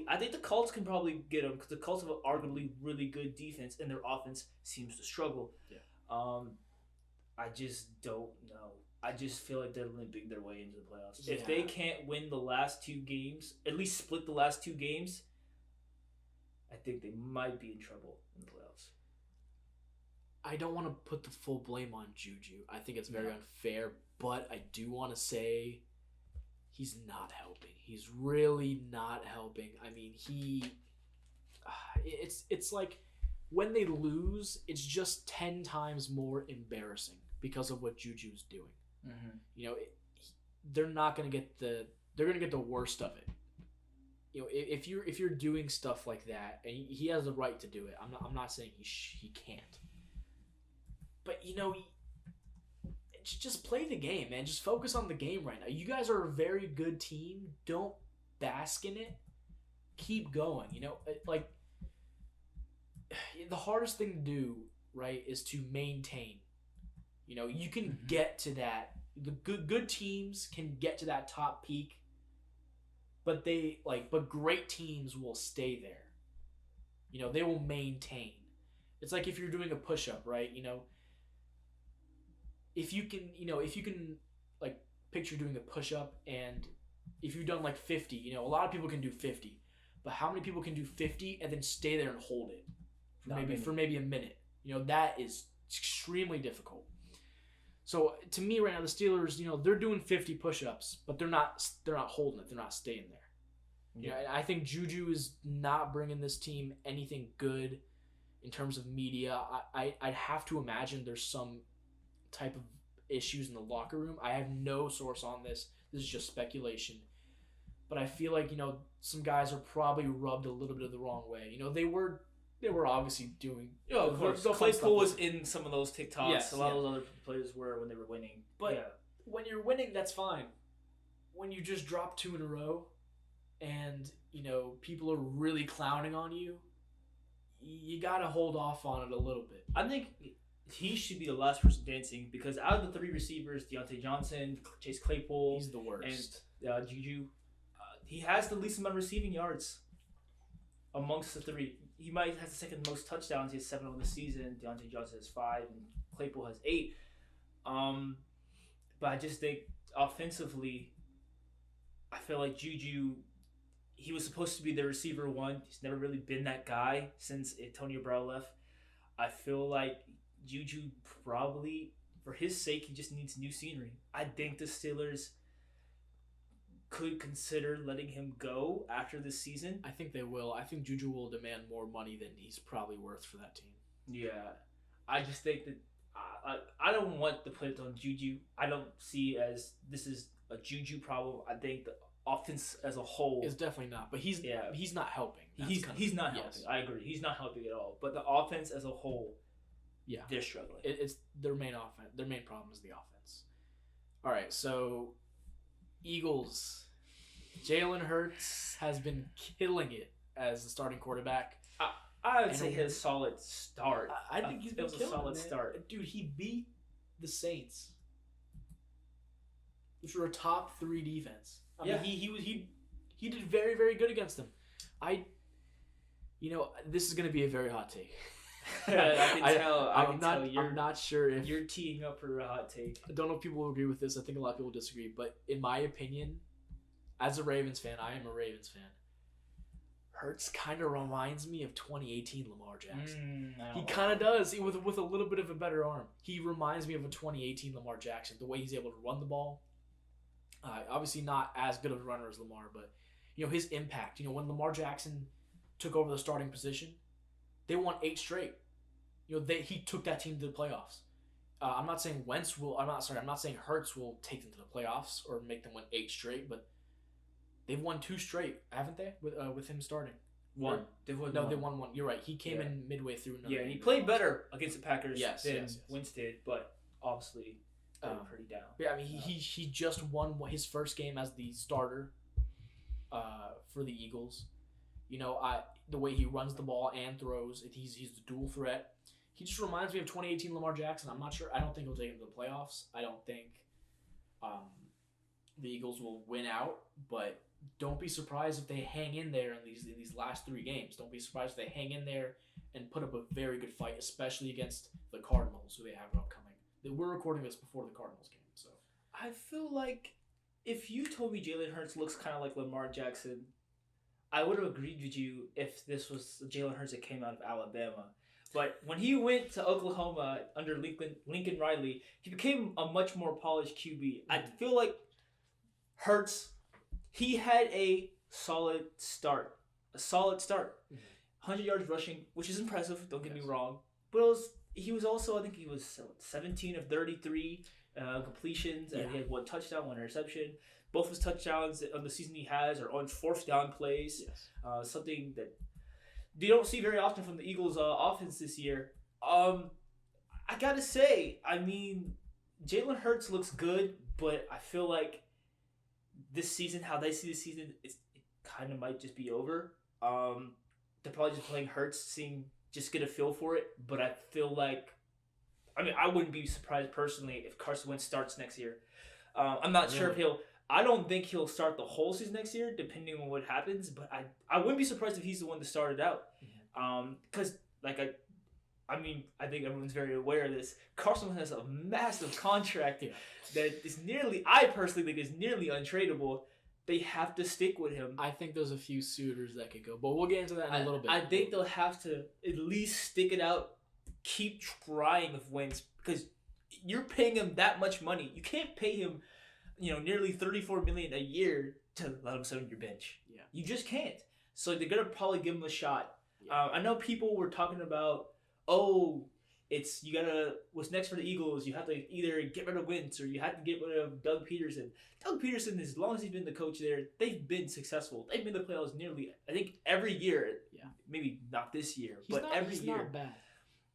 I think the Colts can probably get them because the Colts have arguably really good defense and their offense seems to struggle. Yeah. I just don't know. I just feel like they're limping their way into the playoffs. Yeah. If they can't win the last 2 games, at least split the last 2 games, I think they might be in trouble in the playoffs. I don't want to put the full blame on Juju. I think it's very unfair, but I do want to say he's not helping. He's really not helping. I mean, it's like when they lose, it's just 10 times more embarrassing because of what Juju's doing. Mm-hmm. They're not going to get they're going to get the worst of it. If you're doing stuff like that, and he has the right to do it. I'm not saying he can't. But just play the game, man. Just focus on the game right now. You guys are a very good team. Don't bask in it. Keep going. Like the hardest thing to do, right, is to maintain. You can get to that. The good teams can get to that top peak, but great teams will stay there. They will maintain. It's like if you're doing a push-up, right? If you can like picture doing a push-up, and if you've done like 50, a lot of people can do 50, but how many people can do 50 and then stay there and hold it for maybe a minute. That is extremely difficult. So to me right now, the Steelers, they're doing 50 push-ups, but they're not holding it. They're not staying there. Yeah, I think Juju is not bringing this team anything good in terms of media. I'd have to imagine there's some type of issues in the locker room. I have no source on this. This is just speculation. But I feel like, some guys are probably rubbed a little bit of the wrong way. They were obviously doing... of course. Claypool was in some of those TikToks. Yes, a lot of those other players were when they were winning. But when you're winning, that's fine. When you just drop 2 in a row and, people are really clowning on you, you got to hold off on it a little bit. I think he should be the last person dancing because out of the 3 receivers, Deontay Johnson, Chase Claypool, he's the worst. And Juju, he has the least amount of receiving yards amongst the 3. He might have the second most touchdowns. He has 7 on the season. Deontay Johnson has 5, and Claypool has 8. But I just think offensively, I feel like Juju, he was supposed to be the receiver 1. He's never really been that guy since Antonio Brown left. I feel like Juju probably, for his sake, he just needs new scenery. I think the Steelers could consider letting him go after this season. I think they will. I think Juju will demand more money than he's probably worth for that team. Yeah. I just think that I don't want to put it on Juju. I don't see as this is a Juju problem. I think the offense as a whole is definitely not. But he's not helping. He's not helping. I agree. He's not helping at all. But the offense as a whole, they're struggling. It's their main offense. Their main problem is the offense. All right, so Eagles. Jalen Hurts has been killing it as the starting quarterback. I would say his solid start. I think he's been killing a solid it, start. Dude, he beat the Saints, which were a top 3 defense. I mean, he did very, very good against them. This is going to be a very hot take. I can tell. I'm not sure if you're teeing up for a hot take. I don't know if people will agree with this. I think a lot of people disagree, but in my opinion, as a Ravens fan, I am a Ravens fan. Hurts kind of reminds me of 2018 Lamar Jackson. He kind of does, with a little bit of a better arm. He reminds me of a 2018 Lamar Jackson. The way he's able to run the ball. Obviously not as good of a runner as Lamar, but his impact. When Lamar Jackson took over the starting position, they won 8 straight. He took that team to the playoffs. I'm not saying I'm not saying Hurts will take them to the playoffs or make them win 8 straight, but they've won 2 straight, haven't they? With him starting. One. They won 1. You're right. He came in midway through. And he played better against the Packers than yes. Wentz did, but obviously they were pretty down. Yeah, I mean he just won his first game as the starter for the Eagles. The way he runs the ball and throws, he's the dual threat. He just reminds me of 2018 Lamar Jackson. I'm not sure. I don't think he'll take him to the playoffs. I don't think the Eagles will win out, but don't be surprised if they hang in there in these last 3 games. Don't be surprised if they hang in there and put up a very good fight, especially against the Cardinals, who they have upcoming. We're recording this before the Cardinals game, so I feel like if you told me Jalen Hurts looks kind of like Lamar Jackson, I would have agreed with you if this was Jalen Hurts that came out of Alabama. But when he went to Oklahoma under Lincoln Riley, he became a much more polished QB. I feel like Hurts, he had a solid start. 100 yards rushing, which is impressive, don't get me wrong. But he was also, I think he was 17 of 33 completions, and he had 1 touchdown, 1 interception. Both his touchdowns on the season he has are on 4th down plays. Yes. Something that you don't see very often from the Eagles' offense this year. I gotta say, I mean, Jalen Hurts looks good, but I feel like this season, how they see the season, it kind of might just be over. They're probably just playing Hurts, just get a feel for it. But I feel like, I wouldn't be surprised personally if Carson Wentz starts next year. I'm not sure if I don't think he'll start the whole season next year, depending on what happens. But I wouldn't be surprised if he's the one to start it out. Because, I think everyone's very aware of this. Carson Wentz has a massive contract that is I personally think is nearly untradeable. they have to stick with him. I think there's a few suitors that could go, but we'll get into that in a little bit. I think they'll have to at least stick it out, keep trying with Wentz, because you're paying him that much money. You can't pay him, nearly $34 million a year to let him sit on your bench. Yeah. You just can't. So they're gonna probably give him a shot. Yeah. I know people were talking about, what's next for the Eagles? You have to either get rid of Wentz or you have to get rid of Doug Peterson. Doug Peterson, as long as he's been the coach there, they've been successful. They've been in the playoffs nearly, I think, every year. Yeah. Maybe not this year, He's every year. Not bad.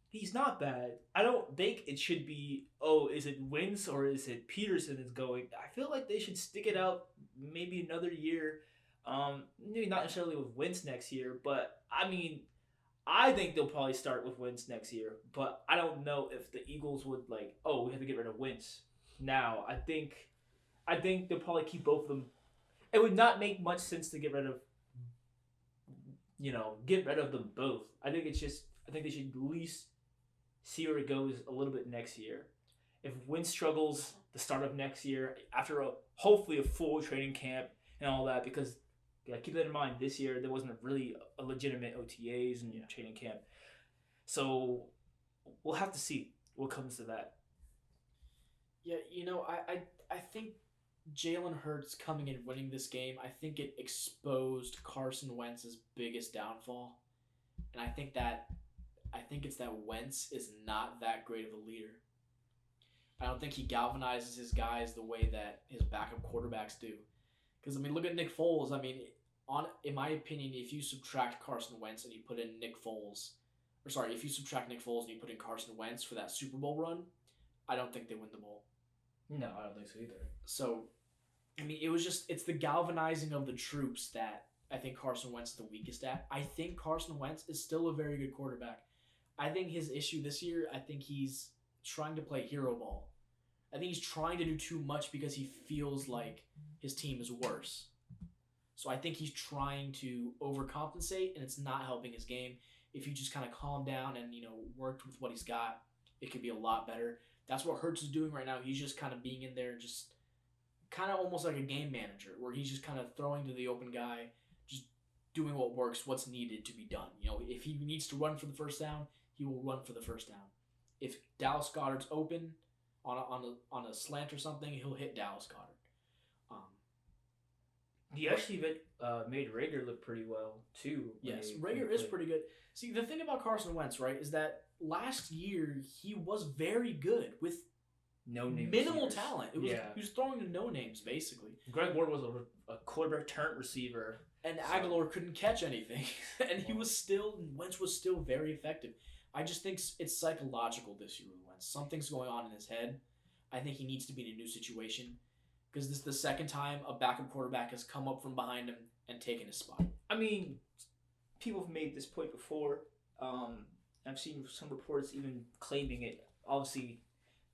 He's not bad. I don't think it should be, is it Wentz or is it Peterson is going? I feel like they should stick it out maybe another year. Maybe not necessarily with Wentz next year, but I think they'll probably start with Wentz next year. But I don't know if the Eagles would we have to get rid of Wentz now. I think they'll probably keep both of them. It would not make much sense to get rid of them both. I think they should at least see where it goes a little bit next year. If Wentz struggles the start of next year, after hopefully a full training camp and all that, because keep that in mind, this year there wasn't really a legitimate OTAs and training camp. So we'll have to see what comes to that. Yeah, I think Jalen Hurts coming and winning this game, I think it exposed Carson Wentz's biggest downfall. And I think it's that Wentz is not that great of a leader. I don't think he galvanizes his guys the way that his backup quarterbacks do. Because, look at Nick Foles. In my opinion, if you subtract Carson Wentz and you put in if you subtract Nick Foles and you put in Carson Wentz for that Super Bowl run, I don't think they win the bowl. No, I don't think so either. So, it's the galvanizing of the troops that I think Carson Wentz is the weakest at. I think Carson Wentz is still a very good quarterback. I think his issue this year, he's trying to play hero ball. I think he's trying to do too much because he feels like his team is worse. So I think he's trying to overcompensate, and it's not helping his game. If you just kind of calm down and, worked with what he's got, it could be a lot better. That's what Hurts is doing right now. He's just kind of being in there, just kind of almost like a game manager, where he's just kind of throwing to the open guy, just doing what works, what's needed to be done. If he needs to run for the first down, he will run for the first down. If Dallas Goedert's open on a slant or something, he'll hit Dallas Goedert. He actually made Rager look pretty well too. Yes, Rager is pretty good. See, the thing about Carson Wentz, right, is that last year he was very good with minimal talent. He was throwing to no names basically. Greg Ward was a quarterback turned receiver, and Aguilar couldn't catch anything, and Wentz was still very effective. I just think it's psychological this year with Wentz. Something's going on in his head. I think he needs to be in a new situation. Because this is the second time a backup quarterback has come up from behind him and taken his spot. People have made this point before. I've seen some reports even claiming it. Obviously,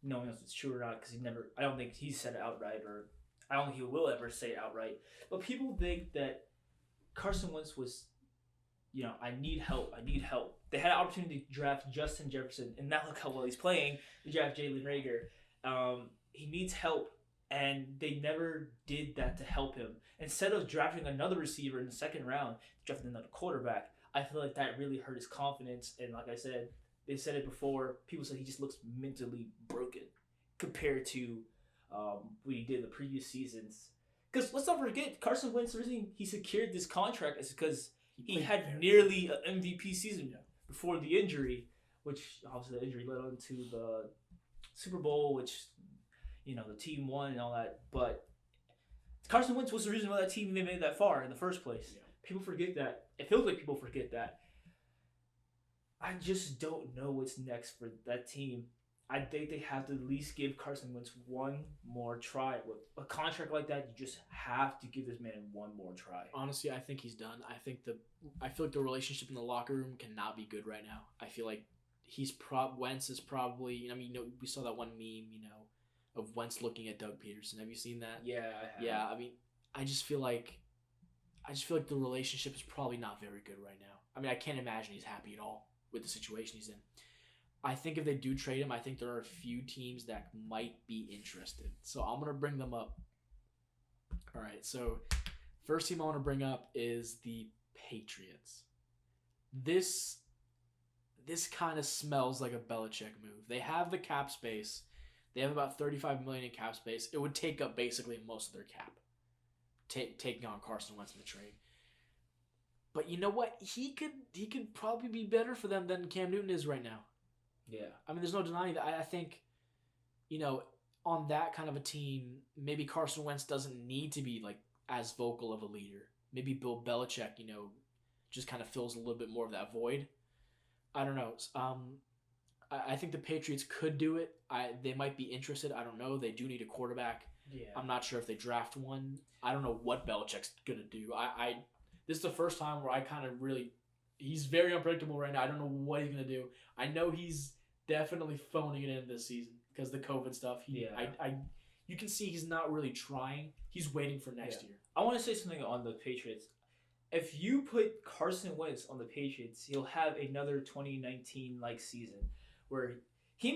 no one knows if it's true or not because I don't think he said it outright, or I don't think he will ever say it outright. But people think that Carson Wentz was, I need help. They had an opportunity to draft Justin Jefferson, and now look how well he's playing. They draft Jalen Rager. He needs help. And they never did that to help him. Instead of drafting another receiver in the second round, drafting another quarterback, I feel like that really hurt his confidence. And like I said, they said it before, people said he just looks mentally broken compared to what he did the previous seasons. Because let's not forget, Carson Wentz, the reason he secured this contract is because he had nearly an MVP season before the injury, which obviously the injury led on to the Super Bowl, which the team won and all that, but Carson Wentz was the reason why that team made it that far in the first place. Yeah. People forget that. It feels like people forget that. I just don't know what's next for that team. I think they have to at least give Carson Wentz one more try. With a contract like that, you just have to give this man one more try. Honestly, I think he's done. I feel like the relationship in the locker room cannot be good right now. I feel like Wentz is probably, we saw that one meme, of Wentz looking at Doug Peterson. Have you seen that? Yeah, I have. Yeah, I just feel like the relationship is probably not very good right now. I can't imagine he's happy at all with the situation he's in. I think if they do trade him, I think there are a few teams that might be interested. So I'm going to bring them up. All right, so First team I want to bring up is the Patriots. This kind of smells like a Belichick move. They have the cap space. They have about $35 million in cap space. It would take up basically most of their cap, taking on Carson Wentz in the trade. But you know what? He could probably be better for them than Cam Newton is right now. Yeah. I mean, there's no denying that. I think, on that kind of a team, maybe Carson Wentz doesn't need to be like as vocal of a leader. Maybe Bill Belichick, just kind of fills a little bit more of that void. I don't know. I think the Patriots could do it. They might be interested. I don't know. They do need a quarterback. Yeah. I'm not sure if they draft one. I don't know what Belichick's gonna do. This is the first time where I kind of really. He's very unpredictable right now. I don't know what he's gonna do. I know he's definitely phoning it in this season because the COVID stuff. You can see he's not really trying. He's waiting for next year. I want to say something on the Patriots. If you put Carson Wentz on the Patriots, he'll have another 2019-like season where I'm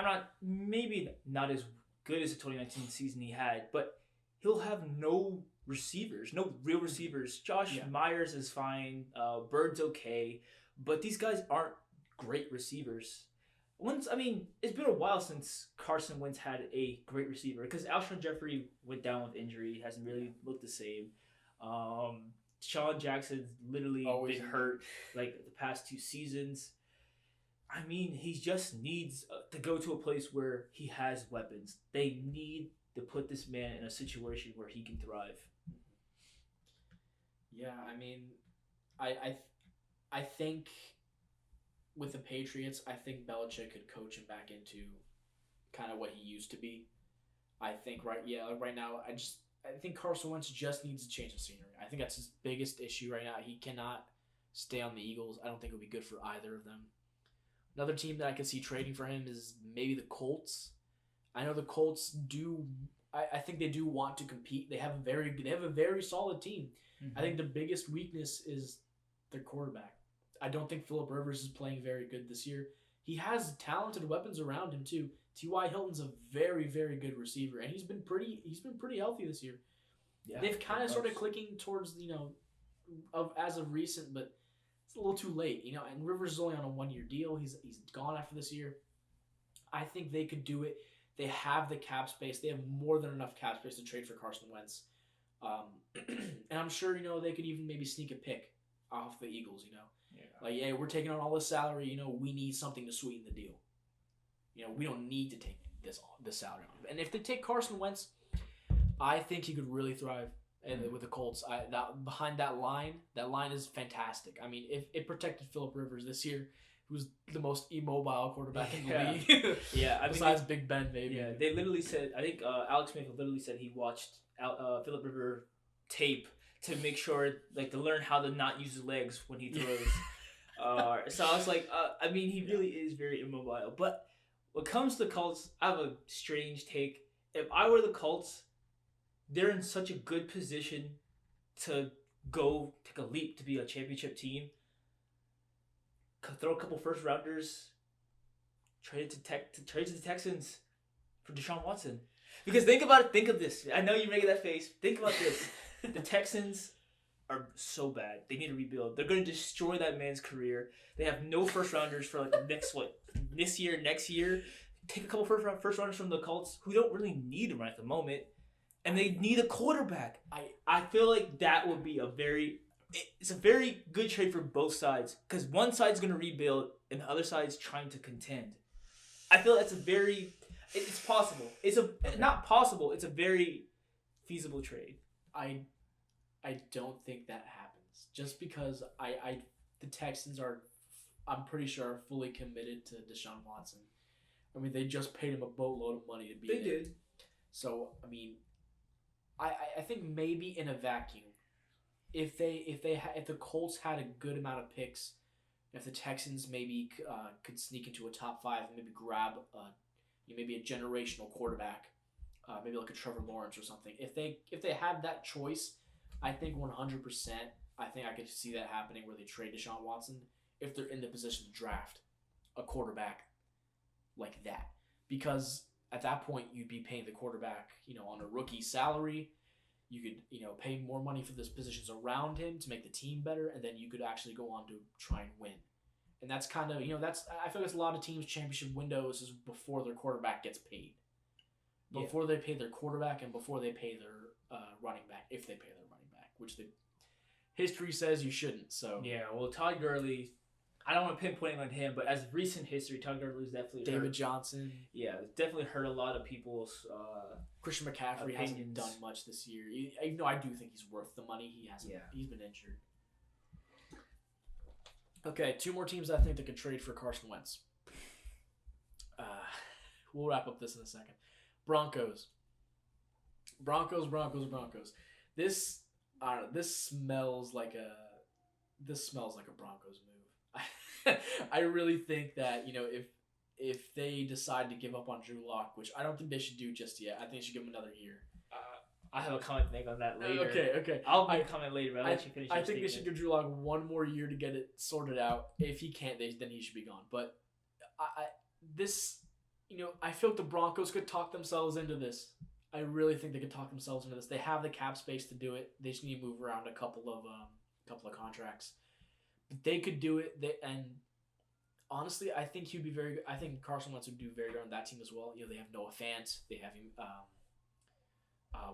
not, maybe not as good as the 2019 season he had, but he'll have no receivers, no real receivers. Josh Myers is fine. Bird's okay, but these guys aren't great receivers. It's been a while since Carson Wentz had a great receiver because Alshon Jeffrey went down with injury, hasn't really looked the same. Sean Jackson's literally been hurt like the past 2 seasons. He just needs to go to a place where he has weapons. They need to put this man in a situation where he can thrive. Yeah, I think with the Patriots, I think Belichick could coach him back into kind of what he used to be. I think right now, I think Carson Wentz just needs to change the scenery. I think that's his biggest issue right now. He cannot stay on the Eagles. I don't think it would be good for either of them. Another team that I could see trading for him is maybe the Colts. I know the Colts do. I think they do want to compete. They have a very solid team. Mm-hmm. I think the biggest weakness is their quarterback. I don't think Phillip Rivers is playing very good this year. He has talented weapons around him too. T.Y. Hilton's a very, very good receiver, and he's been pretty healthy this year. Yeah, they've kind of started clicking towards as of recent, but it's a little too late, And Rivers is only on a 1-year deal. He's gone after this year. I think they could do it. They have the cap space. They have more than enough cap space to trade for Carson Wentz, and I'm sure they could even maybe sneak a pick off the Eagles. Yeah, we're taking on all this salary. We need something to sweeten the deal. We don't need to take this salary on. And if they take Carson Wentz, I think he could really thrive with the Colts. Behind that line is fantastic. If it protected Phillip Rivers this year, who's the most immobile quarterback in the league. Besides Big Ben, maybe. Yeah, they literally said. I think Alex Smith literally said he watched Phillip Rivers tape to make sure, to learn how to not use his legs when he throws. So I was like, he really is very immobile. But when it comes to the Colts, I have a strange take. If I were the Colts, they're in such a good position to go take a leap to be a championship team. Throw a couple first rounders, trade to the Texans for Deshaun Watson. Because think about it. Think of this. I know you're making that face. Think about this. The Texans are so bad. They need to rebuild. They're going to destroy that man's career. They have no first rounders for the next this year, next year. Take a couple first rounders from the Colts who don't really need them right at the moment, and they need a quarterback. I feel like that would be it's a very good trade for both sides because one side's going to rebuild and the other side's trying to contend. I feel that's it's possible. Not possible. It's a very feasible trade. I don't think that happens just because the Texans are, I'm pretty sure, are fully committed to Deshaun Watson. They just paid him a boatload of money to be there. They did. So I think maybe in a vacuum, if the Colts had a good amount of picks, if the Texans maybe could sneak into a top 5 and maybe grab maybe a generational quarterback, maybe like a Trevor Lawrence or something. If they had that choice, I think 100%. I think I could see that happening where they trade Deshaun Watson if they're in the position to draft a quarterback like that, because at that point you'd be paying the quarterback on a rookie salary. You could, pay more money for those positions around him to make the team better, and then you could actually go on to try and win. And that's kind of, I feel like it's a lot of teams' championship windows is before their quarterback gets paid. Before they pay their quarterback and before they pay their running back, if they pay their running back, which the history says you shouldn't. So yeah, well, Todd Gurley, I don't want to pinpoint on him, but as recent history, Todd Gurley's definitely David Johnson. Yeah, it's definitely hurt a lot of people's Christian McCaffrey opinions. hasn't done much this year. Even though I do think he's worth the money, he hasn't. Yeah. He's been injured. Okay, 2 more teams I think that could trade for Carson Wentz. We'll wrap up this in a second. Broncos. This smells like a Broncos move. I really think that if they decide to give up on Drew Lock, which I don't think they should do just yet, I think they should give him another year. I have a comment to make on that later. Okay. I'll make a comment later, but I'll let you finish. I think they should give Drew Lock 1 more year to get it sorted out. If he can't, then he should be gone. But I feel like the Broncos could talk themselves into this. I really think they could talk themselves into this. They have the cap space to do it. They just need to move around a couple of contracts. But they could do it. And honestly, I think he'd be very good. I think Carson Wentz would do very good on that team as well. They have Noah Fant. They have him.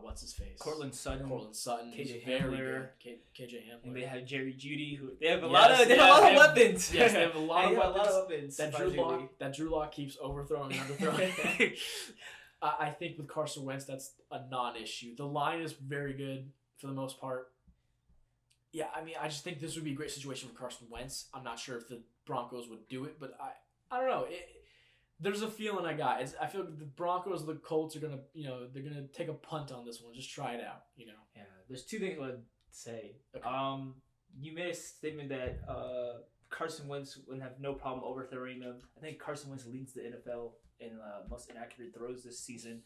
What's his face? Cortland Sutton. KJ Hamler. KJ Hamler. And they have Jerry Jeudy. They have a lot of weapons. Yes, they have a lot of weapons. That Drew Lock keeps overthrowing and underthrowing. I think with Carson Wentz, that's a non-issue. The line is very good for the most part. Yeah, I mean, I just think this would be a great situation for Carson Wentz. I'm not sure if the Broncos would do it, but I don't know. There's a feeling I got. I feel like the Broncos or the Colts are gonna, they're gonna take a punt on this one. Just try it out, Yeah, there's 2 things I would say. Okay. You made a statement that Carson Wentz would have no problem overthrowing them. I think Carson Wentz leads the NFL in most inaccurate throws this season.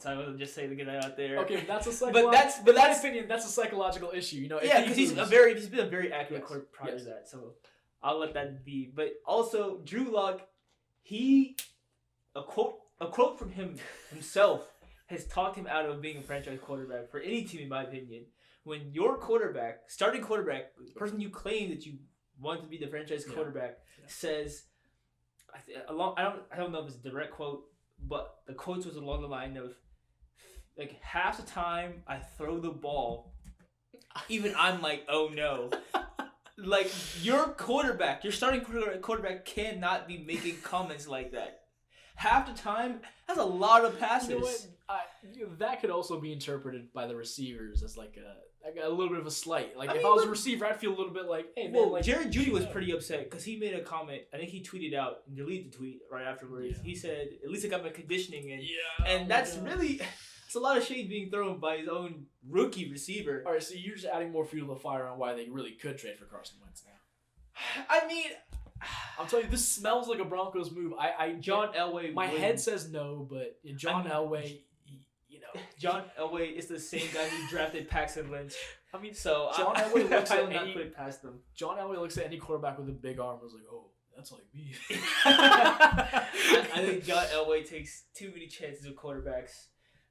So I would just say to get that out there. Okay, that's a but that's opinion. That's a psychological issue. Because he's been a very accurate quarterback prior to that. So I'll let that be. But also Drew Lock, a quote from him himself has talked him out of being a franchise quarterback for any team, in my opinion. When your starting quarterback, the person you claim that you want to be the franchise quarterback, says, I don't know if it's a direct quote, but the quote was along the line of, like, half the time I throw the ball, even I'm like, oh no. Like, your starting quarterback cannot be making comments like that. Half the time, that's a lot of passes. You know what? That could also be interpreted by the receivers as like a little bit of a slight. Like, if I was a receiver, I'd feel a little bit like, hey, man. Well, Jerry Jeudy was pretty upset because he made a comment. I think he tweeted out and deleted the tweet right afterwards. Yeah. He said, at least I got my conditioning in. Yeah. And that's really... It's a lot of shade being thrown by his own rookie receiver. All right, so you're just adding more fuel to the fire on why they really could trade for Carson Wentz now. I mean... I'm telling you, this smells like a Broncos move. John Elway... My head says no, but John Elway... John Elway is the same guy who drafted Paxton Lynch. I mean, so John Elway looks at not put it past them. John Elway looks at any quarterback with a big arm and was like, oh, that's like me. I think John Elway takes too many chances with quarterbacks.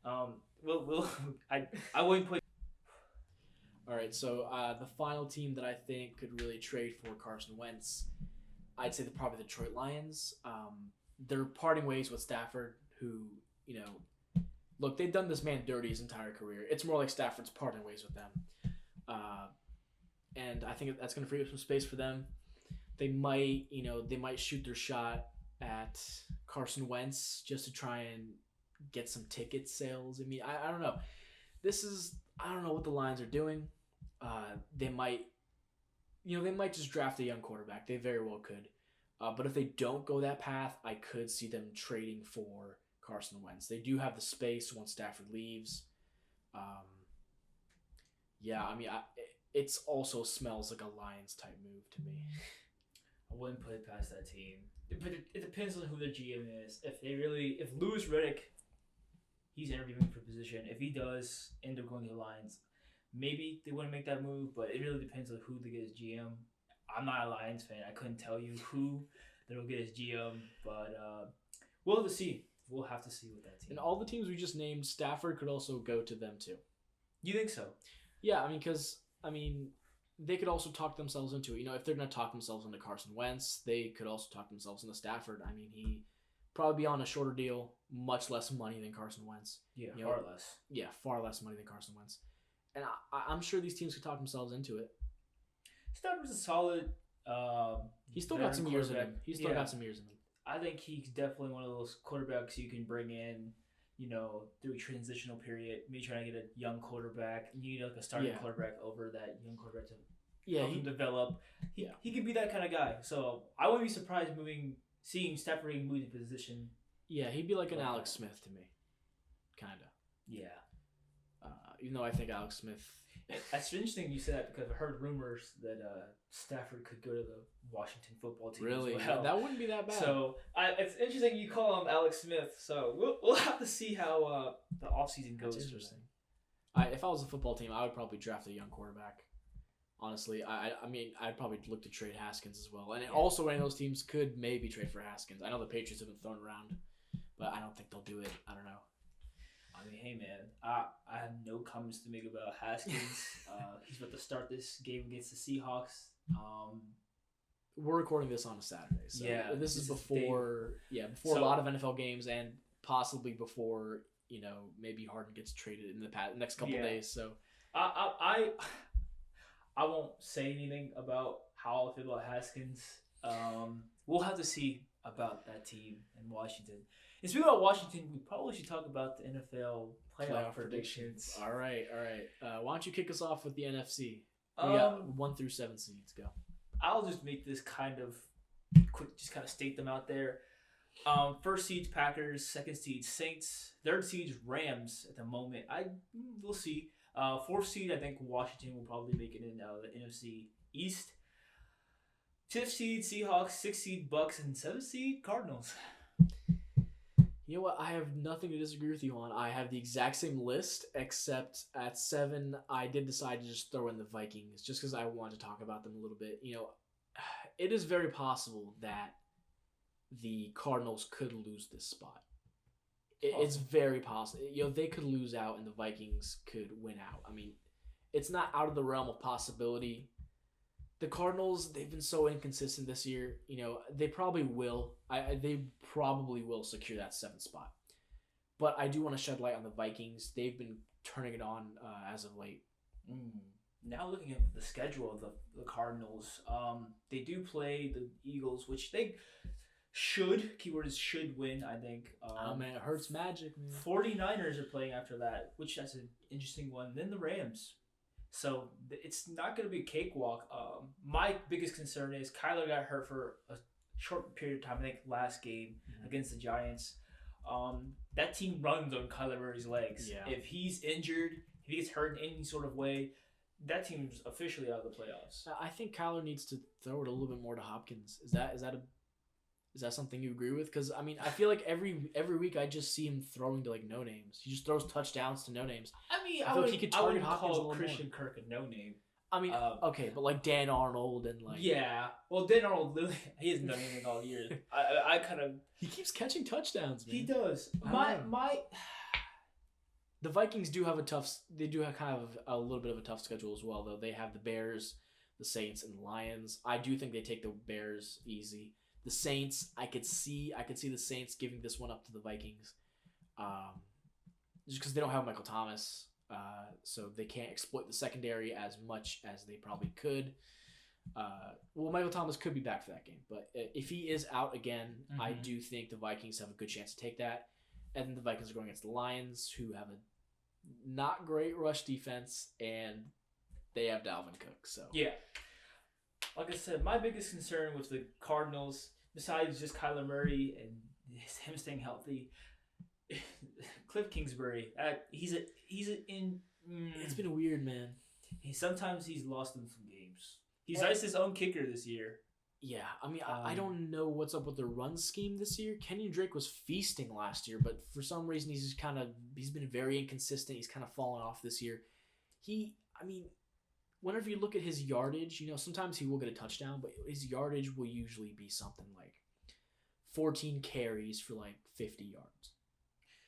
I wouldn't put. All right, so the final team that I think could really trade for Carson Wentz, I'd say probably the Detroit Lions. They're parting ways with Stafford, who, look, they've done this man dirty his entire career. It's more like Stafford's parting ways with them. And I think that's going to free up some space for them. They might shoot their shot at Carson Wentz just to try and get some ticket sales. I mean, I don't know. I don't know what the Lions are doing. They might just draft a young quarterback. They very well could. But if they don't go that path, I could see them trading for Carson Wentz. They do have the space once Stafford leaves. It also smells like a Lions type move to me. I wouldn't put it past that team. But it depends on who their GM is. If Louis Riddick, he's interviewing for position. If he does end up going to the Lions, maybe they wouldn't make that move. But it really depends on who they get as GM. I'm not a Lions fan. I couldn't tell you who they'll get as GM. But we'll have to see. We'll have to see with that team. And all the teams we just named, Stafford could also go to them too. You think so? Yeah, because they could also talk themselves into it. If they're going to talk themselves into Carson Wentz, they could also talk themselves into Stafford. He probably be on a shorter deal, much less money than Carson Wentz. Yeah, far less. Yeah, far less money than Carson Wentz. And I'm sure these teams could talk themselves into it. Stafford's a solid. He's still got some years in him. He's still got some years in him. I think he's definitely one of those quarterbacks you can bring in, through a transitional period. Maybe trying to get a young quarterback. You need like a starting quarterback over that young quarterback to help him develop. He could be that kind of guy. So I wouldn't be surprised seeing Stafford move the position. Yeah, he'd be like an Alex Smith to me, kind of. Yeah. Even though I think Alex Smith. That's interesting you said that because I've heard rumors that Stafford could go to the Washington football team. Really? As well. That wouldn't be that bad. So it's interesting you call him Alex Smith. So we'll have to see how the offseason goes. That's interesting. If I was a football team, I would probably draft a young quarterback. Honestly, I'd probably look to trade Haskins as well. And also, any of those teams could maybe trade for Haskins. I know the Patriots have been thrown around, but I don't think they'll do it. I don't know. Hey man, I have no comments to make about Haskins. He's about to start this game against the Seahawks. We're recording this on a Saturday, so this is before a lot of NFL games and possibly before maybe Harden gets traded in the next couple days. So I won't say anything about how I feel about Haskins. We'll have to see about that team in Washington. And speaking about Washington, we probably should talk about the NFL playoff predictions. All right. Why don't you kick us off with the NFC? We got 1 through 7 seeds. Go. I'll just make this kind of quick, just kind of state them out there. First seed's Packers, second seed Saints, third seed's Rams at the moment. We'll see. Fourth seed, I think Washington will probably make it in the NFC East. Fifth seed Seahawks, sixth seed Bucks, and seventh seed Cardinals. You know what? I have nothing to disagree with you on. I have the exact same list, except at 7, I did decide to just throw in the Vikings, just because I wanted to talk about them a little bit. It is very possible that the Cardinals could lose this spot. It's very possible. They could lose out and the Vikings could win out. It's not out of the realm of possibility. The Cardinals, they've been so inconsistent this year. They probably will. They probably will secure that 7th spot. But I do want to shed light on the Vikings. They've been turning it on as of late. Now looking at the schedule of the Cardinals, they do play the Eagles, which they keyword is should win, I think. Man, it hurts magic, man. 49ers are playing after that, which that's an interesting one. Then the Rams. So it's not going to be a cakewalk. My biggest concern is Kyler got hurt for a short period of time, I think last game against the Giants. That team runs on Kyler Murray's legs. Yeah. If he's injured, if he gets hurt in any sort of way, that team's officially out of the playoffs. I think Kyler needs to throw it a little bit more to Hopkins. Is that something you agree with? Because I feel like every week I just see him throwing to no names. He just throws touchdowns to no names. I feel like he could target Hopkins a little Christian more. Kirk a no name. Okay, but Dan Arnold and yeah. Well, Dan Arnold literally he hasn't done anything all year. I kind of he keeps catching touchdowns, man. He does. The Vikings do have they do have kind of a little bit of a tough schedule as well, though. They have the Bears, the Saints, and the Lions. I do think they take the Bears easy. The Saints, I could see the Saints giving this one up to the Vikings, just because they don't have Michael Thomas, so they can't exploit the secondary as much as they probably could. Michael Thomas could be back for that game, but if he is out again, I do think the Vikings have a good chance to take that. And then the Vikings are going against the Lions, who have a not great rush defense, and they have Dalvin Cook. So yeah. Like I said, my biggest concern with the Cardinals, besides just Kyler Murray and him staying healthy, Cliff Kingsbury. It's been weird, man. Sometimes he's lost in some games. He's iced his own kicker this year. Yeah, I don't know what's up with the run scheme this year. Kenyon Drake was feasting last year, but for some reason he's been very inconsistent. He's kind of fallen off this year. Whenever you look at his yardage, sometimes he will get a touchdown, but his yardage will usually be something like 14 carries for 50 yards.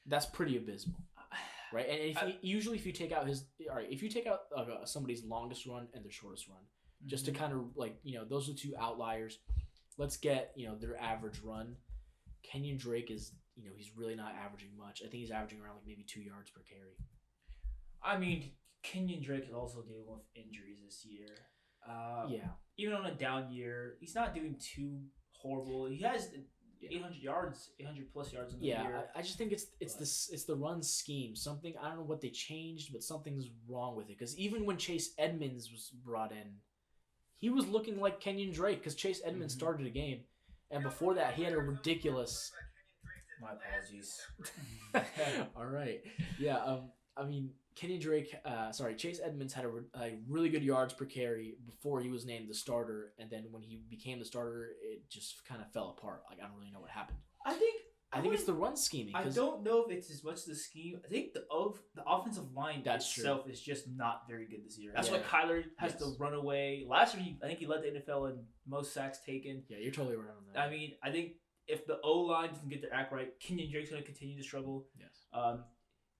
That's pretty abysmal. right? And if you take out somebody's longest run and their shortest run, just to kind of like, those are two outliers. Let's get, their average run. Kenyon Drake is, he's really not averaging much. I think he's averaging around like maybe 2 yards per carry. I mean, Kenyon Drake is also dealing with injuries this year. Even on a down year, he's not doing too horrible. He has 800 yards, 800 plus yards in the year. I just think it's the run scheme. Something, I don't know what they changed, but something's wrong with it. Because even when Chase Edmonds was brought in, he was looking like Kenyon Drake because Chase Edmonds started a game, and before that he had a ridiculous. My apologies. All right, yeah. I mean, Chase Edmonds had a really good yards per carry before he was named the starter, and then when he became the starter, it just kind of fell apart. Like, I don't really know what happened. I think it's the run scheming. I don't know if it's as much the scheme. I think the offensive line itself is just not very good this year. That's why Kyler has to run away. Last year, I think he led the NFL in most sacks taken. Yeah, you're totally right on that. I mean, I think if the O-line doesn't get their act right, Kenyon Drake's going to continue to struggle. Yes.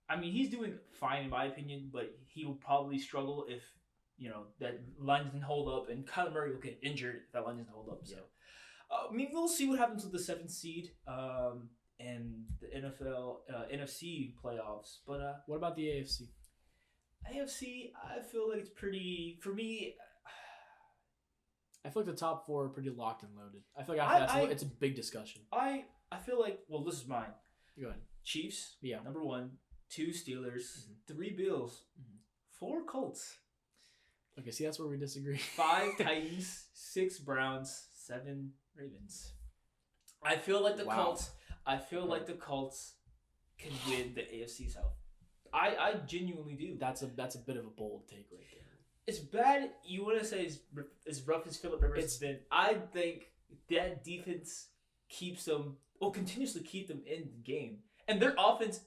I mean, he's doing fine in my opinion, but he will probably struggle if, that line doesn't hold up, and Kyler Murray will get injured if that line doesn't hold up. So, I mean, we'll see what happens with the 7th seed and the NFL NFC playoffs. But what about the AFC? AFC, I feel like it's pretty, for me. I feel like the top 4 are pretty locked and loaded. I feel like it's a big discussion. I feel like, well, this is mine. Go ahead. Chiefs, yeah, number 1. 2 Steelers, 3 Bills, 4 Colts. Okay, see, that's where we disagree. 5 Titans, 6 Browns, 7 Ravens. I feel like the Colts. I feel like the Colts can win the AFC South. I genuinely do. That's a bit of a bold take right there. It's bad. You want to say as rough as Phillip Rivers has been. I think that defense continuously keep them in the game, and their offense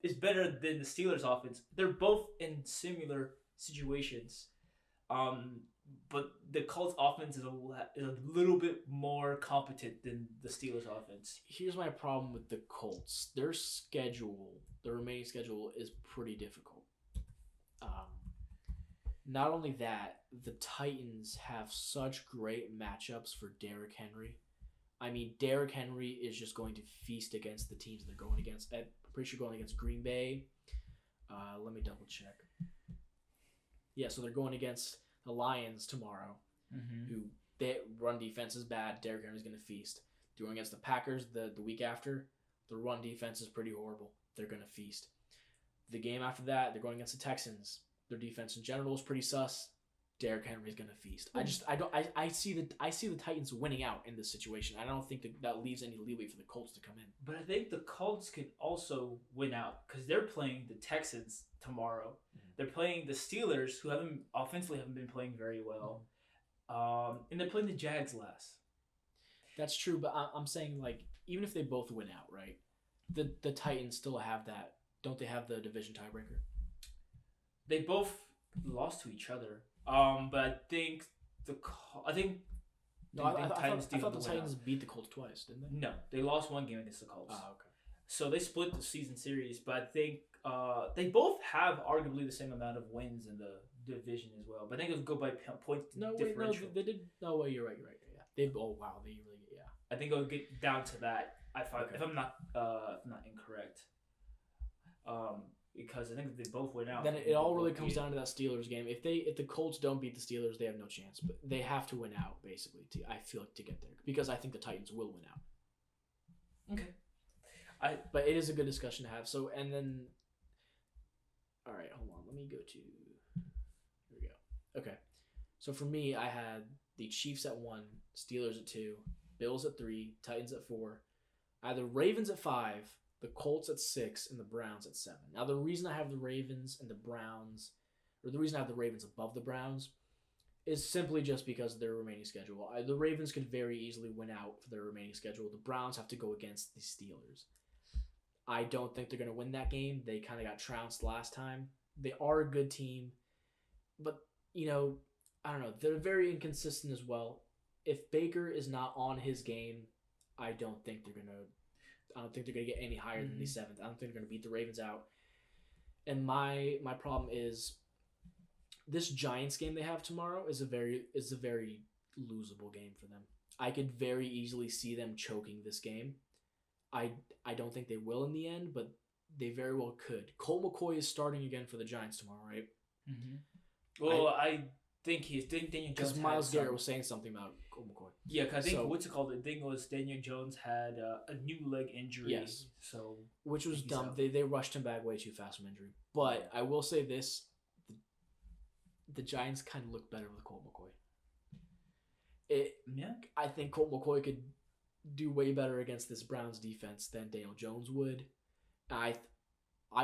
is better than the Steelers' offense. They're both in similar situations. But the Colts' offense is a little bit more competent than the Steelers' offense. Here's my problem with the Colts. Their remaining schedule is pretty difficult. Not only that, the Titans have such great matchups for Derrick Henry. I mean, Derrick Henry is just going to feast against the teams they're going against. I'm pretty sure going against Green Bay. Let me double check. Yeah, so they're going against the Lions tomorrow, who their run defense is bad. Derrick Henry's going to feast. Doing against the Packers the week after, the run defense is pretty horrible. They're going to feast. The game after that, they're going against the Texans. Their defense in general is pretty sus. Derrick Henry's going to feast. I see the Titans winning out in this situation. I don't think that leaves any leeway for the Colts to come in. But I think the Colts can also win out because they're playing the Texans tomorrow. They're playing the Steelers, who haven't been playing very well, and they're playing the Jags last. That's true, but I'm saying, like, even if they both win out, right? The Titans still have that. Don't they have the division tiebreaker? They both lost to each other. But I think the Titans beat the Colts twice, didn't they? No, they lost one game against the Colts. Oh, okay. So they split the season series, but I think they both have arguably the same amount of wins in the division as well. But I think it'll go by point differential. They did. No way, you're right. Yeah. They really. Yeah. I think it'll get down to that. If I'm not incorrect. Because I think if they both win out, then it all really comes down to that Steelers game. If the Colts don't beat the Steelers, they have no chance. But they have to win out, basically. I feel like to get there, because I think the Titans will win out. Okay. But it is a good discussion to have. So, and then, all right, hold on. Let me go to. Here we go. Okay. So for me, I had the Chiefs at 1, Steelers at 2, Bills at 3, Titans at 4. I had the Ravens at 5. The Colts at 6 and the Browns at 7. Now, the reason I have the Ravens and the Browns, or the reason I have the Ravens above the Browns, is simply just because of their remaining schedule. The Ravens could very easily win out for their remaining schedule. The Browns have to go against the Steelers. I don't think they're going to win that game. They kind of got trounced last time. They are a good team, but, I don't know. They're very inconsistent as well. If Baker is not on his game, I don't think they're going to get any higher than the 7th. I don't think they're going to beat the Ravens out. And my problem is this Giants game they have tomorrow is a very losable game for them. I could very easily see them choking this game. I don't think they will in the end, but they very well could. Colt McCoy is starting again for the Giants tomorrow, right? Mm-hmm. Well, I think Daniel Jones. Because Myles Garrett was saying something about Colt McCoy. Yeah, because I think what's it called? The thing was Daniel Jones had a new leg injury. Yes. So which was dumb. They rushed him back way too fast from injury. But I will say this: the Giants kind of look better with Colt McCoy. I think Colt McCoy could do way better against this Browns defense than Daniel Jones would. I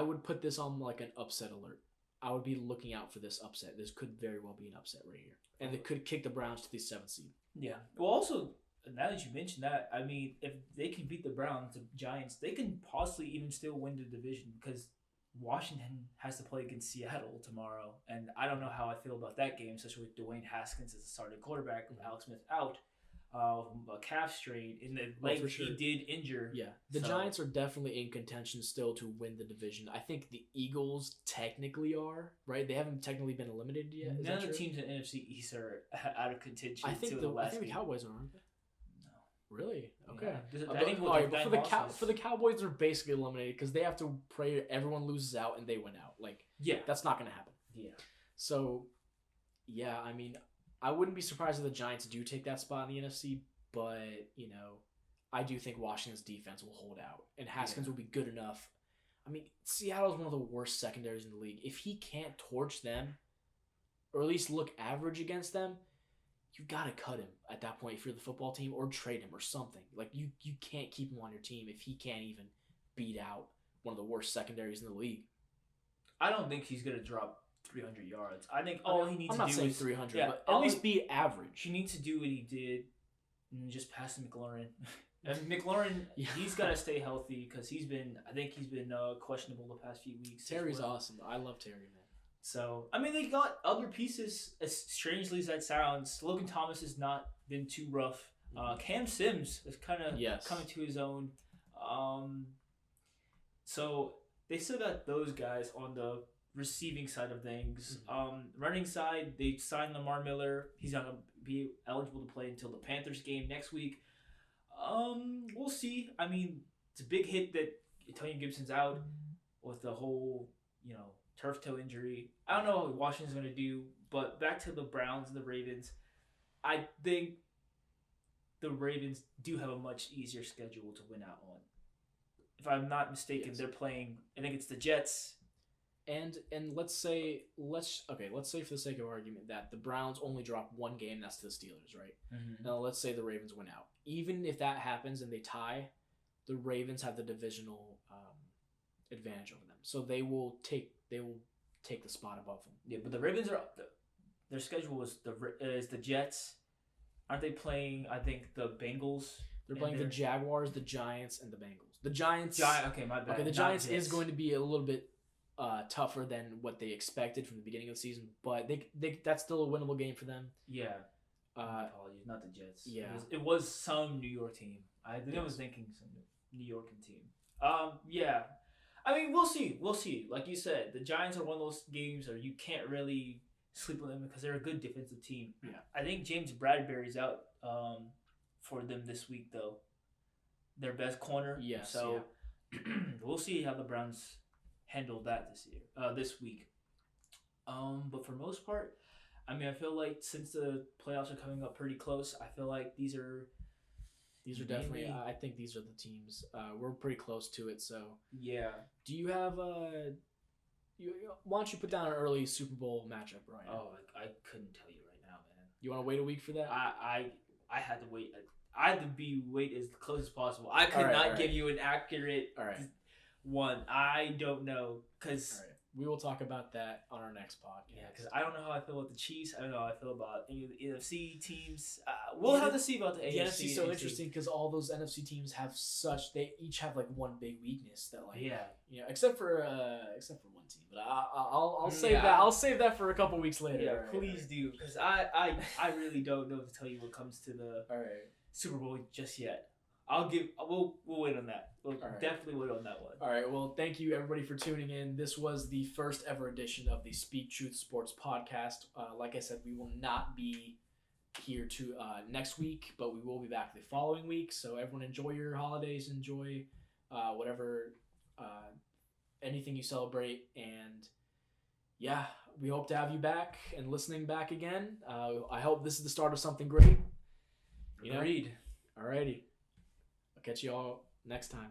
would put this on like an upset alert. I would be looking out for this upset. This could very well be an upset right here. And it could kick the Browns to the 7th seed. Yeah. Well, also, now that you mentioned that, I mean, if they can beat the Browns, the Giants, they can possibly even still win the division because Washington has to play against Seattle tomorrow. And I don't know how I feel about that game, especially with Dwayne Haskins as the starting quarterback with Alex Smith out. A calf strain in the leg he did injure. Yeah, the Giants are definitely in contention still to win the division. I think the Eagles technically are, right? They haven't technically been eliminated yet. None of the teams in NFC East are out of contention. I think the Cowboys are, aren't they? No. Really? Okay. Yeah. For the Cowboys, they're basically eliminated because they have to pray everyone loses out and they win out. That's not going to happen. Yeah. So, yeah, I mean, I wouldn't be surprised if the Giants do take that spot in the NFC, but, I do think Washington's defense will hold out, and Haskins will be good enough. I mean, Seattle is one of the worst secondaries in the league. If he can't torch them, or at least look average against them, you got to cut him at that point if you're the football team, or trade him or something. You can't keep him on your team if he can't even beat out one of the worst secondaries in the league. I don't think he's going to drop 300 yards. I think all he needs to do is... I'm not saying 300, but at least be average. He needs to do what he did and just pass McLaurin. And McLaurin, he's got to stay healthy because he's been questionable the past few weeks. Terry's awesome. I love Terry, man. So, I mean, they got other pieces, as strangely as that sounds. Logan Thomas has not been too rough. Cam Sims is kind of coming to his own. So, they still got those guys on the receiving side of things. Running side, they signed Lamar Miller. He's going to be eligible to play until the Panthers game next week. We'll see. I mean, it's a big hit that Antonio Gibson's out with the whole, turf toe injury. I don't know what Washington's going to do, but back to the Browns and the Ravens. I think the Ravens do have a much easier schedule to win out on. If I'm not mistaken, they're playing, I think it's the Jets. And let's say for the sake of argument that the Browns only drop one game, that's to the Steelers, right? Mm-hmm. Now let's say the Ravens win out. Even if that happens and they tie, the Ravens have the divisional advantage over them, so they will take the spot above them. Yeah, but the Ravens their schedule is the Jets. Aren't they playing? I think the Bengals. They're playing the Jaguars, the Giants, and the Bengals. The Giants. Okay, my bad. Okay, the Giants is going to be a little bit tougher than what they expected from the beginning of the season, but they that's still a winnable game for them. Yeah. Apologies, not the Jets. Yeah. It was some New York team. I was thinking some New York team. Yeah. I mean, we'll see. We'll see. Like you said, the Giants are one of those games where you can't really sleep on them because they're a good defensive team. Yeah. I think James Bradbury's out for them this week, though. Their best corner. Yes. So we'll see how the Browns handle that this week. But for most part, I mean, I feel like since the playoffs are coming up pretty close, I feel like these are definitely. I think these are the teams. We're pretty close to it. So yeah. Do you have why don't you put down an early Super Bowl matchup, Ryan? Oh, I couldn't tell you right now, man. You want to wait a week for that? I had to wait. I had to wait as close as possible. I could not give you an accurate one. I don't know because. We will talk about that on our next podcast. Yeah, because I don't know how I feel about the Chiefs. I don't know how I feel about any of the NFC teams. We'll have to see about the AFC. The NFC is so interesting because all those NFC teams they each have like one big weakness that except for one team. But I'll save that. I'll save that for a couple weeks later. Yeah, please do because I really don't know to tell you what comes to the Super Bowl just yet. We'll wait on that. We'll All right. definitely wait on that one. All right. Well, thank you everybody for tuning in. This was the first ever edition of the Speak Truth Sports podcast. Like I said, we will not be here to next week, but we will be back the following week. So everyone enjoy your holidays, enjoy whatever anything you celebrate, and yeah, we hope to have you back and listening back again. I hope this is the start of something great. Agreed. Alrighty. I'll catch you all next time.